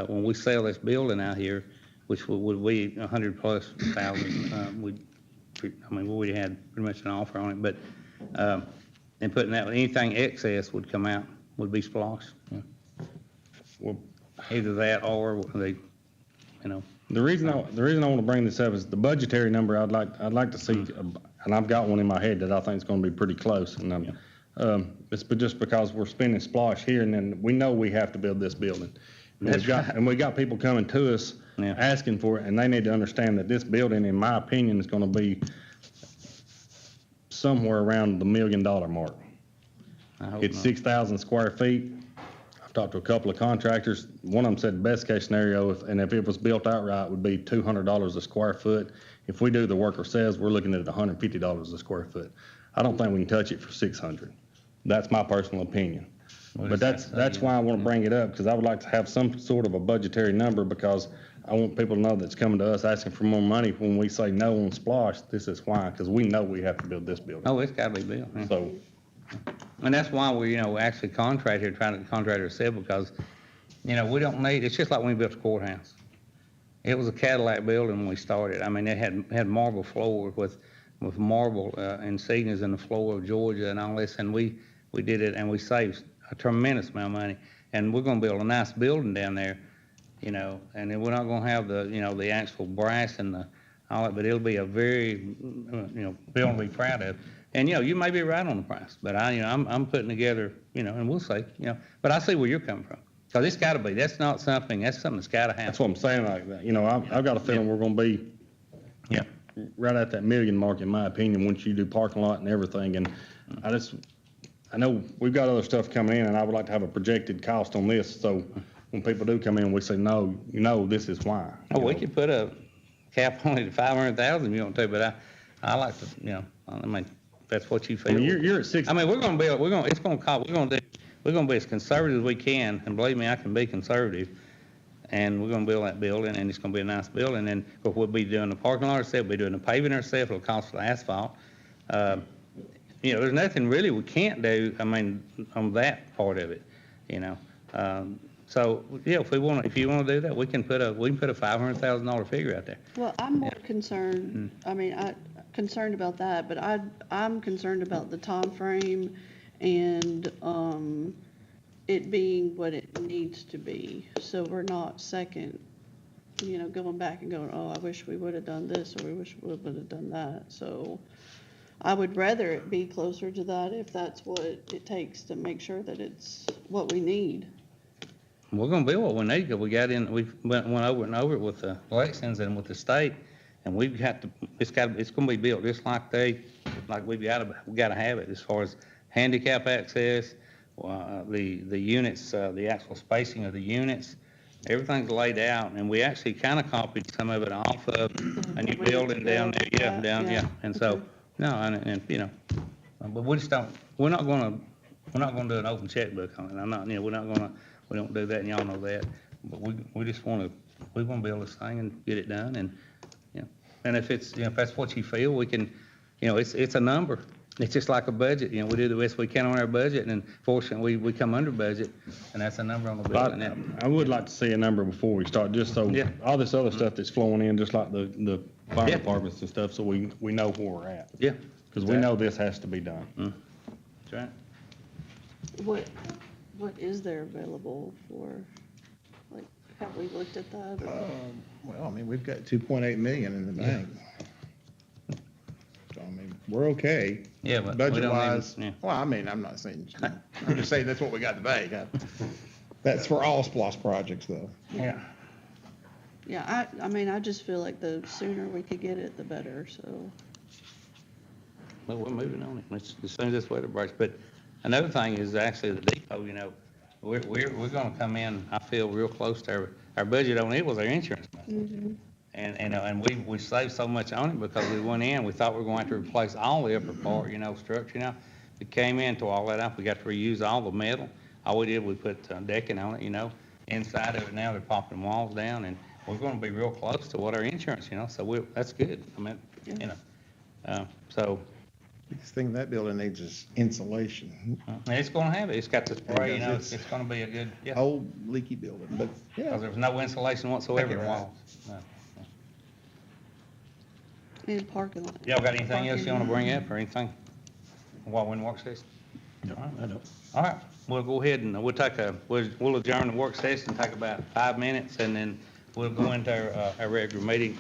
Speaker 13: when we sell this building out here, which would be 100,000+, we already had pretty much an offer on it, but, and putting that, anything excess would come out, would be splosh.
Speaker 7: Well,
Speaker 13: Either that or they, you know,
Speaker 7: the reason I want to bring this up is the budgetary number I'd like to see, and I've got one in my head that I think is going to be pretty close. And it's just because we're spending splosh here, and then we know we have to build this building. And we got people coming to us asking for it, and they need to understand that this building, in my opinion, is going to be somewhere around the $1 million mark. It's 6,000 square feet. I've talked to a couple of contractors. One of them said the best case scenario, and if it was built outright, would be $200 a square foot. If we do the work ourselves, we're looking at $150 a square foot. I don't think we can touch it for 600. That's my personal opinion. But that's why I want to bring it up, because I would like to have some sort of a budgetary number, because I want people to know that's coming to us asking for more money. When we say no on Splosh, this is why, because we know we have to build this building.
Speaker 13: oh, it's gotta be built. Yeah.
Speaker 7: So,
Speaker 13: And that's why we, actually contract here, trying to contract ourselves, because, we don't need, it's just like when we built the courthouse. It was a Cadillac building when we started. I mean, it had marble floors with marble insignias in the floor of Georgia and all this, and we did it, and we saved a tremendous amount of money. And we're gonna build a nice building down there, and then we're not gonna have the actual brass and all that, but it'll be a very, building to be proud of. And, you may be right on the price, but I'm putting together, and we'll see, but I see where you're coming from. Because it's gotta be, that's something that's gotta happen.
Speaker 7: that's what I'm saying, like that. I've got a feeling we're gonna be
Speaker 13: Yeah.
Speaker 7: right at that million mark, in my opinion, once you do parking lot and everything. And I know we've got other stuff coming in, and I would like to have a projected cost on this, so when people do come in, we say, no, this is why.
Speaker 13: Oh, we could put a cap on it at 500,000 if you want to, but I like to, I mean, if that's what you feel.
Speaker 7: I mean, you're at 6.
Speaker 13: I mean, we're gonna be as conservative as we can, and believe me, I can be conservative. And we're gonna build that building, and it's gonna be a nice building, and we'll be doing the parking lot ourselves, we'll be doing the paving ourselves, it'll cost for the asphalt. There's nothing really we can't do, I mean, on that part of it, So, if you wanna do that, we can put a $500,000 figure out there.
Speaker 6: Well, I'm more concerned, concerned about that, but I'm concerned about the time frame and, it being what it needs to be, so we're not second, going back and going, oh, I wish we would have done this, or we wish we would have done that, so I would rather it be closer to that if that's what it takes to make sure that it's what we need.
Speaker 13: We're gonna build what we need, because we went over and over it with the elections and with the state, and it's gonna be built just like we gotta have it, as far as handicap access, the units, the actual spacing of the units, everything's laid out, and we actually kind of copied some of it off of a new building down there, and so, no, but we just don't, we're not gonna do an open checkbook on it, we don't do that, and y'all know that, but we just wanna build this thing and get it done, and, and if that's what you feel, we can, it's a number. It's just like a budget, we do the best we can on our budget, and fortunately, we come under budget, and that's a number on the building.
Speaker 7: I would like to see a number before we start, just so all this other stuff that's flowing in, just like the fire departments and stuff, so we know where we're at.
Speaker 13: Yeah.
Speaker 7: Because we know this has to be done.
Speaker 13: That's right.
Speaker 6: What is there available for, have we looked at that? Or?
Speaker 2: Well, I mean, we've got 2.8 million in the bank. So, I mean, we're okay.
Speaker 13: Yeah, but
Speaker 2: budget-wise. Well, I mean, I'm not saying, I'm just saying that's what we got in the bank. That's for all SPLOST projects, though.
Speaker 13: Yeah.
Speaker 6: Yeah, I just feel like the sooner we could get it, the better, so.
Speaker 13: Well, we're moving on it, as soon as this weather breaks, but another thing is actually the depot, we're gonna come in, I feel, real close to our budget on it was our insurance.
Speaker 6: Mm-hmm.
Speaker 13: And we saved so much on it because we went in, we thought we were going to replace all the upper part, structure, We came into all that up, we got to reuse all the metal. All we did, we put decking on it, Inside of it now, they're popping walls down, and we're gonna be real close to what our insurance, so that's good. I mean, So,
Speaker 2: Biggest thing that building needs is insulation.
Speaker 13: it's gonna have it. It's got the spray,
Speaker 2: Because
Speaker 13: it's gonna be a good, yeah.
Speaker 2: Old leaky building, but yeah.
Speaker 13: Because there was no insulation whatsoever in the
Speaker 2: Right.
Speaker 13: walls. No.
Speaker 6: And parking lot.
Speaker 13: Y'all got anything else you wanna
Speaker 6: Parking.
Speaker 13: bring up or anything while we're in work session?
Speaker 14: No, I don't.
Speaker 13: All right, we'll go ahead and we'll adjourn the work session, take about 5 minutes, and then we'll go into our regular meeting.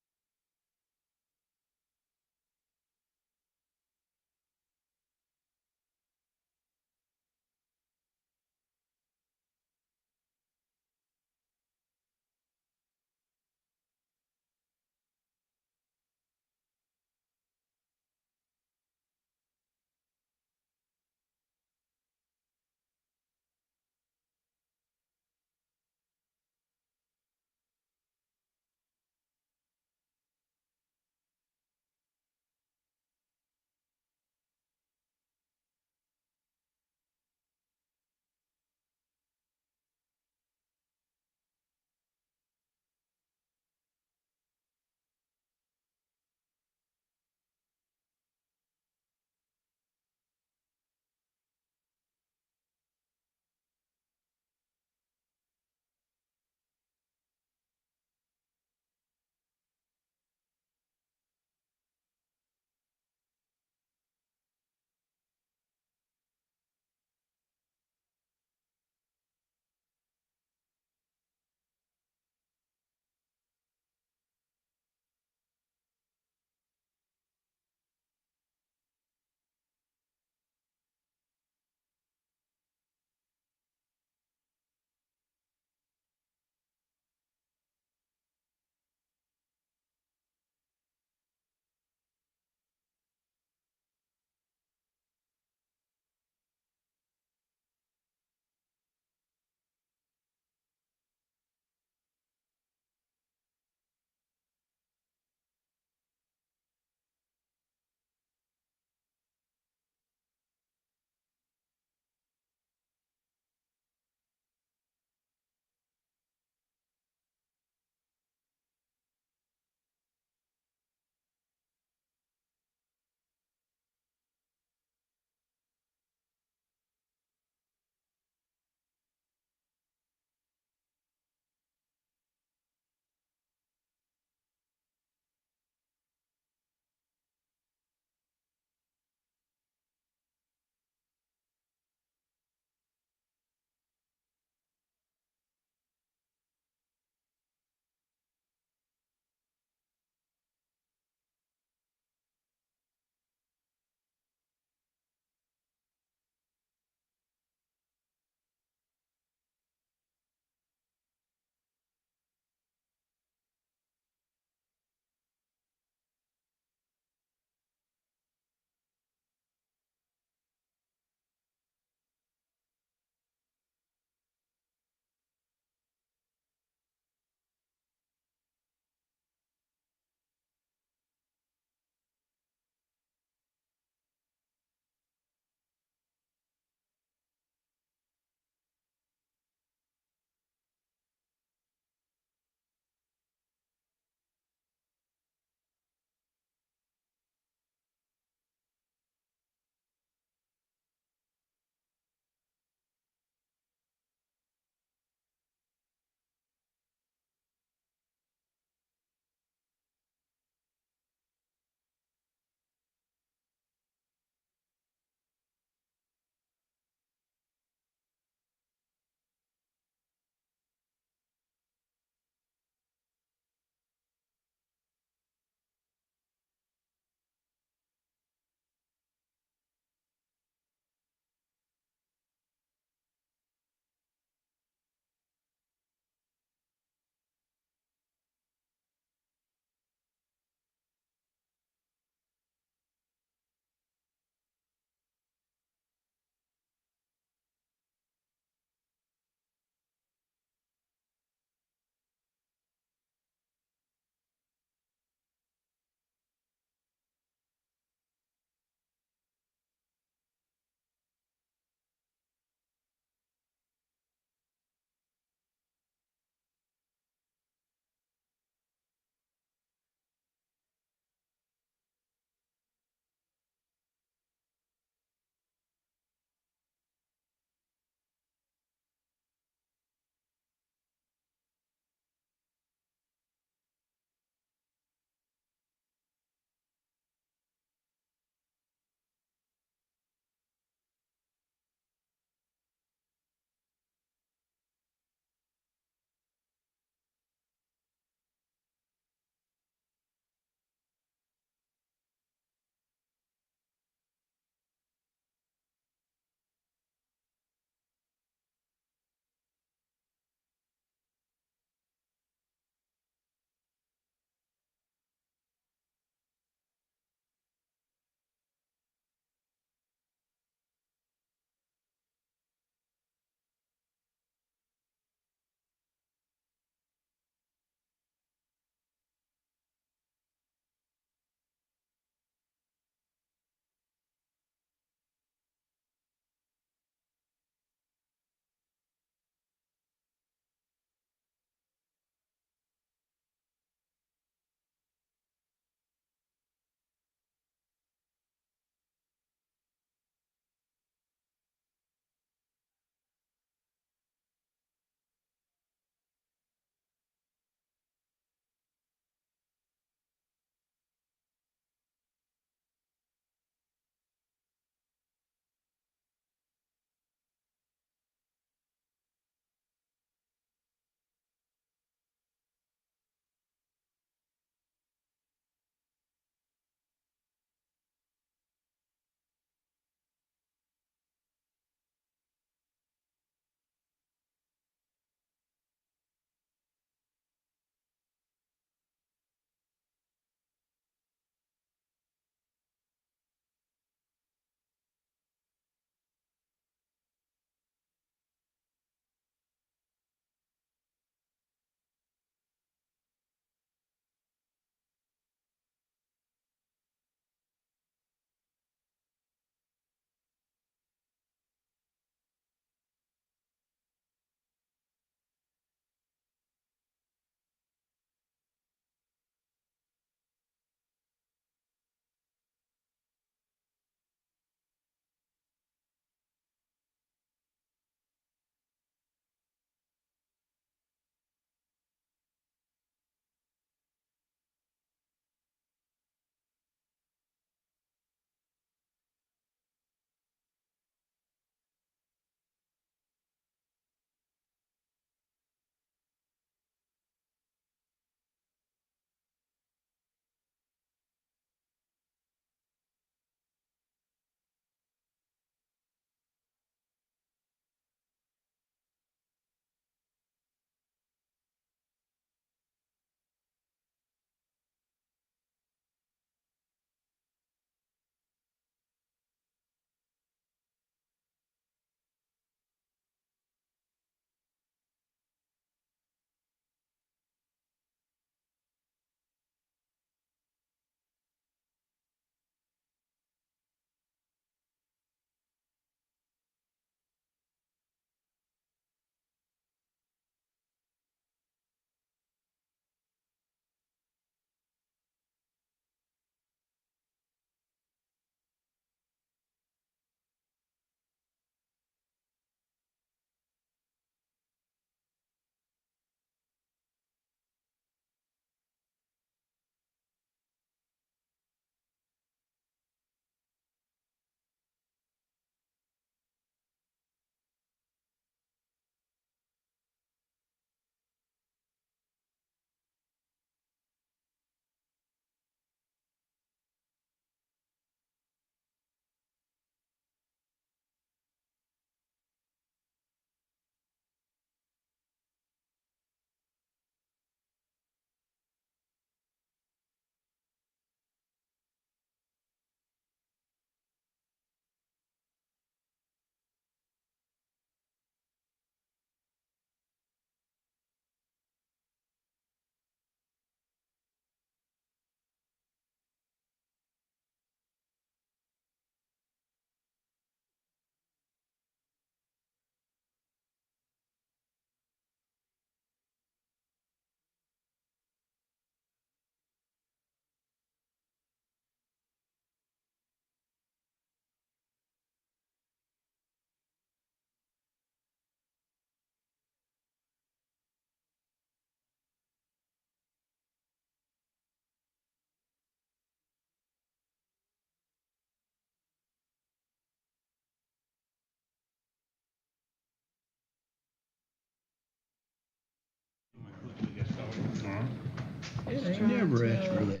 Speaker 14: They never asked for that.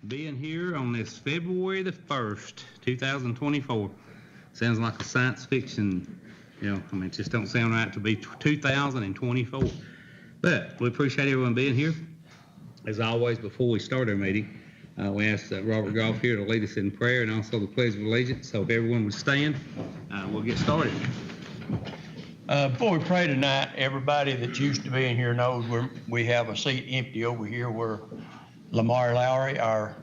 Speaker 13: Being here on this February the 1st, 2024. Sounds like a science fiction, I mean, it just don't sound right to be 2024. But we appreciate everyone being here. As always, before we start our meeting, we asked Robert Goff here to lead us in prayer and also the Pledge of Allegiance. So if everyone would stand, we'll get started.
Speaker 10: Before we pray tonight, everybody that's used to being here knows we have a seat empty over here where Lamar Lowry, our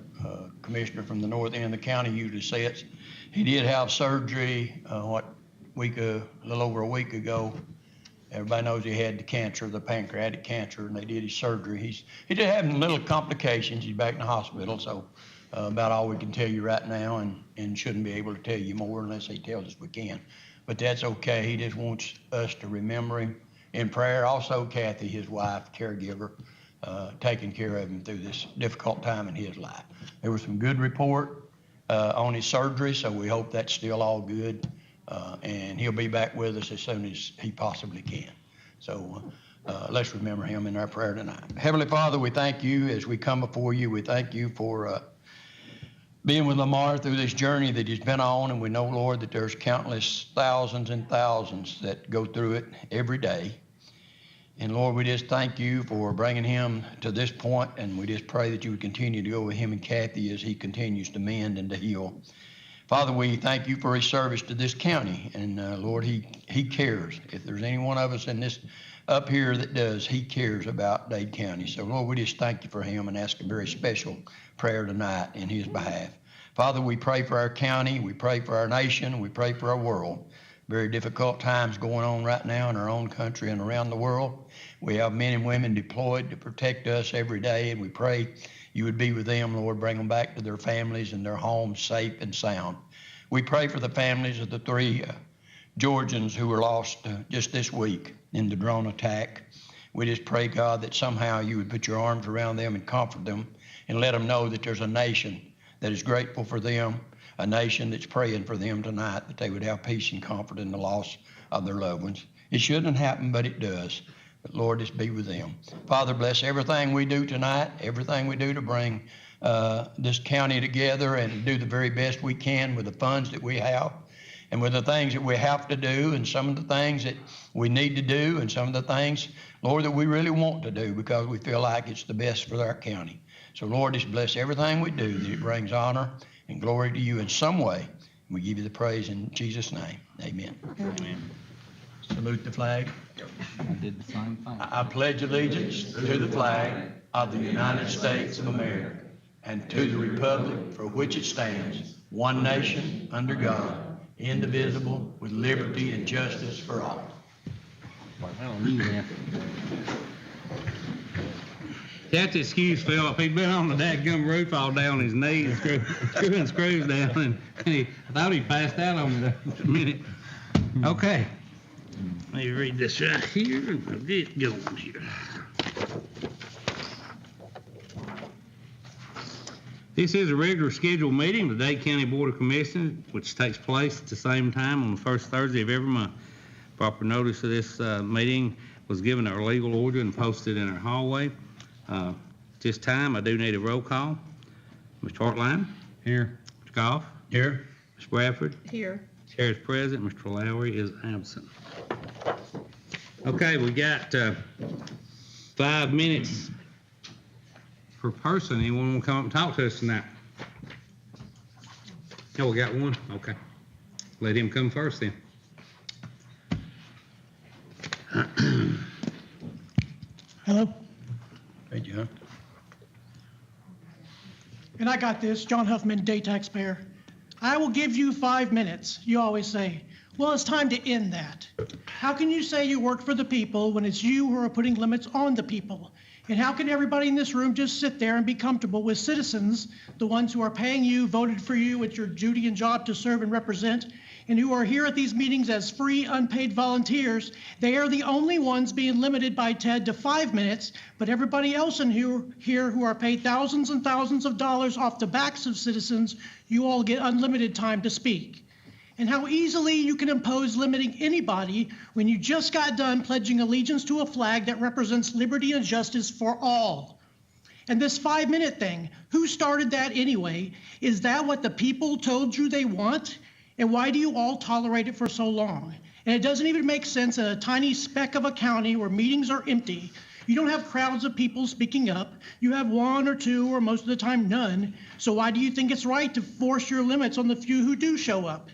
Speaker 10: commissioner from the north end of the county, usually sits. He did have surgery, a little over a week ago. Everybody knows he had the cancer, the pancreatic cancer, and they did his surgery. He did have little complications. He's back in the hospital, so about all we can tell you right now, and shouldn't be able to tell you more unless he tells us we can. But that's okay. He just wants us to remember him in prayer. Also, Kathy, his wife, caregiver, taking care of him through this difficult time in his life. There was some good report on his surgery, so we hope that's still all good. And he'll be back with us as soon as he possibly can. So let's remember him in our prayer tonight. Heavenly Father, we thank you as we come before you. We thank you for being with Lamar through this journey that he's been on. And we know, Lord, that there's countless thousands and thousands that go through it every day. And Lord, we just thank you for bringing him to this point, and we just pray that you would continue to go with him and Kathy as he continues to mend and to heal. Father, we thank you for his service to this county, and Lord, he cares. If there's any one of us in this up here that does, he cares about Dade County. So Lord, we just thank you for him and ask a very special prayer tonight in his behalf. Father, we pray for our county, we pray for our nation, we pray for our world. Very difficult times going on right now in our own country and around the world. We have men and women deployed to protect us every day, and we pray you would be with them, Lord, bring them back to their families and their homes safe and sound. We pray for the families of the three Georgians who were lost just this week in the drone attack. We just pray, God, that somehow you would put your arms around them and comfort them and let them know that there's a nation that is grateful for them, a nation that's praying for them tonight, that they would have peace and comfort in the loss of their loved ones. It shouldn't happen, but it does. But Lord, just be with them. Father, bless everything we do tonight, everything we do to bring this county together and do the very best we can with the funds that we have and with the things that we have to do and some of the things that we need to do and some of the things, Lord, that we really want to do because we feel like it's the best for our county. So Lord, just bless everything we do that it brings honor and glory to you in some way. We give you the praise in Jesus' name. Amen.
Speaker 13: Amen.
Speaker 10: Salute the flag.
Speaker 13: I did the same thing.
Speaker 10: I pledge allegiance to the flag of the United States of America and to the republic for which it stands, one nation, under God, indivisible, with liberty and justice for all.
Speaker 13: That's excuse Philip. He'd been on the dadgum roof all day on his knees, screwing screws down, and I thought he passed out on me there for a minute. Okay. Let me read this right here and I'll get going here. This is a regular scheduled meeting of the Dade County Board of Commissioners, which takes place at the same time on the first Thursday of every month. Proper notice of this meeting was given our legal order and posted in our hallway. This time I do need a roll call. Mr. Hartline? Here. Mr. Goff?
Speaker 10: Here.
Speaker 13: Ms. Bradford?
Speaker 6: Here.
Speaker 13: Chair is present. Mr. Lowry is absent. Okay, we got 5 minutes per person. Anyone want to come up and talk to us tonight? Oh, we got one? Okay. Let him come first then.
Speaker 10: Hello. Hey, John.
Speaker 17: got this. John Huffman, Dade taxpayer. I will give you 5 minutes, you always say. Well, it's time to end that. How can you say you work for the people when it's you who are putting limits on the people? And how can everybody in this room just sit there and be comfortable with citizens, the ones who are paying you, voted for you, it's your duty and job to serve and represent, and who are here at these meetings as free, unpaid volunteers? They are the only ones being limited by Ted to 5 minutes, but everybody else in here who are paid thousands and thousands of dollars off the backs of citizens, you all get unlimited time to speak. And how easily you can impose limiting anybody when you just got done pledging allegiance to a flag that represents liberty and justice for all. And this 5-minute thing, who started that anyway? Is that what the people told you they want? And why do you all tolerate it for so long? And it doesn't even make sense in a tiny speck of a county where meetings are empty. You don't have crowds of people speaking up. You have one or two, or most of the time none. So why do you think it's right to force your limits on the few who do show up?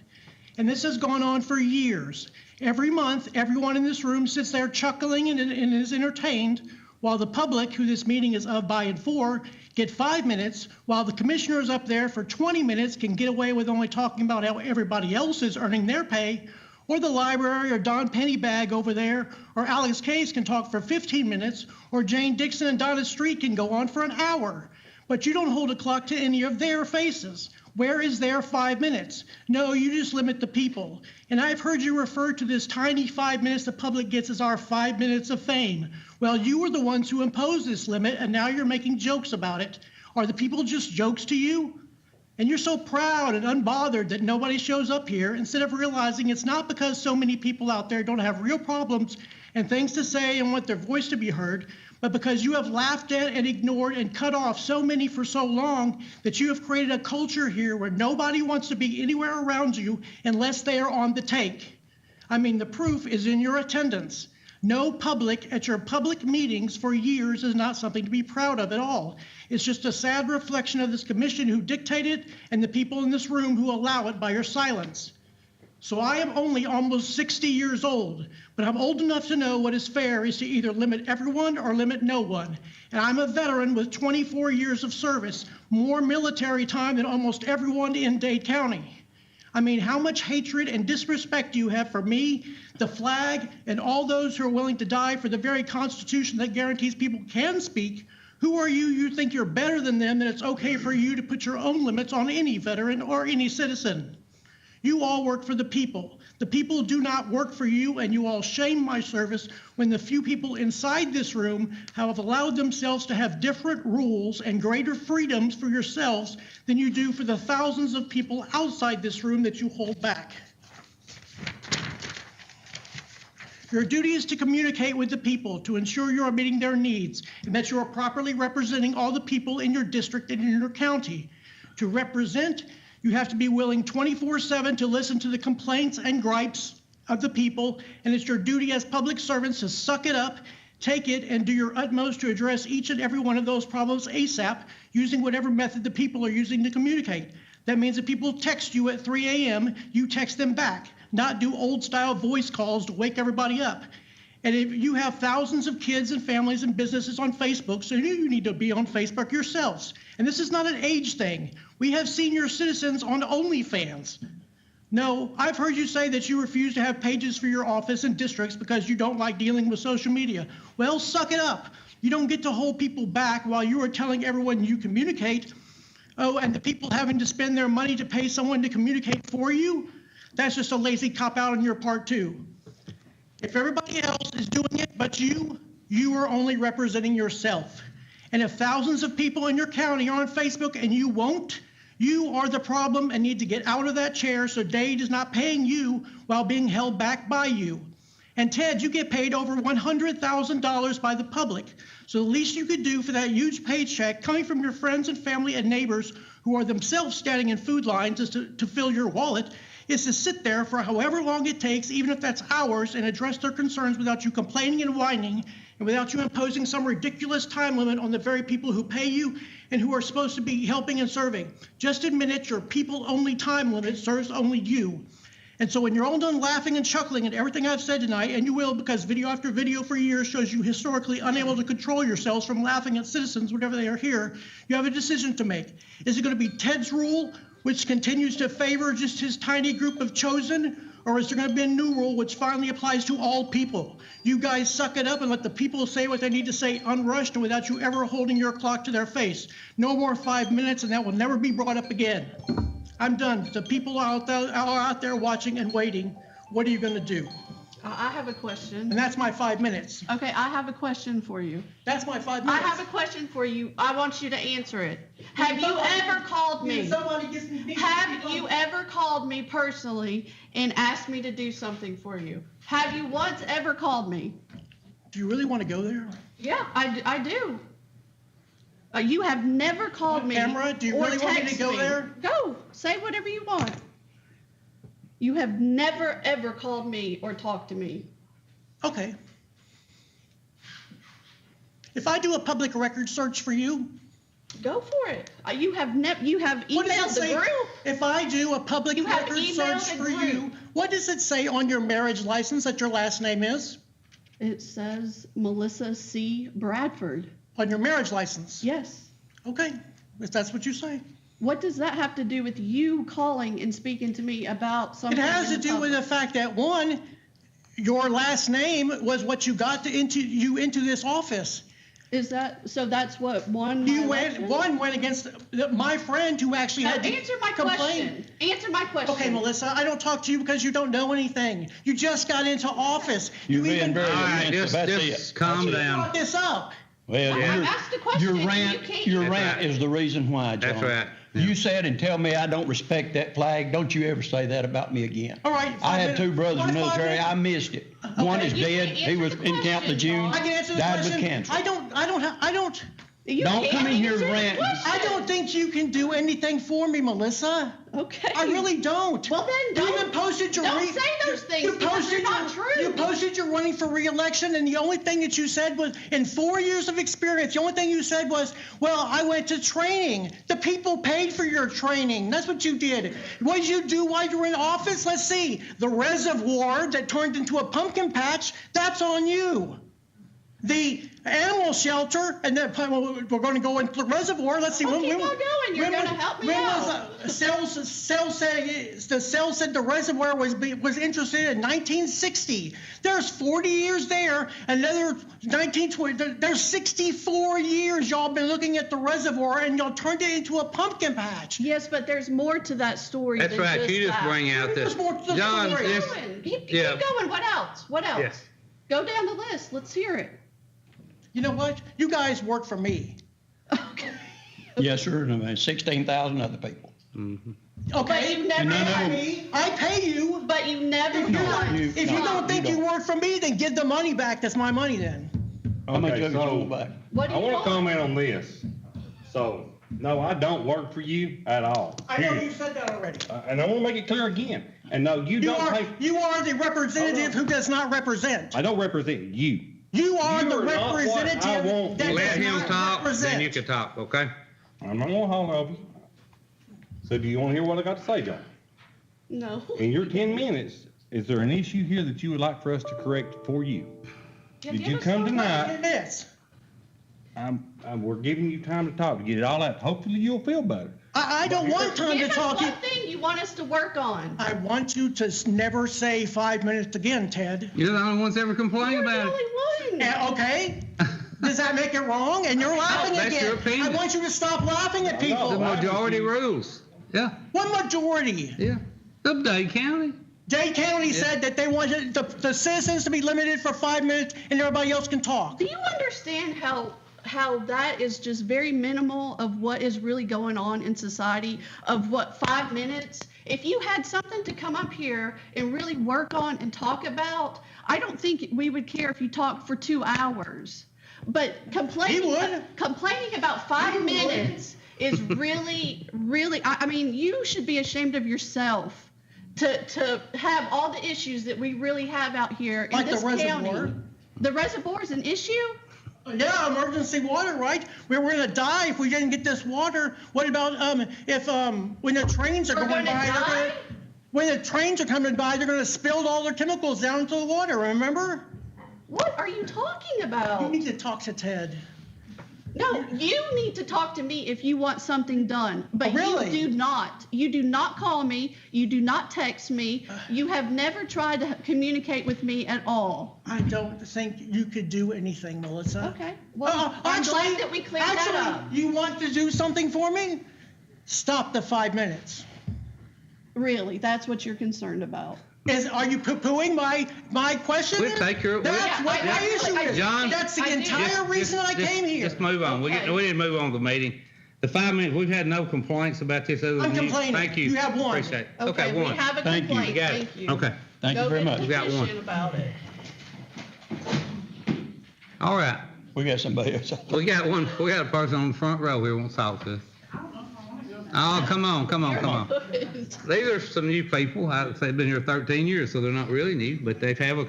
Speaker 17: And this has gone on for years. Every month, everyone in this room sits there chuckling and is entertained, while the public, who this meeting is of, by, and for, get 5 minutes, while the commissioners up there for 20 minutes can get away with only talking about how everybody else is earning their pay, or the library or Don Pennybag over there, or Alex Case can talk for 15 minutes, or Jane Dixon and Donna Street can go on for an hour. But you don't hold a clock to any of their faces. Where is their 5 minutes? No, you just limit the people. And I've heard you refer to this tiny 5 minutes the public gets as our 5 minutes of fame. Well, you were the ones who imposed this limit, and now you're making jokes about it. Are the people just jokes to you? And you're so proud and unbothered that nobody shows up here, instead of realizing it's not because so many people out there don't have real problems and things to say and want their voice to be heard, but because you have laughed at and ignored and cut off so many for so long that you have created a culture here where nobody wants to be anywhere around you unless they are on the take. I mean, the proof is in your attendance. No public at your public meetings for years is not something to be proud of at all. It's just a sad reflection of this commission who dictate it and the people in this room who allow it by your silence. So I am only almost 60 years old, but I'm old enough to know what is fair is to either limit everyone or limit no one. And I'm a veteran with 24 years of service, more military time than almost everyone in Dade County. I mean, how much hatred and disrespect do you have for me, the flag, and all those who are willing to die for the very Constitution that guarantees people can speak? Who are you? You think you're better than them, and it's okay for you to put your own limits on any veteran or any citizen. You all work for the people. The people do not work for you, and you all shame my service when the few people inside this room have allowed themselves to have different rules and greater freedoms for yourselves than you do for the thousands of people outside this room that you hold back. Your duty is to communicate with the people to ensure you are meeting their needs and that you are properly representing all the people in your district and in your county. To represent, you have to be willing 24/7 to listen to the complaints and gripes of the people, and it's your duty as public servants to suck it up, take it, and do your utmost to address each and every one of those problems ASAP using whatever method the people are using to communicate. That means if people text you at 3 a.m., you text them back, not do old-style voice calls to wake everybody up. And if you have thousands of kids and families and businesses on Facebook, so you need to be on Facebook yourselves. And this is not an age thing. We have senior citizens on OnlyFans. No, I've heard you say that you refuse to have pages for your office and districts because you don't like dealing with social media. Well, suck it up. You don't get to hold people back while you are telling everyone you communicate. Oh, and the people having to spend their money to pay someone to communicate for you? That's just a lazy cop-out on your part, too. If everybody else is doing it but you are only representing yourself. And if thousands of people in your county are on Facebook and you won't, you are the problem and need to get out of that chair so Dade is not paying you while being held back by you. And Ted, you get paid over $100,000 by the public. So the least you could do for that huge paycheck coming from your friends and family and neighbors who are themselves standing in food lines is to fill your wallet is to sit there for however long it takes, even if that's hours, and address their concerns without you complaining and whining and without you imposing some ridiculous time limit on the very people who pay you and who are supposed to be helping and serving. Just admit it, your people-only time limit serves only you. And so when you're all done laughing and chuckling at everything I've said tonight, and you will, because video after video for years shows you historically unable to control yourselves from laughing at citizens whenever they are here, you have a decision to make. Is it going to be Ted's rule, which continues to favor just his tiny group of chosen, or is there going to be a new rule which finally applies to all people? You guys suck it up and let the people say what they need to say unrushed and without you ever holding your clock to their face. No more 5 minutes, and that will never be brought up again. I'm done. The people are out there watching and waiting. What are you going to do?
Speaker 6: I have a question.
Speaker 17: And that's my 5 minutes.
Speaker 6: Okay, I have a question for you.
Speaker 17: That's my 5
Speaker 6: I
Speaker 17: minutes.
Speaker 6: have a question for you. I want you to answer it. Have you ever called me?
Speaker 17: Somebody gets me.
Speaker 6: Have you ever called me personally and asked me to do something for you? Have you once ever called me?
Speaker 17: Do you really want to go there?
Speaker 6: Yeah, I do. You have never called me.
Speaker 17: Camera, do you
Speaker 6: or
Speaker 17: really want me to
Speaker 6: text
Speaker 17: go there?
Speaker 6: Go. Say whatever you want. You have never, ever called me or talked to me.
Speaker 17: Okay. If I do a public record search for you,
Speaker 6: go for it. You have
Speaker 17: what does it
Speaker 6: emailed the
Speaker 17: say?
Speaker 6: group.
Speaker 17: If I do a public
Speaker 6: You have
Speaker 17: record
Speaker 6: emailed
Speaker 17: search
Speaker 6: the
Speaker 17: for you,
Speaker 6: group.
Speaker 17: what does it say on your marriage license that your last name is?
Speaker 6: It says Melissa C. Bradford.
Speaker 17: On your marriage license?
Speaker 6: Yes.
Speaker 17: Okay, if that's what you say.
Speaker 6: What does that have to do with you calling and speaking to me about
Speaker 17: It
Speaker 6: something?
Speaker 17: has to
Speaker 6: in
Speaker 17: do with
Speaker 6: public?
Speaker 17: the fact that, one, your last name was what you got into this office.
Speaker 6: Is that, so that's what, one?
Speaker 17: One went against my friend who actually had to
Speaker 6: Answer my
Speaker 17: complain.
Speaker 6: question. Answer my question.
Speaker 17: Okay, Melissa, I don't talk to you because you don't know anything. You just got into office.
Speaker 13: You're
Speaker 17: You
Speaker 13: being
Speaker 17: even
Speaker 13: very
Speaker 17: brought
Speaker 13: defensive. That's it.
Speaker 14: calm down.
Speaker 17: this up.
Speaker 13: Well,
Speaker 6: I asked the question.
Speaker 14: Your
Speaker 6: You
Speaker 14: rant,
Speaker 6: can't-
Speaker 14: your
Speaker 13: That's
Speaker 14: rant
Speaker 13: right.
Speaker 14: is the reason why, John.
Speaker 13: That's right.
Speaker 14: You said and tell me I don't respect that flag. Don't you ever say that about me again.
Speaker 17: All right.
Speaker 14: I had 2 brothers in the
Speaker 17: 5
Speaker 14: military.
Speaker 17: minutes.
Speaker 14: I missed it. One is
Speaker 6: you
Speaker 14: dead.
Speaker 6: can't
Speaker 14: He
Speaker 6: answer
Speaker 14: was
Speaker 6: the
Speaker 14: in Camp
Speaker 6: question,
Speaker 14: Lejeune.
Speaker 17: I can answer the
Speaker 14: Died
Speaker 17: question.
Speaker 14: with cancer.
Speaker 17: I don't.
Speaker 6: You
Speaker 14: Don't
Speaker 6: can't
Speaker 14: come in here
Speaker 6: answer the
Speaker 14: ranting.
Speaker 6: question.
Speaker 17: I don't think you can do anything for me, Melissa.
Speaker 6: Okay.
Speaker 17: I really don't.
Speaker 6: Well, then
Speaker 17: You
Speaker 6: don't.
Speaker 17: even posted your
Speaker 6: Don't say those things
Speaker 17: You
Speaker 6: because
Speaker 17: posted
Speaker 6: they're not true.
Speaker 17: You posted you're running for re-election, and the only thing that you said was, in 4 years of experience, the only thing you said was, well, I went to training. The people paid for your training. That's what you did. What did you do while you were in office? Let's see. The reservoir that turned into a pumpkin patch, that's on you. The animal shelter, and then we're going to go into the reservoir. Let's see.
Speaker 6: Well, keep on going. You're
Speaker 17: when
Speaker 6: gonna
Speaker 17: was-
Speaker 6: help me
Speaker 17: when
Speaker 6: out.
Speaker 17: was, Cell said the reservoir was interested in 1960. There's 40 years there. Another 1920. There's 64 years y'all been looking at the reservoir, and y'all turned it into a pumpkin patch.
Speaker 6: Yes, but there's more to that story
Speaker 13: That's
Speaker 6: than
Speaker 13: right,
Speaker 6: just
Speaker 13: you just
Speaker 6: that.
Speaker 13: bring out
Speaker 17: There's
Speaker 13: this.
Speaker 17: more to the
Speaker 13: John,
Speaker 17: story.
Speaker 13: this,
Speaker 6: Keep
Speaker 13: yeah.
Speaker 6: going. What else? What else?
Speaker 13: Yes.
Speaker 6: Go down the list. Let's hear it.
Speaker 17: You know what? You guys work for me.
Speaker 6: Okay.
Speaker 14: Yes, sir. And I mean, 16,000 other people.
Speaker 6: But
Speaker 17: Okay?
Speaker 6: you've never
Speaker 17: I pay you.
Speaker 6: But you never
Speaker 17: If you
Speaker 6: once.
Speaker 17: if you don't think you work for me, then give the money back. That's my money then.
Speaker 14: How much
Speaker 7: Okay,
Speaker 14: of it you
Speaker 7: so-
Speaker 14: want back?
Speaker 6: What do
Speaker 7: I
Speaker 6: you
Speaker 7: want
Speaker 6: want?
Speaker 7: to comment on this. So, no, I don't work for you at all.
Speaker 17: I know
Speaker 7: period.
Speaker 17: you said that already.
Speaker 7: And I want to make it clear again. And no, you don't pay,
Speaker 17: You are the representative who does not represent.
Speaker 7: I don't represent you.
Speaker 17: You are
Speaker 7: You
Speaker 17: the
Speaker 7: are not what I
Speaker 17: representative
Speaker 7: want.
Speaker 17: that
Speaker 13: Let
Speaker 17: does
Speaker 13: him
Speaker 17: not
Speaker 13: talk, then
Speaker 17: represent.
Speaker 13: you can talk, okay?
Speaker 7: I'm not going to hold over you. So do you want to hear what I got to say, John?
Speaker 6: No.
Speaker 7: In your 10 minutes, is there an issue here that you would like for us to correct for you?
Speaker 6: Yeah,
Speaker 7: Did
Speaker 6: give
Speaker 7: you
Speaker 6: us
Speaker 7: come
Speaker 6: some-
Speaker 7: tonight?
Speaker 17: Yes.
Speaker 7: We're giving you time to talk, to get it all out. Hopefully you'll feel better.
Speaker 17: I don't want time to
Speaker 6: Give us
Speaker 17: talk.
Speaker 6: one thing you want us to work on.
Speaker 17: I want you to never say 5 minutes again, Ted.
Speaker 13: You're the only ones ever complain
Speaker 6: You're the
Speaker 13: about it.
Speaker 6: only one.
Speaker 17: Yeah, okay? Does that make it wrong? And you're laughing
Speaker 13: That's
Speaker 17: again.
Speaker 13: your opinion.
Speaker 17: I want you to stop laughing at people.
Speaker 13: The majority rules. Yeah,
Speaker 17: What majority?
Speaker 13: yeah. Of Dade County.
Speaker 17: Dade County said that they wanted the citizens to be limited for 5 minutes and everybody else can talk.
Speaker 6: Do you understand how that is just very minimal of what is really going on in society, of what 5 minutes? If you had something to come up here and really work on and talk about, I don't think we would care if you talked for 2 hours. But complaining about 5 minutes is really, really, I mean, you should be ashamed of yourself to have all the issues that we really have out here in
Speaker 17: Like the
Speaker 6: this county.
Speaker 17: reservoir?
Speaker 6: The reservoir is an issue?
Speaker 17: Yeah, emergency water, right? We're gonna die if we didn't get this water. What about if when the trains are
Speaker 6: We're
Speaker 17: going
Speaker 6: gonna
Speaker 17: by?
Speaker 6: die?
Speaker 17: When the trains are coming by, they're gonna spill all their chemicals down into the water, remember?
Speaker 6: What are you talking about?
Speaker 17: You need to talk to Ted.
Speaker 6: No, you need to talk to me if you want something done, but
Speaker 17: Oh, really?
Speaker 6: you do not. You do not call me, you do not text me, you have never tried to communicate with me at all.
Speaker 17: I don't think you could do anything, Melissa.
Speaker 6: Okay, well, I'm glad that we cleared that up.
Speaker 17: Actually, you want to do something for me? Stop the 5 minutes.
Speaker 6: Really, that's what you're concerned about.
Speaker 17: Are you poo-pooing my question?
Speaker 13: We'll take your.
Speaker 17: That's what my issue is.
Speaker 13: John.
Speaker 17: That's the entire reason I came here.
Speaker 13: Just move on. We
Speaker 6: Okay.
Speaker 13: need to move on with the meeting. The 5 minutes, we've had no complaints about this other than
Speaker 17: I'm
Speaker 13: you.
Speaker 17: complaining.
Speaker 13: Thank you.
Speaker 17: You have one.
Speaker 13: Appreciate it.
Speaker 6: Okay, we
Speaker 13: one.
Speaker 6: have a
Speaker 14: Thank you.
Speaker 6: complaint,
Speaker 13: You got it.
Speaker 6: thank you.
Speaker 13: Okay.
Speaker 14: Thank you very much.
Speaker 13: We got one.
Speaker 6: Go get a petition about it.
Speaker 13: All right.
Speaker 14: We got somebody else.
Speaker 13: We got a person on the front row here who wants to talk to us. Oh, come on. These are some new people. They've been here 13 years, so they're not really new, but they have a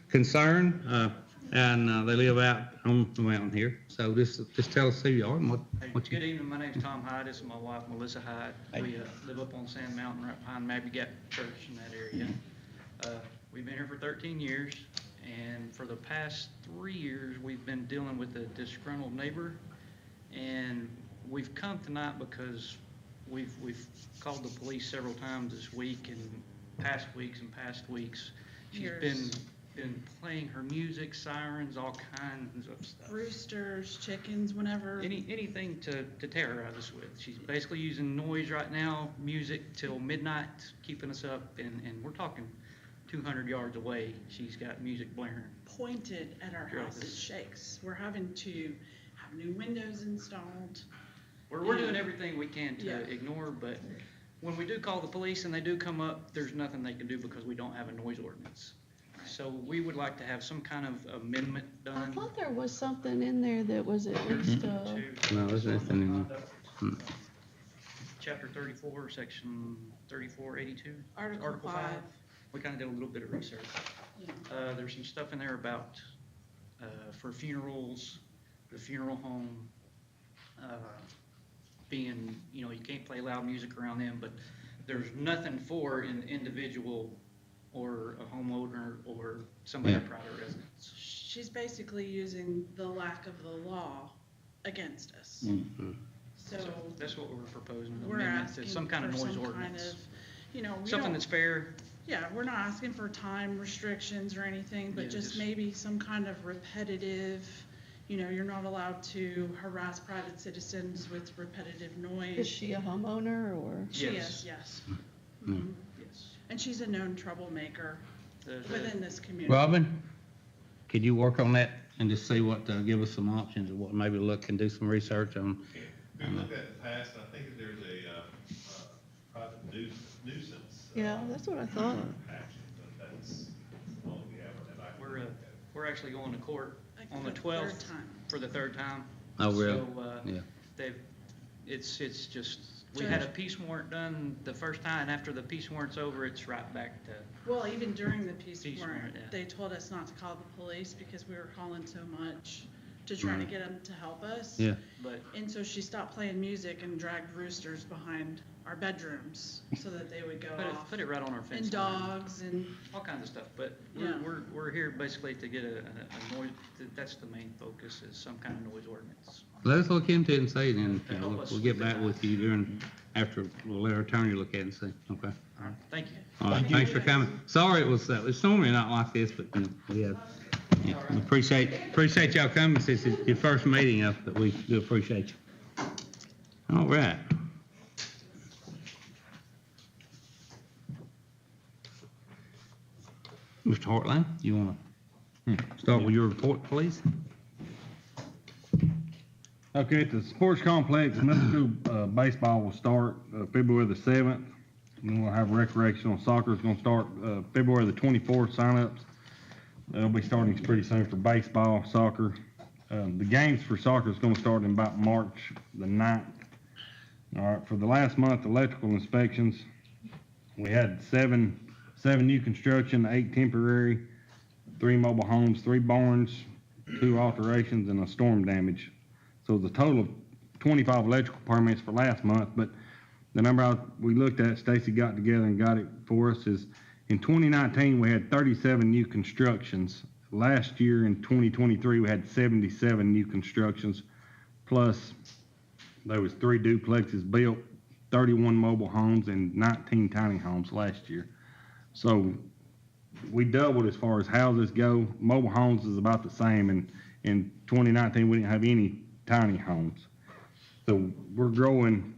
Speaker 13: concern, and they live out on the mountain here. So just tell us who you are and what you.
Speaker 18: Good evening, my name's Tom Hyde, this is my wife Melissa Hyde. We live up on Sand Mountain right behind Mabby Gap Church in that area. We've been here for 13 years, and for the past 3 years, we've been dealing with a disgruntled neighbor, and we've come tonight because we've called the police several times this week and past weeks. She's been playing her music, sirens, all kinds of stuff.
Speaker 15: Roosters, chickens, whenever.
Speaker 18: Anything to terrorize us with. She's basically using noise right now, music till midnight, keeping us up, and we're talking 200 yards away. She's got music blaring.
Speaker 15: Pointed at our house, it shakes. We're having to have new windows installed.
Speaker 18: We're doing everything we can to
Speaker 15: Yeah.
Speaker 18: ignore, but when we do call the police and they do come up, there's nothing they can do because we don't have a noise ordinance. So we would like to have some kind of amendment
Speaker 6: I
Speaker 18: done.
Speaker 6: thought there was something in there that was at least,
Speaker 13: No, there's nothing in there.
Speaker 18: Chapter 34, section 3482.
Speaker 15: Article 5.
Speaker 18: We kind of did a little bit of research. There's some stuff in there about, for funerals, the funeral home, being, you can't play loud music around them, but there's nothing for an individual or a homeowner or somebody in private residence.
Speaker 15: She's basically using the lack of the law against us. So
Speaker 18: That's what we're proposing,
Speaker 15: we're
Speaker 18: amendment
Speaker 15: asking
Speaker 18: to some kind of
Speaker 15: for
Speaker 18: noise
Speaker 15: some
Speaker 18: ordinance.
Speaker 15: we
Speaker 18: Something
Speaker 15: don't-
Speaker 18: that's fair.
Speaker 15: Yeah, we're not asking for time restrictions or anything, but
Speaker 18: Yeah,
Speaker 15: just
Speaker 18: just-
Speaker 15: maybe some kind of repetitive, you're not allowed to harass private citizens with repetitive noise.
Speaker 6: is she a homeowner or?
Speaker 15: She
Speaker 18: Yes.
Speaker 15: is, yes.
Speaker 18: Yes.
Speaker 15: And she's a known troublemaker
Speaker 18: The-
Speaker 15: within this community.
Speaker 13: Robin, could you work on that and just see give us some options of what maybe look and do some research on?
Speaker 9: We looked at the past, I think that there's a private nuisance.
Speaker 6: Yeah, that's what I thought.
Speaker 9: Action, but that's all we have on that.
Speaker 18: We're actually going to court
Speaker 15: Like
Speaker 18: on the
Speaker 15: the
Speaker 18: 12th.
Speaker 15: third time.
Speaker 18: For the third time.
Speaker 13: Oh, really?
Speaker 18: So,
Speaker 13: Yeah.
Speaker 18: it's just, we had a peace warrant done the first time, and after the peace warrant's over, it's right back to,
Speaker 15: Well, even during the peace
Speaker 18: Peace
Speaker 15: warrant,
Speaker 18: warrant, yeah.
Speaker 15: they told us not to call the police because we were calling so much to try to get them to help us.
Speaker 13: Yeah.
Speaker 18: but
Speaker 15: And so she stopped playing music and dragged roosters behind our bedrooms so that they would go off.
Speaker 18: put it right on our fence
Speaker 15: And
Speaker 18: line.
Speaker 15: dogs and,
Speaker 18: All kinds of stuff, but
Speaker 15: Yeah.
Speaker 18: we're here basically to get a noise, that's the main focus, is some kind of noise ordinance.
Speaker 13: Let us look into it and see, and
Speaker 18: To help us
Speaker 13: we'll get
Speaker 18: with
Speaker 13: back
Speaker 18: that.
Speaker 13: with you after we'll let our attorney look at it and see, okay?
Speaker 18: All right, thank you.
Speaker 13: All right, thanks for coming. Sorry it's normally not like this, but, we appreciate y'all coming since it's your first meeting up, but we do appreciate you. All right. Mr. Hartline, you wanna start with your report, please?
Speaker 7: Okay, at the sports complex, middle school baseball will start February the 7th. And we'll have recreational soccer is going to start February the 24th, signups. They'll be starting pretty soon for baseball, soccer. The games for soccer is going to start in about March the 9th. All right, for the last month, electrical inspections, we had seven new construction, 8 temporary, 3 mobile homes, 3 barns, 2 alterations, and a storm damage. So the total of 25 electrical permits for last month, but the number we looked at, Stacy got together and got it for us, is in 2019, we had 37 new constructions. Last year in 2023, we had 77 new constructions, plus there was 3 duplexes built, 31 mobile homes, and 19 tiny homes last year. So we doubled as far as houses go. Mobile homes is about the same, and in 2019, we didn't have any tiny homes. So we're growing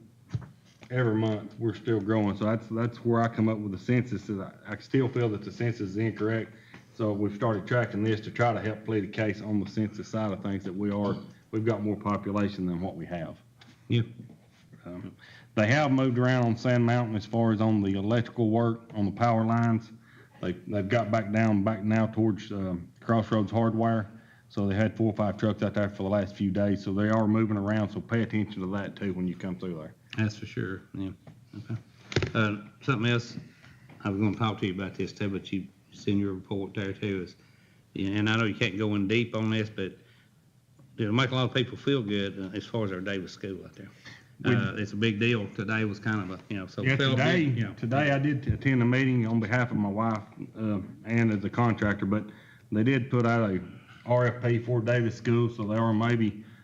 Speaker 7: every month. We're still growing. So that's where I come up with the census. I still feel that the census is incorrect. So we've started tracking this to try to help plead a case on the census side of things that we've got more population than what we have.
Speaker 13: Yeah.
Speaker 7: They have moved around on Sand Mountain as far as on the electrical work, on the power lines. They've got back now towards Crossroads Hardware. So they had 4 or 5 trucks out there for the last few days. So they are moving around. So pay attention to that too when you come through there.
Speaker 13: That's for sure, yeah. Okay. Something else, I was gonna talk to you about this too, but you send your report there too, and I know you can't go in deep on this, but it'll make a lot of people feel good as far as our Davis school out there. It's a big deal. Today was kind of a, so.
Speaker 7: Yeah,
Speaker 13: Phil,
Speaker 7: today I did attend a meeting on behalf of my wife and as a contractor, but they did put out a RFP for Davis School, so they are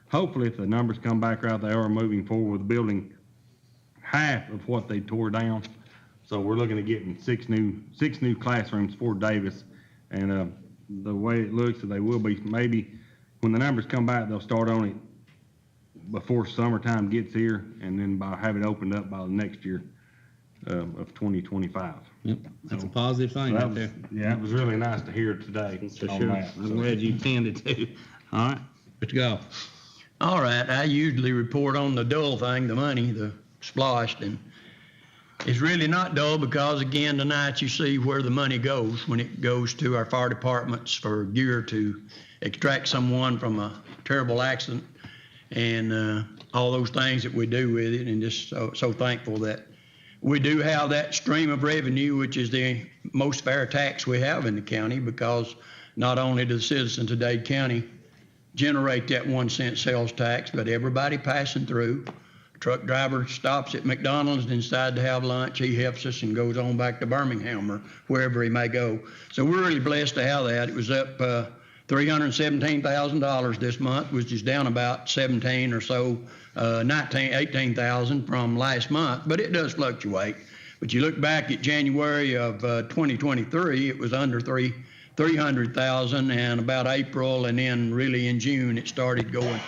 Speaker 7: hopefully if the numbers come back right, they are moving forward with building half of what they tore down. So we're looking at getting six new classrooms for Davis, and the way it looks, they will be, maybe when the numbers come back, they'll start on it before summertime gets here, and then have it opened up by the next year of 2025.
Speaker 13: Yep, that's a positive thing
Speaker 7: So
Speaker 13: right there.
Speaker 7: Yeah, it was really nice to hear today.
Speaker 13: That's for
Speaker 7: on
Speaker 13: sure.
Speaker 7: that.
Speaker 13: I'm glad you attended too. All right, Mr. Goff.
Speaker 14: All right, I usually report on the dull thing, the money, the splashed, and it's really not dull because again, tonight you see where the money goes when it goes to our fire departments for gear to extract someone from a terrible accident and all those things that we do with it, and just so thankful that we do have that stream of revenue, which is the most fair tax we have in the county, because not only do the citizens of Dade County generate that 1 cent sales tax, but everybody passing through. Truck driver stops at McDonald's and decides to have lunch. He helps us and goes on back to Birmingham or wherever he may go. So we're really blessed to have that. It was up $317,000 this month, which is down about 17 or so, 18,000 from last month, but it does fluctuate. But you look back at January of 2023, it was under 300,000, and about April, and then really in June it started going,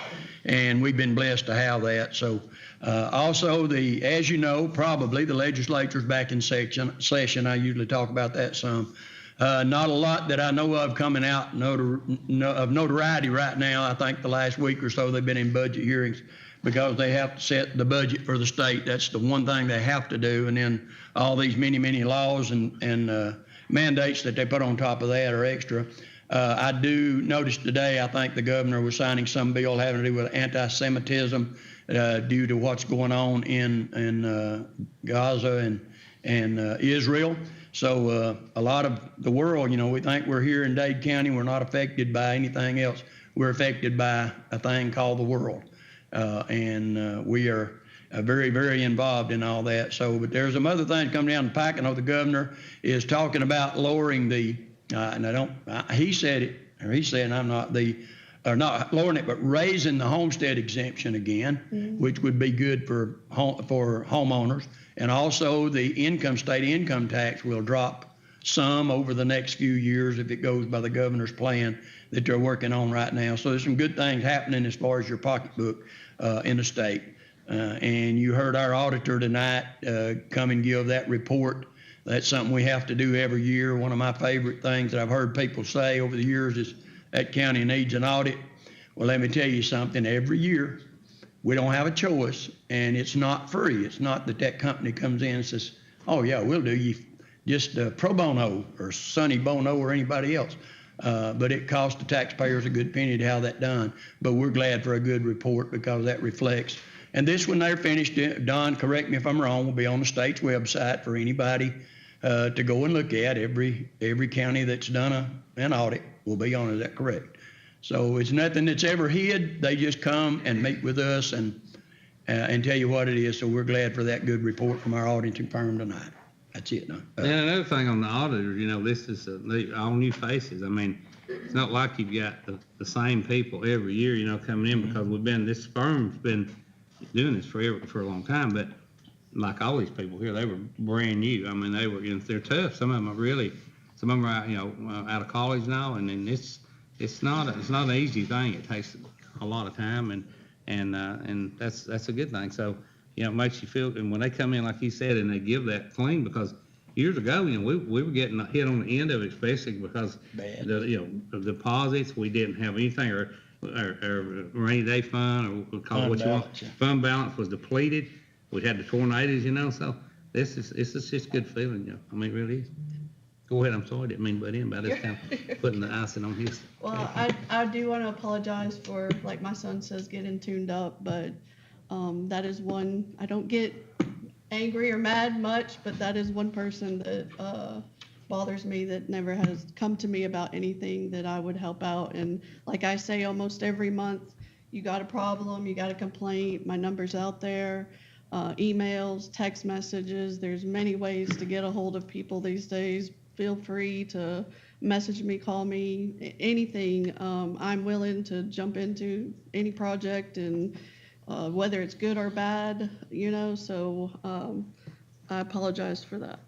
Speaker 14: and we've been blessed to have that. So also as you know, probably the legislature's back in session. I usually talk about that some. Not a lot that I know of coming out of notoriety right now. I think the last week or so they've been in budget hearings because they have to set the budget for the state. That's the one thing they have to do. And then all these many laws and mandates that they put on top of that are extra. I do notice today, I think the governor was signing some bill having to do with anti-Semitism due to what's going on in Gaza and Israel. So a lot of the world, we think we're here in Dade County, we're not affected by anything else. We're affected by a thing called the world. And we are very, very involved in all that. So, but there's some other things coming down the pike. I know the governor is talking about lowering he said it, or he's saying I'm not not lowering it, but raising the homestead exemption again, which would be good for homeowners. And also the state income tax will drop some over the next few years if it goes by the governor's plan that they're working on right now. So there's some good things happening as far as your pocketbook in the state. And you heard our auditor tonight come and give that report. That's something we have to do every year. One of my favorite things that I've heard people say over the years is that county needs an audit. Well, let me tell you something. Every year, we don't have a choice, and it's not free. It's not that company comes in and says, oh, yeah, we'll do you just pro bono or Sonny Bono or anybody else. But it costs the taxpayers a good penny to have that done. But we're glad for a good report because that reflects. And this, when they're finished, Don, correct me if I'm wrong, will be on the state's website for anybody to go and look at. Every county that's done an audit will be on it. Is that correct? So it's nothing that's ever hid. They just come and meet with us and and tell you what it is. So we're glad for that good report from our auditing firm tonight. That's it.
Speaker 13: And another thing on the auditors, this is, they, all new faces. I mean, it's not like you've got the same people every year, coming in, because this firm's been doing this for a long time, but like all these people here, they were brand new. I mean, they're tough. Some of them are, out of college now, and then it's not an easy thing. It takes a lot of time, and that's a good thing. So, it makes you feel, and when they come in, like you said, and they give that clean, because years ago, we were getting hit on the end of it, especially because the deposits, we didn't have anything, or rainy day fund, or call it what you want. Fund balance was depleted. We had the tornadoes, so this is just good feeling, I mean, it really is. Go ahead, I'm sorry, didn't mean to butt in, but I just kind of putting the icing on his.
Speaker 6: Well, I do want to apologize for, like my son says, getting tuned up, but that is one, I don't get angry or mad much, but that is one person that bothers me, that never has come to me about anything that I would help out. And like I say, almost every month, you got a problem, you got a complaint, my number's out there, emails, text messages, there's many ways to get a hold of people these days. Feel free to message me, call me, anything. I'm willing to jump into any project, and whether it's good or bad, so I apologize for that.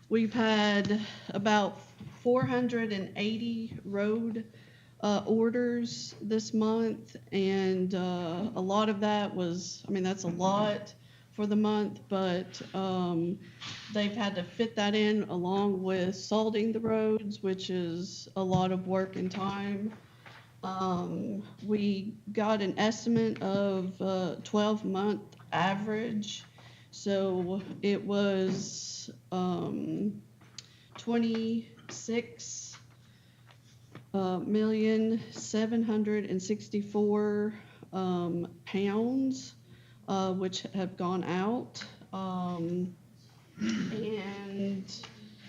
Speaker 6: We've had about 480 road orders this month, and a lot of that was, that's a lot for the month, but they've had to fit that in along with salting the roads, which is a lot of work and time. We got an estimate of 12-month average, so it was 26,764 pounds, which have gone out, and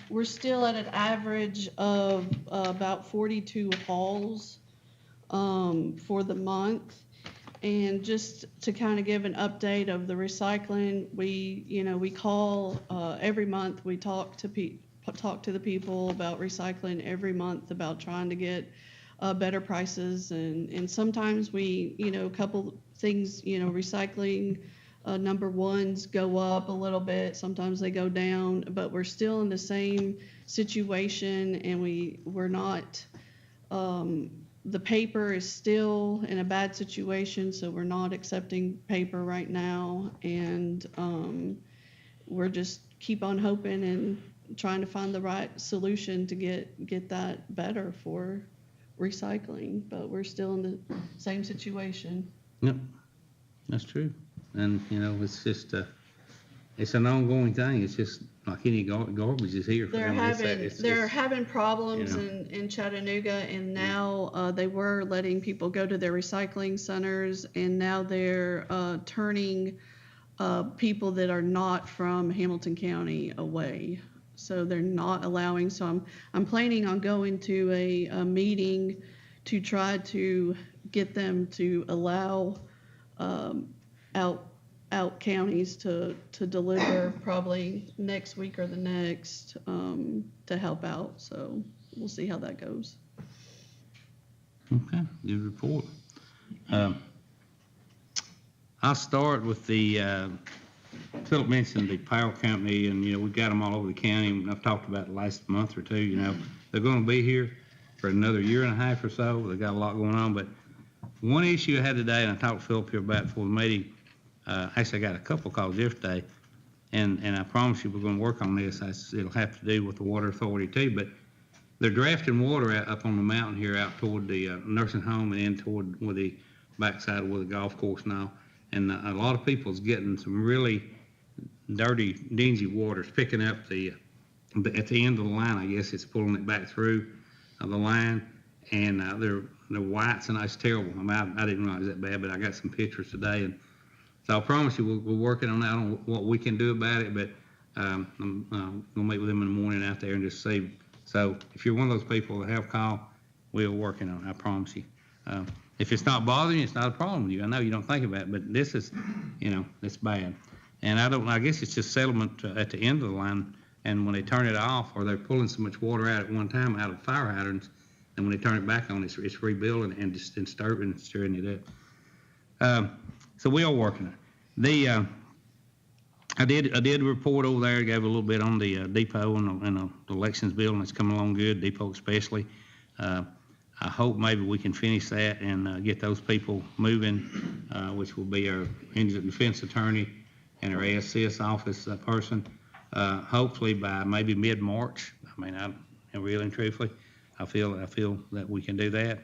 Speaker 6: we're still at an average of about 42 hauls for the month. And just to kind of give an update of the recycling, we call every month. We talk to the people about recycling every month, about trying to get better prices, and sometimes we, a couple things, recycling number ones go up a little bit, sometimes they go down, but we're still in the same situation, and we're not, the paper is still in a bad situation, so we're not accepting paper right now, and we're just keep on hoping and trying to find the right solution to get that better for recycling, but we're still in the same situation.
Speaker 13: Yep, that's true. And, it's just, it's an ongoing thing. It's just like any garbage is here.
Speaker 6: They're having problems in Chattanooga, and now they were letting people go to their recycling centers, and now they're turning people that are not from Hamilton County away. So they're not allowing. So I'm planning on going to a meeting to try to get them to allow out counties to deliver probably next week or the next to help out. So we'll see how that goes.
Speaker 13: Okay, good report. I'll start with the, Philip mentioned the power company, and, we've got them all over the county, and I've talked about it the last month or two, they're gonna be here for another year and a half or so. They've got a lot going on, but one issue I had today, and I talked to Philip here about before the meeting, actually I got a couple calls yesterday, and I promise you we're gonna work on this. It'll have to do with the water authority too, but they're drafting water out up on the mountain here out toward the nursing home and in toward where the backside of where the golf course now. And a lot of people's getting some really dirty, dingy waters, picking up at the end of the line, I guess it's pulling it back through the line, and they're whites, and it's terrible. I mean, I didn't realize that bad, but I got some pictures today, and so I promise you we're working on that, on what we can do about it, but I'm gonna meet with them in the morning out there and just see. So if you're one of those people that have called, we're working on it, I promise you. And If it's not bothering you, it's not a problem with you. I know you don't think about it, but this is, it's bad. And I guess it's just settlement at the end of the line, and when they turn it off, or they're pulling so much water out at one time out of fire hydrants, and when they turn it back on, it's rebuilding and just stirring it up. So we are working it. I did report over there, gave a little bit on the depot and the elections building. It's coming along good, depot especially. I hope maybe we can finish that and get those people moving, which will be our indigent defense attorney and our ASCS office person. Hopefully by maybe mid-March. I mean, really and truthfully, I feel that we can do that.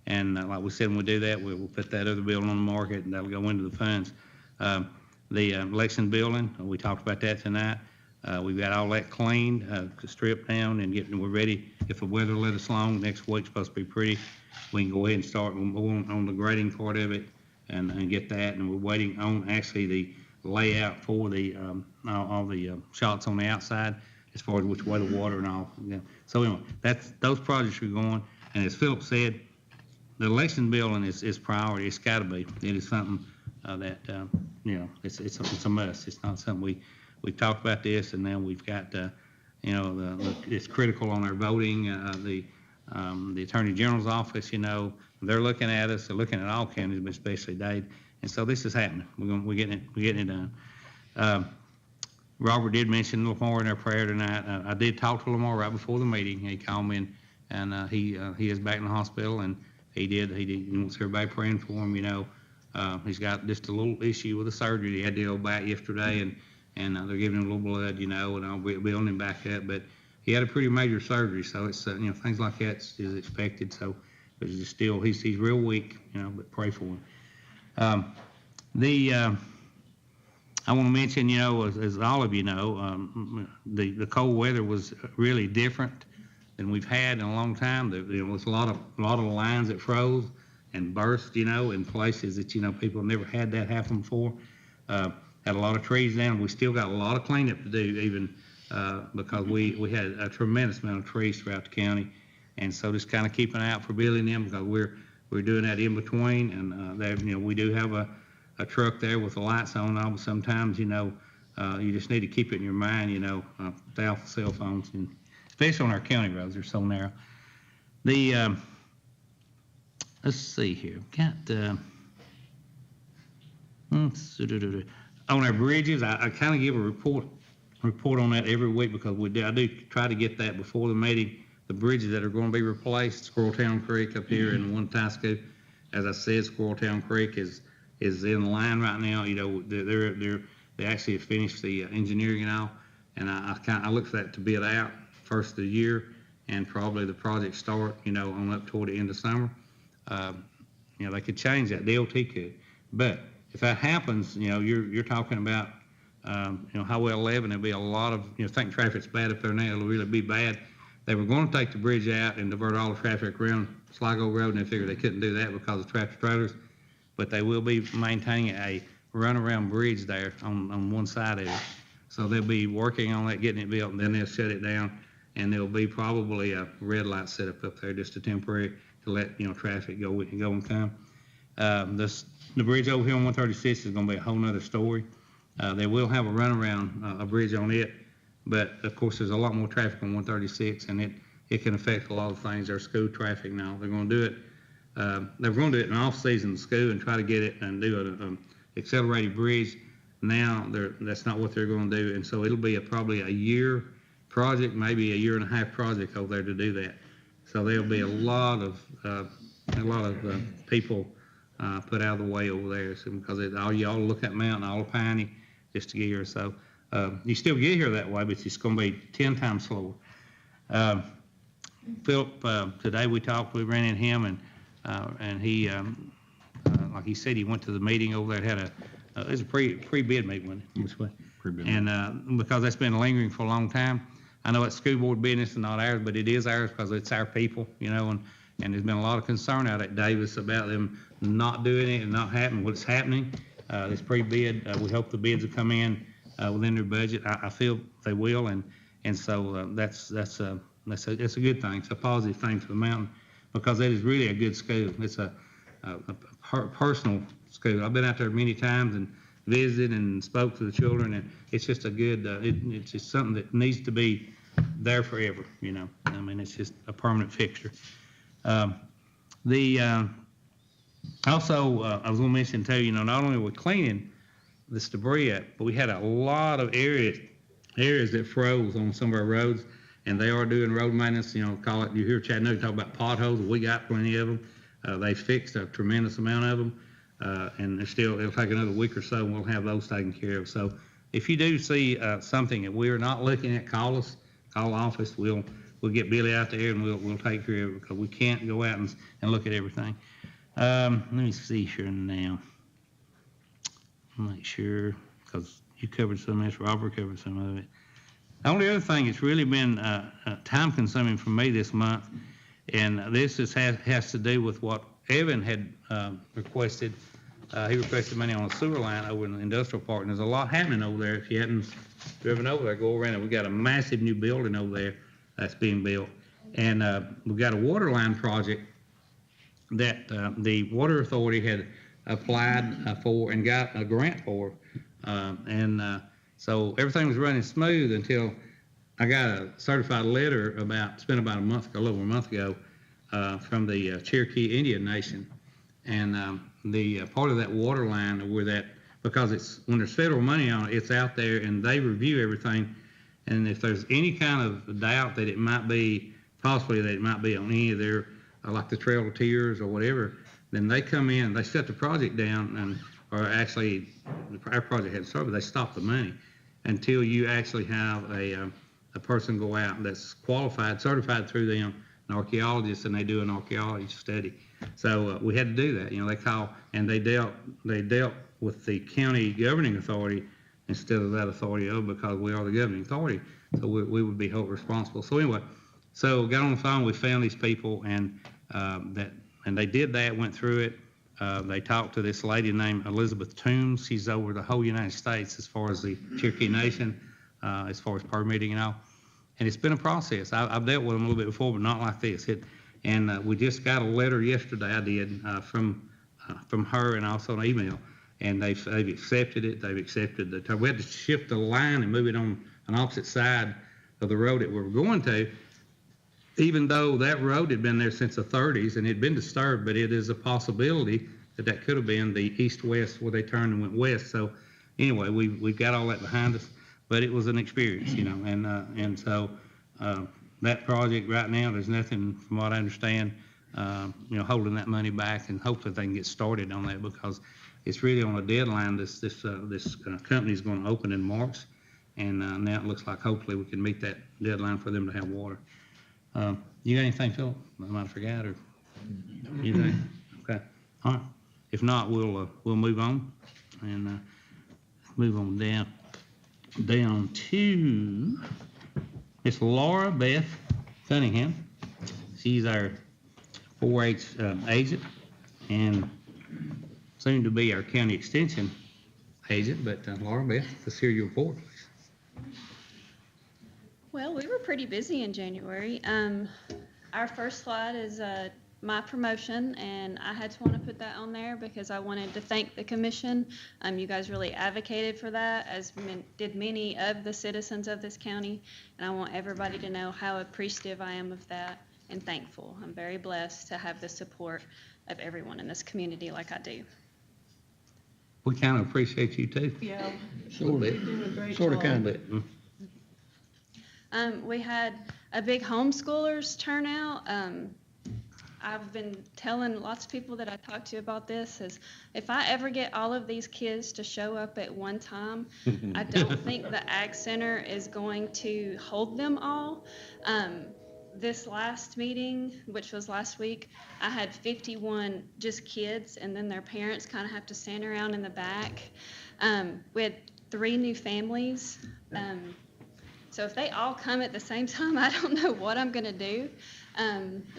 Speaker 13: And like we said, when we do that, we'll put that other building on the market, and that'll go into the funds. The election building, we talked about that tonight. We've got all that cleaned, stripped down, and we're ready. If the weather let us along, next week's supposed to be pretty. We can go ahead and start on the grading part of it and get that. And we're waiting on actually the layout for the all the shots on the outside as far as which way the water and all. So anyway, those projects are going. And as Philip said, the election building is priority. It's got to be. It is something that it's a must. It's not something we talked about this, and now we've got it's critical on our voting. The Attorney General's office, they're looking at us. They're looking at all counties, but especially Dade. And so this is happening. We're getting it done. Robert did mention Lamar in our prayer tonight. I did talk to Lamar right before the meeting. He called me, and he is back in the hospital, and he wants everybody praying for him. He's got just a little issue with the surgery. He had to go back yesterday, and they're giving him a little blood, and I'll be building him back up. But he had a pretty major surgery, so it's things like that is expected. So there's just still he's real weak, but pray for him. I want to mention, as all of you know, the cold weather was really different than we've had in a long time. There was a lot of lines that froze and burst, in places that people never had that happen before. Had a lot of trees down. We still got a lot of cleanup to do, even because we had a tremendous amount of trees throughout the county, and so just kind of keeping an eye out for building them, because we're doing that in between, and we do have a truck there with the lights on. But sometimes you just need to keep it in your mind, stay off the cell phones, and especially on our county roads, they're so narrow. Let's see here. Got on our bridges. I kind of give a report on that every week, because I do try to get that before the meeting. The bridges that are going to be replaced, Squirreltown Creek up here and one Tasco. As I said, Squirreltown Creek is in line right now. They actually have finished the engineering and all, and I look for that to bid out first of the year, and probably the project start on up toward the end of summer. They could change that. DOT could, but if that happens, you're talking about Highway 11. There'll be a lot of think traffic's bad up there now. It'll really be bad. They were going to take the bridge out and divert all the traffic around Sligo Road, and they figured they couldn't do that because of tractor trailers. But they will be maintaining a runaround bridge there on one side of it. So they'll be working on that, getting it built, and then they'll shut it down. And there'll be probably a red light set up there, just a temporary, to let traffic go and come. The bridge over here on 136 is going to be a whole nother story. They will have a runaround, a bridge on it, but of course there's a lot more traffic on 136, and it can affect a lot of things. Their school traffic now. They're going to do it. They're going to do it in off-season school and try to get it and do an accelerated bridge. Now that's not what they're going to do, and so it'll be probably a year project, maybe a year and a half project over there to do that. So there'll be a lot of people put out of the way over there, because all y'all look at mountain, all the piney, just to get here. So you still get here that way, but it's going to be 10 times slower. Philip, today we ran into him, and he, like he said, he went to the meeting over there. It was a pre-bid meeting, and because that's been lingering for a long time. I know it's school board business and not ours, but it is ours because it's our people, and there's been a lot of concern out at Davis about them not doing it and not happening. What's happening? This pre-bid, we hope the bids will come in within their budget. I feel they will, and so that's a good thing. It's a positive thing for the mountain, because that is really a good school. personal school. I've been out there many times and visited and spoke to the children, and it's just a good, it's just something that needs to be there forever, you know. I mean, it's just a permanent fixture. Also, I was gonna mention too, you know, not only are we cleaning this debris up, but we had a lot of areas that froze on some of our roads, and they are doing road maintenance, you know, call it, you hear Chattanooga talk about potholes, we got plenty of them. They fixed a tremendous amount of them, and it'll take another week or so, and we'll have those taken care of. So if you do see something that we're not looking at, call us, call the office, we'll get Billy out there and we'll take care of it, because we can't go out and look at everything. Let me see here now. Make sure, because you covered some of this, Robert covered some of it. The only other thing that's really been time consuming for me this month, and this has to do with what Evan had requested. He requested money on a sewer line over in the industrial park, and there's a lot happening over there. If you hadn't driven over there, go around it. We've got a massive new building over there that's being built. And we've got a water line project that the Water Authority had applied for and got a grant for. So everything was running smooth until I got a certified letter it's been about a little over a month ago, from the Cherokee Indian Nation. And the part of that water line because when there's federal money on it, it's out there and they review everything. And if there's any kind of doubt that it might be on any of their, like the Trail of Tears or whatever, then they come in, they shut the project down, or actually, our project hadn't started, but they stop the money until you actually have a person go out that's qualified, certified through them, an archaeologist, and they do an archaeology study. So we had to do that. You know, they call, and they dealt with the county governing authority instead of that authority because we are the governing authority. So we would be held responsible. So anyway, got on the phone, we found these people, and they did that, went through it. They talked to this lady named Elizabeth Toombs. She's over the whole United States as far as the Cherokee Nation, as far as permitting and all. And it's been a process. I've dealt with them a little bit before, but not like this. We just got a letter yesterday, I did, from her, and also an email. And they've accepted it. They've accepted we had to shift the line and move it on an opposite side of the road that we were going to, even though that road had been there since the 30s and had been disturbed, but it is a possibility that could have been the east-west where they turned and went west. So anyway, we've got all that behind us, but it was an experience, you know, and so that project right now, there's nothing, from what I understand, you know, holding that money back, and hopefully they can get started on that, because it's really on a deadline. This company is going to open in March, and now it looks like hopefully we can meet that deadline for them to have water. You got anything, Philip? I might have forgot, or anything? Okay, all right. If not, we'll move on and move on down to Miss Laura Beth Cunningham. She's our 4-H agent and soon to be our county extension agent. But Laura Beth, let's hear your report, please.
Speaker 19: Well, we were pretty busy in January. Our first slide is my promotion, and I had to want to put that on there because I wanted to thank the commission. You guys really advocated for that, as did many of the citizens of this county, and I want everybody to know how appreciative I am of that and thankful. I'm very blessed to have the support of everyone in this community like I do.
Speaker 13: We kind of appreciate you too.
Speaker 19: Yeah.
Speaker 14: Sort of, kind of.
Speaker 19: We had a big homeschoolers turnout. I've been telling lots of people that I talk to about this is if I ever get all of these kids to show up at one time, I don't think the Ag Center is going to hold them all. This last meeting, which was last week, I had 51 just kids, and then their parents kind of have to stand around in the back. We had 3 new families. So if they all come at the same time, I don't know what I'm going to do.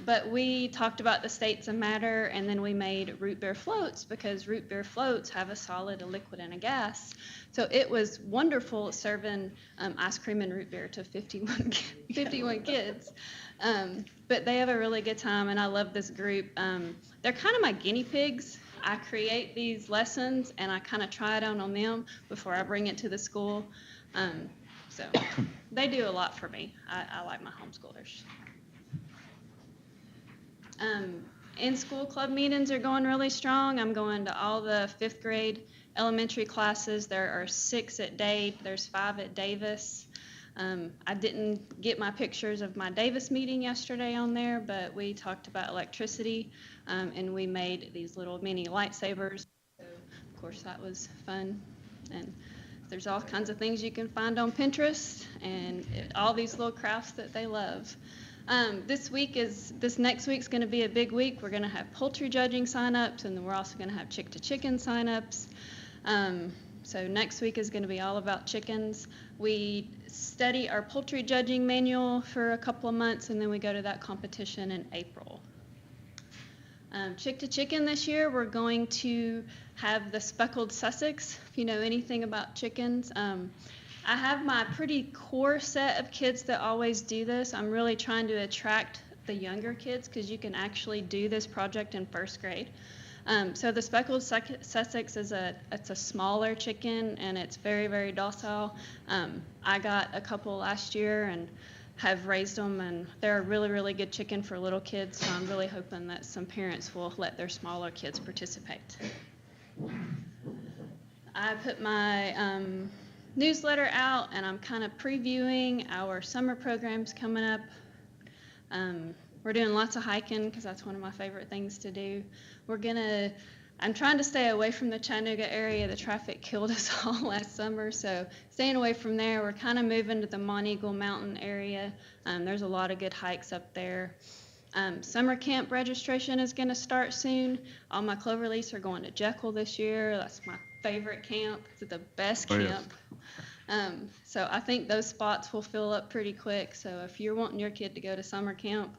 Speaker 19: But we talked about the states of matter, and then we made root beer floats because root beer floats have a solid, a liquid, and a gas. So it was wonderful serving ice cream and root beer to 51 kids. But they have a really good time, and I love this group. They're kind of my guinea pigs. I create these lessons, and I kind of try it out on them before I bring it to the school. So they do a lot for me. I like my homeschoolers. In-school club meetings are going really strong. I'm going to all the 5th grade elementary classes. There are 6 at Dade. There's 5 at Davis. I didn't get my pictures of my Davis meeting yesterday on there, but we talked about electricity, and we made these little mini lightsabers. So, of course, that was fun. And there's all kinds of things you can find on Pinterest and all these little crafts that they love. This next week's going to be a big week. We're going to have poultry judging signups, and then we're also going to have chick-to-chicken signups. So next week is going to be all about chickens. We study our poultry judging manual for a couple of months, and then we go to that competition in April. Chick-to-chicken this year, we're going to have the speckled Sussex, if you know anything about chickens. I have my pretty core set of kids that always do this. I'm really trying to attract the younger kids because you can actually do this project in 1st grade. So the speckled Sussex it's a smaller chicken, and it's very, very docile. I got a couple last year and have raised them, and they're a really, really good chicken for little kids. So I'm really hoping that some parents will let their smaller kids participate. I put my newsletter out, and I'm kind of previewing our summer programs coming up. We're doing lots of hiking because that's one of my favorite things to do. I'm trying to stay away from the Chattanooga area. The traffic killed us all last summer, so staying away from there. We're kind of moving to the Monteagle Mountain area. There's a lot of good hikes up there. Summer camp registration is going to start soon. All my Cloverleafs are going to Jekyll this year. That's my favorite camp. It's the best camp. So I think those spots will fill up pretty quick. So if you're wanting your kid to go to summer camp,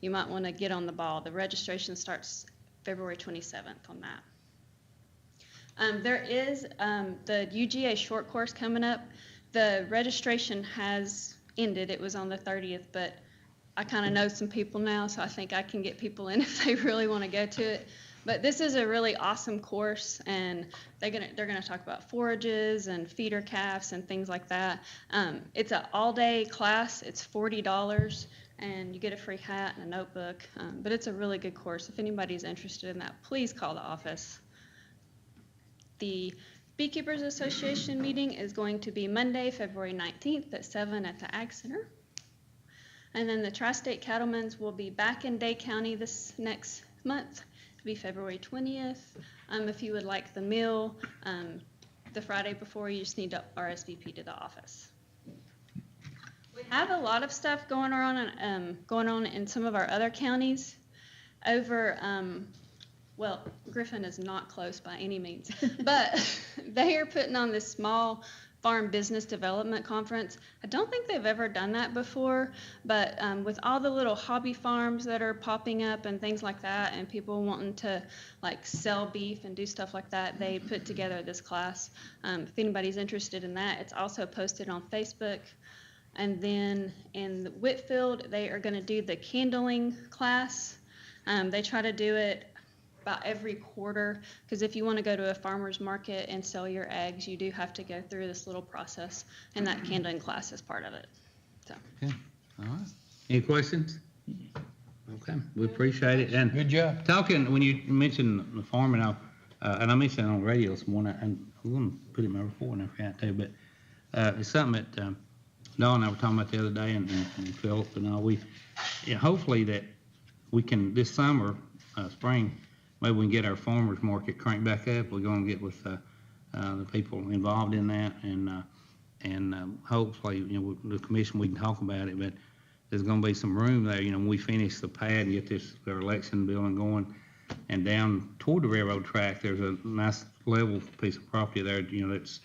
Speaker 19: you might want to get on the ball. The registration starts February 27th on that. There is the UGA short course coming up. The registration has ended. It was on the 30th, but I kind of know some people now, so I think I can get people in if they really want to go to it. But this is a really awesome course, and they're gonna talk about forages and feeder calves and things like that. It's an all-day class. It's $40, and you get a free hat and a notebook. But it's a really good course. If anybody's interested in that, please call the office. The Beekeepers Association meeting is going to be Monday, February 19th at 7 at the Ag Center. And then the Tri-State Cattlemen's will be back in Dade County this next month. It'll be February 20th. If you would like the meal, the Friday before, you just need to RSVP to the office. We have a lot of stuff going on in some of our other counties. Well, Griffin is not close by any means, but they are putting on this small farm business development conference. I don't think they've ever done that before, but with all the little hobby farms that are popping up and things like that, and people wanting to like sell beef and do stuff like that, they put together this class. If anybody's interested in that, it's also posted on Facebook. And then in Whitfield, they are going to do the candling class. They try to do it about every quarter, because if you want to go to a farmer's market and sell your eggs, you do have to go through this little process, and that candling class is part of it. So.
Speaker 13: Okay, all right. Any questions? Okay, we appreciate it. And
Speaker 14: Good job.
Speaker 13: talking, when you mentioned the farming, and I mentioned it on the radio this morning, and I'm going to put it in my report and I forgot to, but it's something that Dawn and I were talking about the other day, and Philip and all. Hopefully that we can, this summer, spring, maybe we can get our farmers market cranked back up. We're going to get with the people involved in that, and hopefully, the commission, we can talk about it, but there's going to be some room there, when we finish the pad and get our election building going, and down toward the railroad track, there's a nice level piece of property there, that's,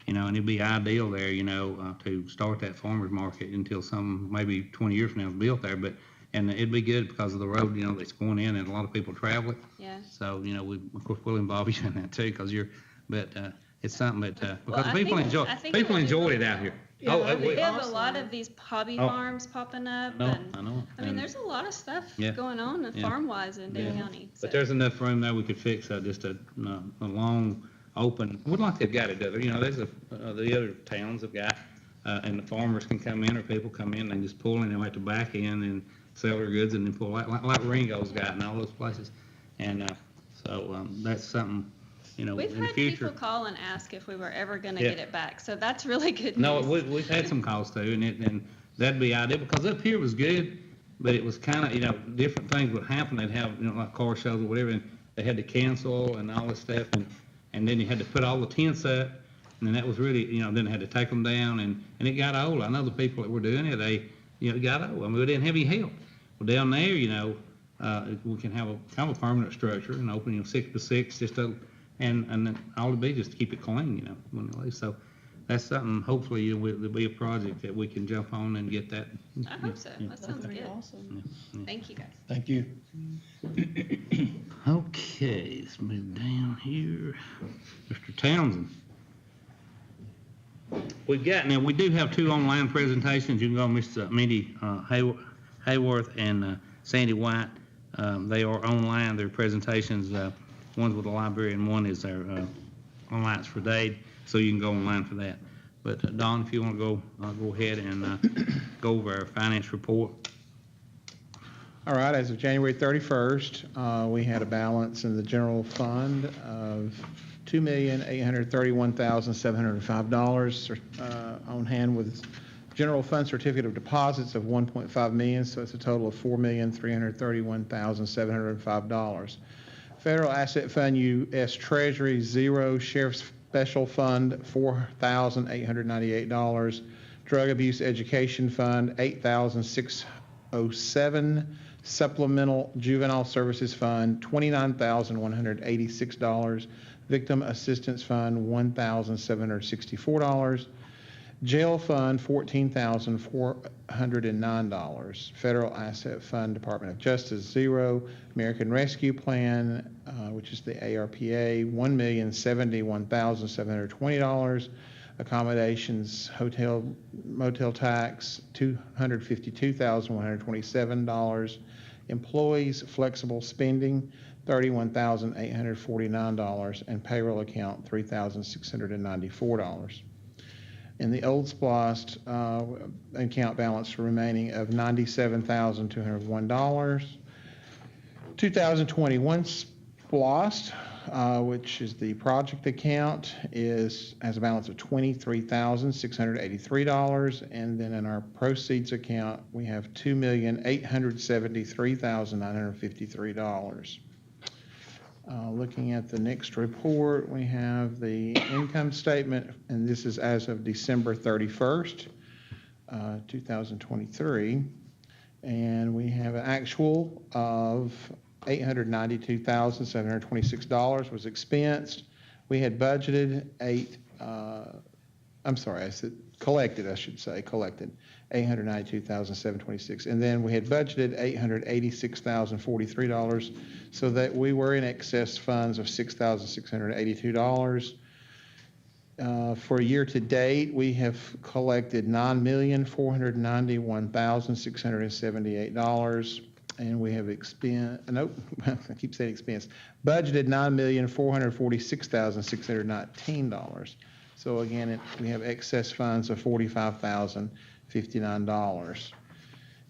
Speaker 13: and it'd be ideal there, to start that farmers market until maybe 20 years from now is built there, and it'd be good because of the road, that's going in, and a lot of people travel it.
Speaker 19: Yeah.
Speaker 13: So, we, of course, we'll involve you in that too, because it'd it's something that,
Speaker 19: Well,
Speaker 13: because
Speaker 19: I
Speaker 13: people
Speaker 19: think-
Speaker 13: enjoy,
Speaker 19: I think
Speaker 13: people
Speaker 19: it would do
Speaker 13: enjoyed it
Speaker 19: really
Speaker 13: out here.
Speaker 6: Yeah,
Speaker 13: Oh,
Speaker 6: that'd be
Speaker 19: We have a
Speaker 6: awesome.
Speaker 19: lot of these hobby
Speaker 13: Oh.
Speaker 19: farms popping up,
Speaker 13: I know,
Speaker 19: and,
Speaker 13: I know.
Speaker 19: I mean,
Speaker 13: And-
Speaker 19: there's a lot of stuff
Speaker 13: Yeah.
Speaker 19: going on
Speaker 13: Yeah.
Speaker 19: farm-wise in Dade
Speaker 13: Yeah.
Speaker 19: County.
Speaker 13: But
Speaker 19: so-
Speaker 13: there's enough room there we could fix just a long, open, would like they've got it other, there's the other towns have got, and the farmers can come in or people come in and just pull and they'll have to back in and sell their goods and then pull like Ringo's got in all those places. And, so, that's something,
Speaker 19: We've
Speaker 13: in the
Speaker 19: had
Speaker 13: future.
Speaker 19: people call and ask if we were ever gonna
Speaker 13: Yeah.
Speaker 19: get it back, so that's really good
Speaker 13: No,
Speaker 19: news.
Speaker 13: we've had some calls too, and that'd be ideal, because up here was good, but it was kind of, different things would happen. They'd have, like car shows or whatever, and they had to cancel and all this stuff, and then you had to put all the tents up, and then that was really, then they had to take them down, and it got old. I know the people that were doing it, it got old. I mean, we didn't have any help. Well, down there, we can have a kind of a permanent structure and open, 6 by 6, just to, and then all it'd be just to keep it clean, when they leave. So that's something, hopefully, there'll be a project that we can jump on and get that.
Speaker 19: I hope so. That sounds
Speaker 6: That'd be
Speaker 19: good.
Speaker 6: awesome.
Speaker 19: Thank you, guys.
Speaker 14: Thank you.
Speaker 13: Okay, let's move down here. Mr. Townsend. We do have 2 online presentations. You can go, Mr. Mindy Hayworth and Sandy White. They are online, their presentations, one's with the library and one is their Alliance for Dade, so you can go online for that. But Don, if you want to go ahead and go over our finance report.
Speaker 2: All right, as of January 31st, we had a balance in the general fund of $2,831,705 on hand with general fund certificate of deposits of $1.5 million, so it's a total of $4,331,705. Federal Asset Fund, U.S. Treasury, 0. Sheriff's Special Fund, $4,898. Drug Abuse Education Fund, $8,607. Supplemental Juvenile Services Fund, $29,186. Victim Assistance Fund, $1,764. Jail Fund, $14,409. Federal Asset Fund, Department of Justice, 0. American Rescue Plan, which is the ARPA, $1,071,720. Accommodations, hotel, motel tax, $252,127. Employees, flexible spending, $31,849. And payroll account, $3,694. In the old SPLOST account balance remaining of $97,201. 2021 SPLOST, which is the project account, has a balance of $23,683. And then in our proceeds account, we have $2,873,953. Looking at the next report, we have the income statement, and this is as of December 31st, 2023. And we have an actual of $892,726 was expensed. We had budgeted collected $892,726. And then we had budgeted $886,043, so that we were in excess funds of $6,682. For year to date, we have collected $9,491,678. And we have budgeted $9,446,619. So again, we have excess funds of $45,059.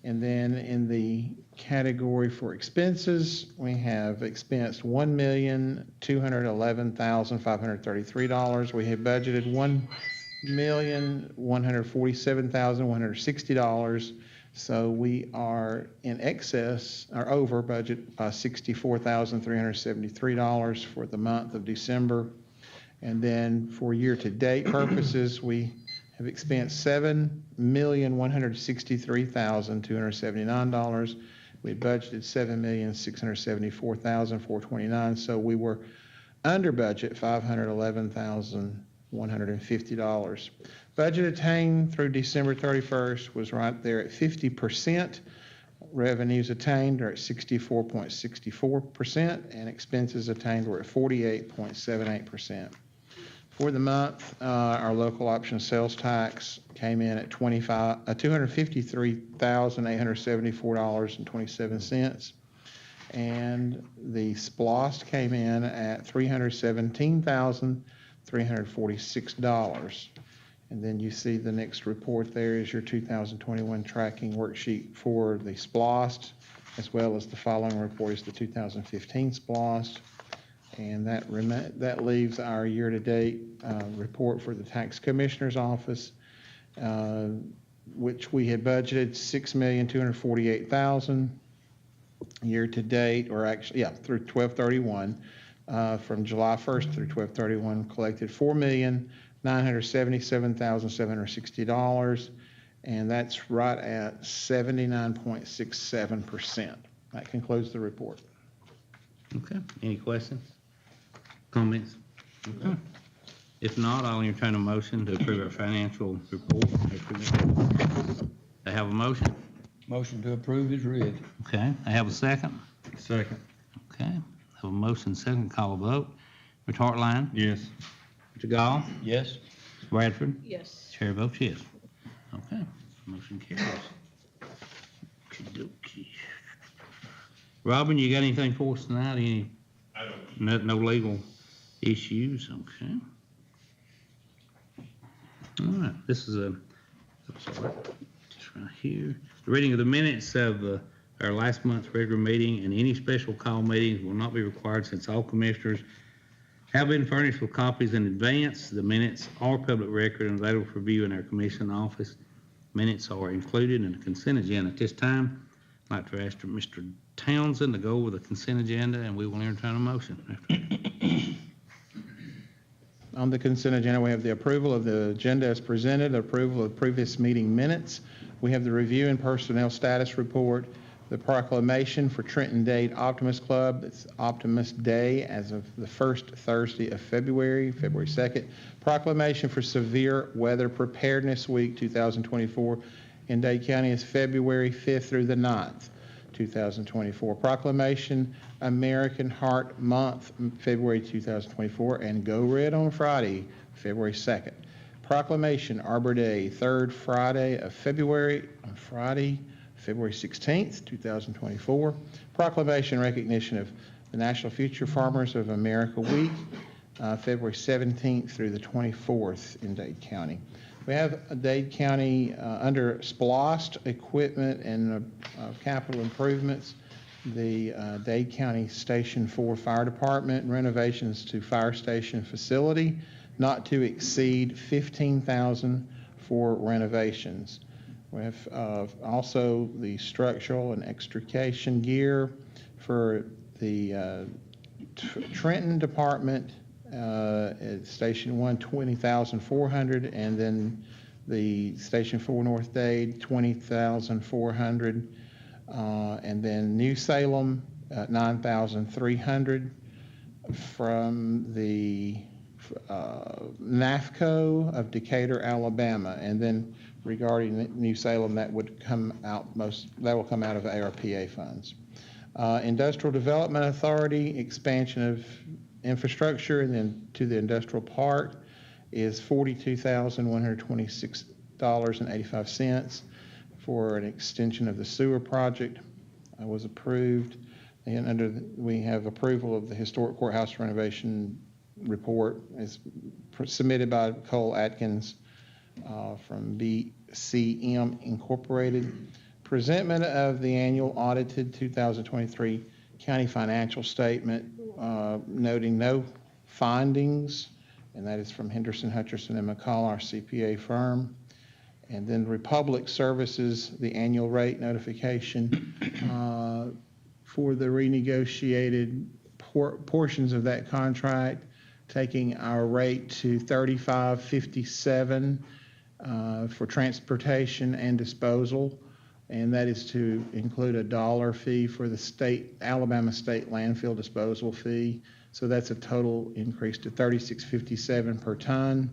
Speaker 2: And then in the category for expenses, we have expensed $1,211,533. We have budgeted $1,147,160. So we are in excess, or over budget by $64,373 for the month of December. And then for year-to-date purposes, we have expensed $7,163,279. We budgeted $7,674,429. So we were under budget $511,150. Budget attained through December 31st was right there at 50%. Revenues attained are at 64.64%, and expenses attained were at 48.78%. For the month, our local option sales tax came in at $253,874.27. And the SPLOST came in at $317,346. And then you see the next report there is your 2021 tracking worksheet for the SPLOST, as well as the following report is the 2015 SPLOST. And that leaves our year-to-date report for the Tax Commissioner's Office, which we had budgeted $6,248,000 year-to-date, or actually, yeah, through 12/31. From July 1st through 12/31, collected $4,977,760, and that's right at 79.67%. That concludes the report.
Speaker 13: Okay, any questions? Comments? Okay. If not, I'll entertain a motion to approve our financial report. I have a motion?
Speaker 14: Motion to approve is read.
Speaker 13: Okay, I have a second?
Speaker 7: Second.
Speaker 13: Okay, I have a motion, second, call a vote. Mr. Hartline?
Speaker 7: Yes.
Speaker 13: Mr. Gall?
Speaker 14: Yes.
Speaker 13: Mr. Bradford?
Speaker 6: Yes.
Speaker 13: Chair votes yes. Okay, motion carries. Okey-dokey. Robin, you got anything for us tonight? Any?
Speaker 9: I don't.
Speaker 13: No legal issues? Okay. All right, this is just right here. The reading of the minutes of our last month's regular meeting, and any special call meetings will not be required since all commissioners have been furnished with copies in advance. The minutes are public record and available for view in our commission office. Minutes are included in the consent agenda. At this time, I'd like to ask Mr. Townsend to go over the consent agenda, and we will entertain a motion.
Speaker 2: On the consent agenda, we have the approval of the agenda as presented, approval of previous meeting minutes. We have the review and personnel status report, the proclamation for Trenton Dade Optimist Club. It's Optimist Day as of the first Thursday of February 2nd. Proclamation for Severe Weather Preparedness Week 2024 in Dade County is February 5th through the 9th, 2024. Proclamation American Heart Month, February 2024, and Go Red on Friday, February 2nd. Proclamation Arbor Day, third Friday of February, on Friday, February 16th, 2024. Proclamation recognition of the National Future Farmers of America Week, February 17th through the 24th in Dade County. We have Dade County under SPLOST equipment and capital improvements. The Dade County Station 4 Fire Department renovations to fire station facility, not to exceed $15,000 for renovations. We have also the structural and extrication gear for the Trenton Department at Station 1, $20,400, and then the Station 4 North Dade, $20,400, and then New Salem, $9,300 from the NAFCO of Decatur, Alabama, and then regarding New Salem, that will come out of ARPA funds. Industrial Development Authority, expansion of infrastructure and then to the industrial park is $42,126.85 for an extension of the sewer project was approved. And we have approval of the historic courthouse renovation report is submitted by Cole Atkins from BCM Incorporated. Presentment of the annual audited 2023 county financial statement, noting no findings, and that is from Henderson, Hutcherson, and McCall, our CPA firm. And then Republic Services, the annual rate notification for the renegotiated portions of that contract, taking our rate to $35.57 for transportation and disposal, and that is to include a $1 fee for the Alabama State landfill disposal fee. So that's a total increase to $36.57 per ton,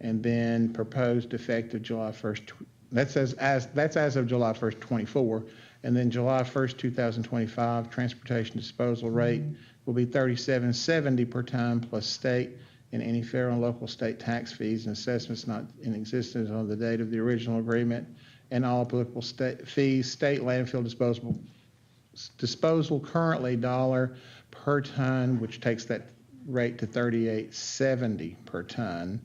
Speaker 2: and then proposed effective July 1st. That's as of July 1st, 24, and then July 1st, 2025, transportation disposal rate will be $37.70 per ton plus state and any federal and local state tax fees and assessments not in existence on the date of the original agreement, and all applicable state fees, state landfill disposal currently $1 per ton, which takes that rate to $38.70 per ton.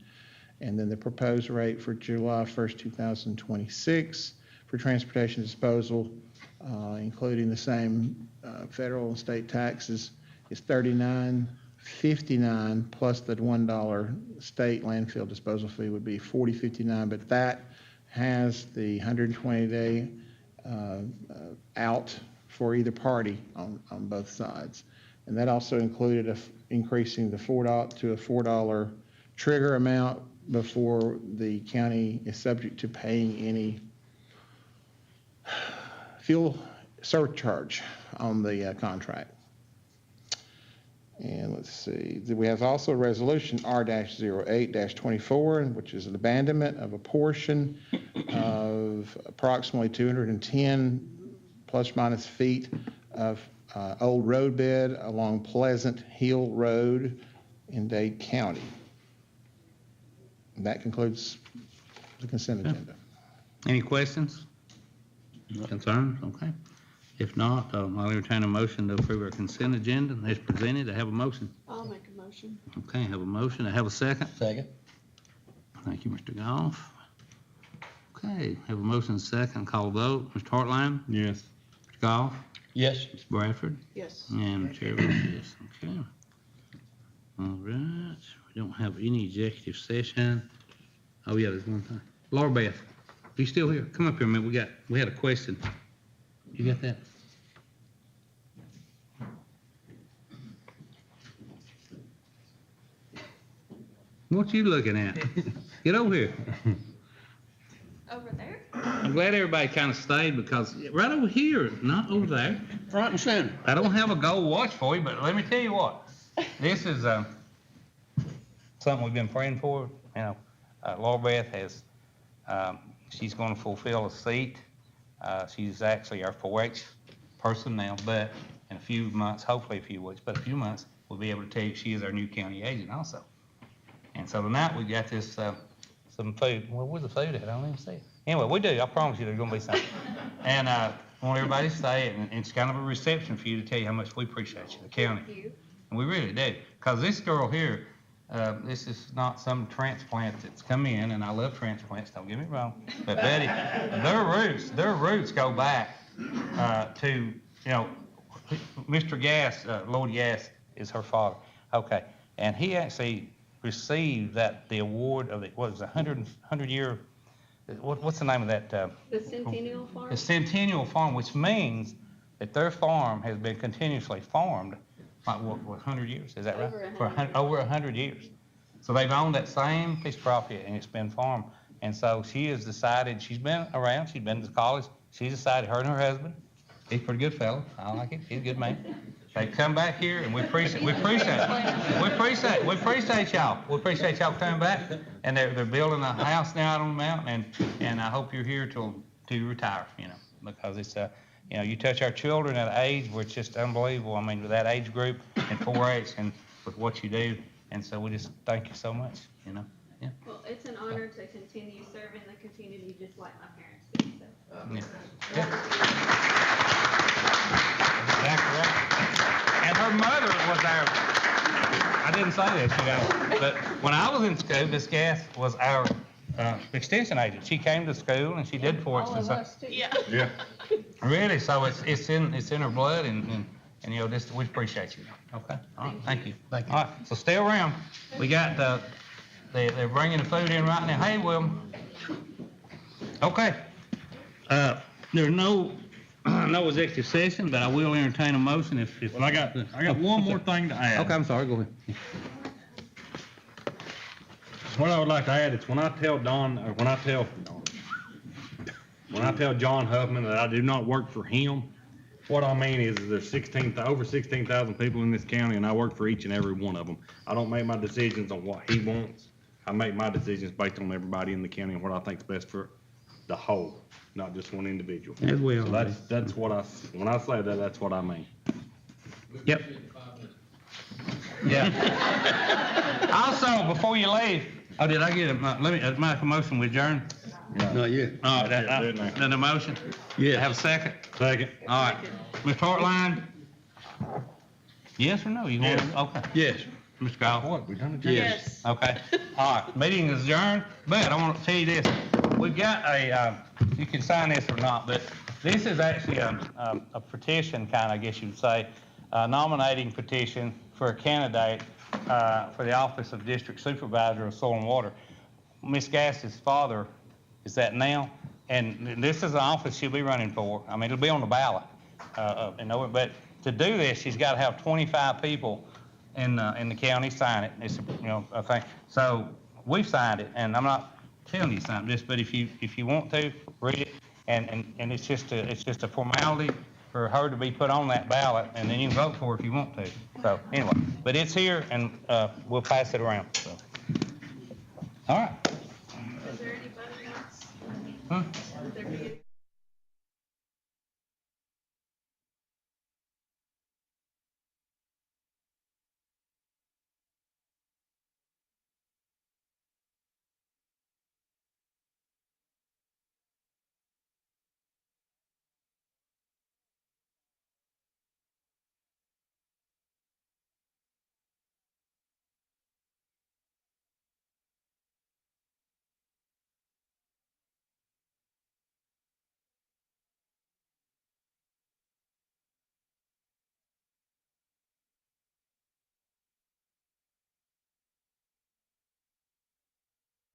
Speaker 2: And then the proposed rate for July 1st, 2026 for transportation disposal, including the same federal and state taxes, is $39.59 plus the $1 state landfill disposal fee would be $40.59, but that has the 120-day out for either party on both sides. And that also included increasing the $4 to a $4 trigger amount before the county is subject to paying any fuel surcharge on the contract. And let's see, we have also resolution R-08-24, which is an abandonment of a portion of approximately 210 plus minus feet of old road bed along Pleasant Hill Road in Dade County. And that concludes the consent agenda.
Speaker 13: Any questions? Concerns? Okay. If not, I'll entertain a motion to approve our consent agenda as presented. I have a motion.
Speaker 6: I'll make a motion.
Speaker 13: Okay, I have a motion. I have a second.
Speaker 4: Second.
Speaker 13: Thank you, Mr. Goff. Okay, have a motion and a second. Call a vote. Mr. Hartline?
Speaker 7: Yes.
Speaker 13: Mr. Goff?
Speaker 4: Yes.
Speaker 13: Ms. Bradford?
Speaker 6: Yes.
Speaker 13: And the chair votes yes. Okay. All right. We don't have any executive session. Oh, yeah, there's one thing. Laura Beth, are you still here? Come up here a minute. We had a question. You got that? What you looking at? Get over here.
Speaker 19: Over there?
Speaker 13: I'm glad everybody kind of stayed because right over here, not over there.
Speaker 14: Front and center.
Speaker 13: I don't have a gold watch for you, but let me tell you what. This is something we've been praying for. You know, Laura Beth has, she's going to fulfill a seat. She's actually our 4-H person now, but in a few months, hopefully a few weeks, but a few months, we'll be able to tell you she is our new county agent also. And so tonight we got this, some food. Well, where's the food at? I don't even see it. Anyway, we do. I promise you there's going to be something. And I want everybody to stay, and it's kind of a reception for you to tell you how much we appreciate you, the county.
Speaker 19: Thank you.
Speaker 13: And we really do. Because this girl here, this is not some transplant that's come in, and I love transplants, don't get me wrong. But Betty, their roots go back to, you know, Mr. Gass, Lord Gass is her father. Okay. And he actually received the award of the, what was it, 100-year, what's the name of that?
Speaker 19: The Centennial Farm?
Speaker 13: The Centennial Farm, which means that their farm has been continuously farmed, like, what, 100 years, is that right? Over 100 years. So they've owned that same piece of property, and it's been farmed. And so she has decided, she's been around, she's been to college, she's decided, her and her husband, he's a pretty good fellow, I like it, he's a good man. They come back here, and we appreciate y'all. We appreciate y'all coming back, and they're building a house now out on the mountain, and I hope you're here till you retire, you know, because it's you know, you touch our children at an age where it's just unbelievable. I mean, with that age group and 4-H and with what you do, and so we just thank you so much, you know. Yeah.
Speaker 19: Well, it's an honor to continue serving the community just like my parents did, so.
Speaker 13: Yeah. Exactly right. And her mother was our, I didn't say this, you know, but when I was in school, Miss Gass was our extension agent. She came to school and she did for us.
Speaker 6: All of us too.
Speaker 13: Yeah. Really, so it's in her blood, and you know, we appreciate you. Okay. All right. Thank you. Thank you. All right. So stay around. We got they're bringing the food in right now. Hey, Will. Okay. There's no executive session, but I will entertain a motion if.
Speaker 7: Well, I got one more thing to add.
Speaker 13: Okay, I'm sorry. Go ahead.
Speaker 7: What I would like to add is when I tell John Huffman that I do not work for him, what I mean is there's over 16,000 people in this county, and I work for each and every one of them. I don't make my decisions on what he wants. I make my decisions based on everybody in the county and what I think is best for the whole, not just one individual.
Speaker 13: As well.
Speaker 7: So that's what when I say that, that's what I mean.
Speaker 13: Yep. Yeah. Also, before you leave, oh, did I get let me make a motion with adjourn?
Speaker 14: Not yet.
Speaker 13: All right, then the motion?
Speaker 14: Yes.
Speaker 13: Have a second? Second. All right. Mr. Hartline? Yes or no? You want, okay.
Speaker 14: Yes.
Speaker 13: Mr. Goff? What, we done adjourned?
Speaker 14: Yes.
Speaker 13: Okay. All right, meeting is adjourned, but I want to tell you this. We've got you can sign this or not, but this is actually a petition kind of, I guess you'd say, nominating petition for a candidate for the office of District Supervisor of Soil and Water. Miss Gass's father is that now, and this is an office she'll be running for. I mean, it'll be on the ballot, but to do this, she's got to have 25 people in the county sign it. It's a thing. So we've signed it, and I'm not telling you something, but if you want to read it, and it's just a formality for her to be put on that ballot, and then you can vote for her if you want to. So anyway, but it's here, and we'll pass it around. So. All right.
Speaker 6: Is there anybody else?
Speaker 13: Huh?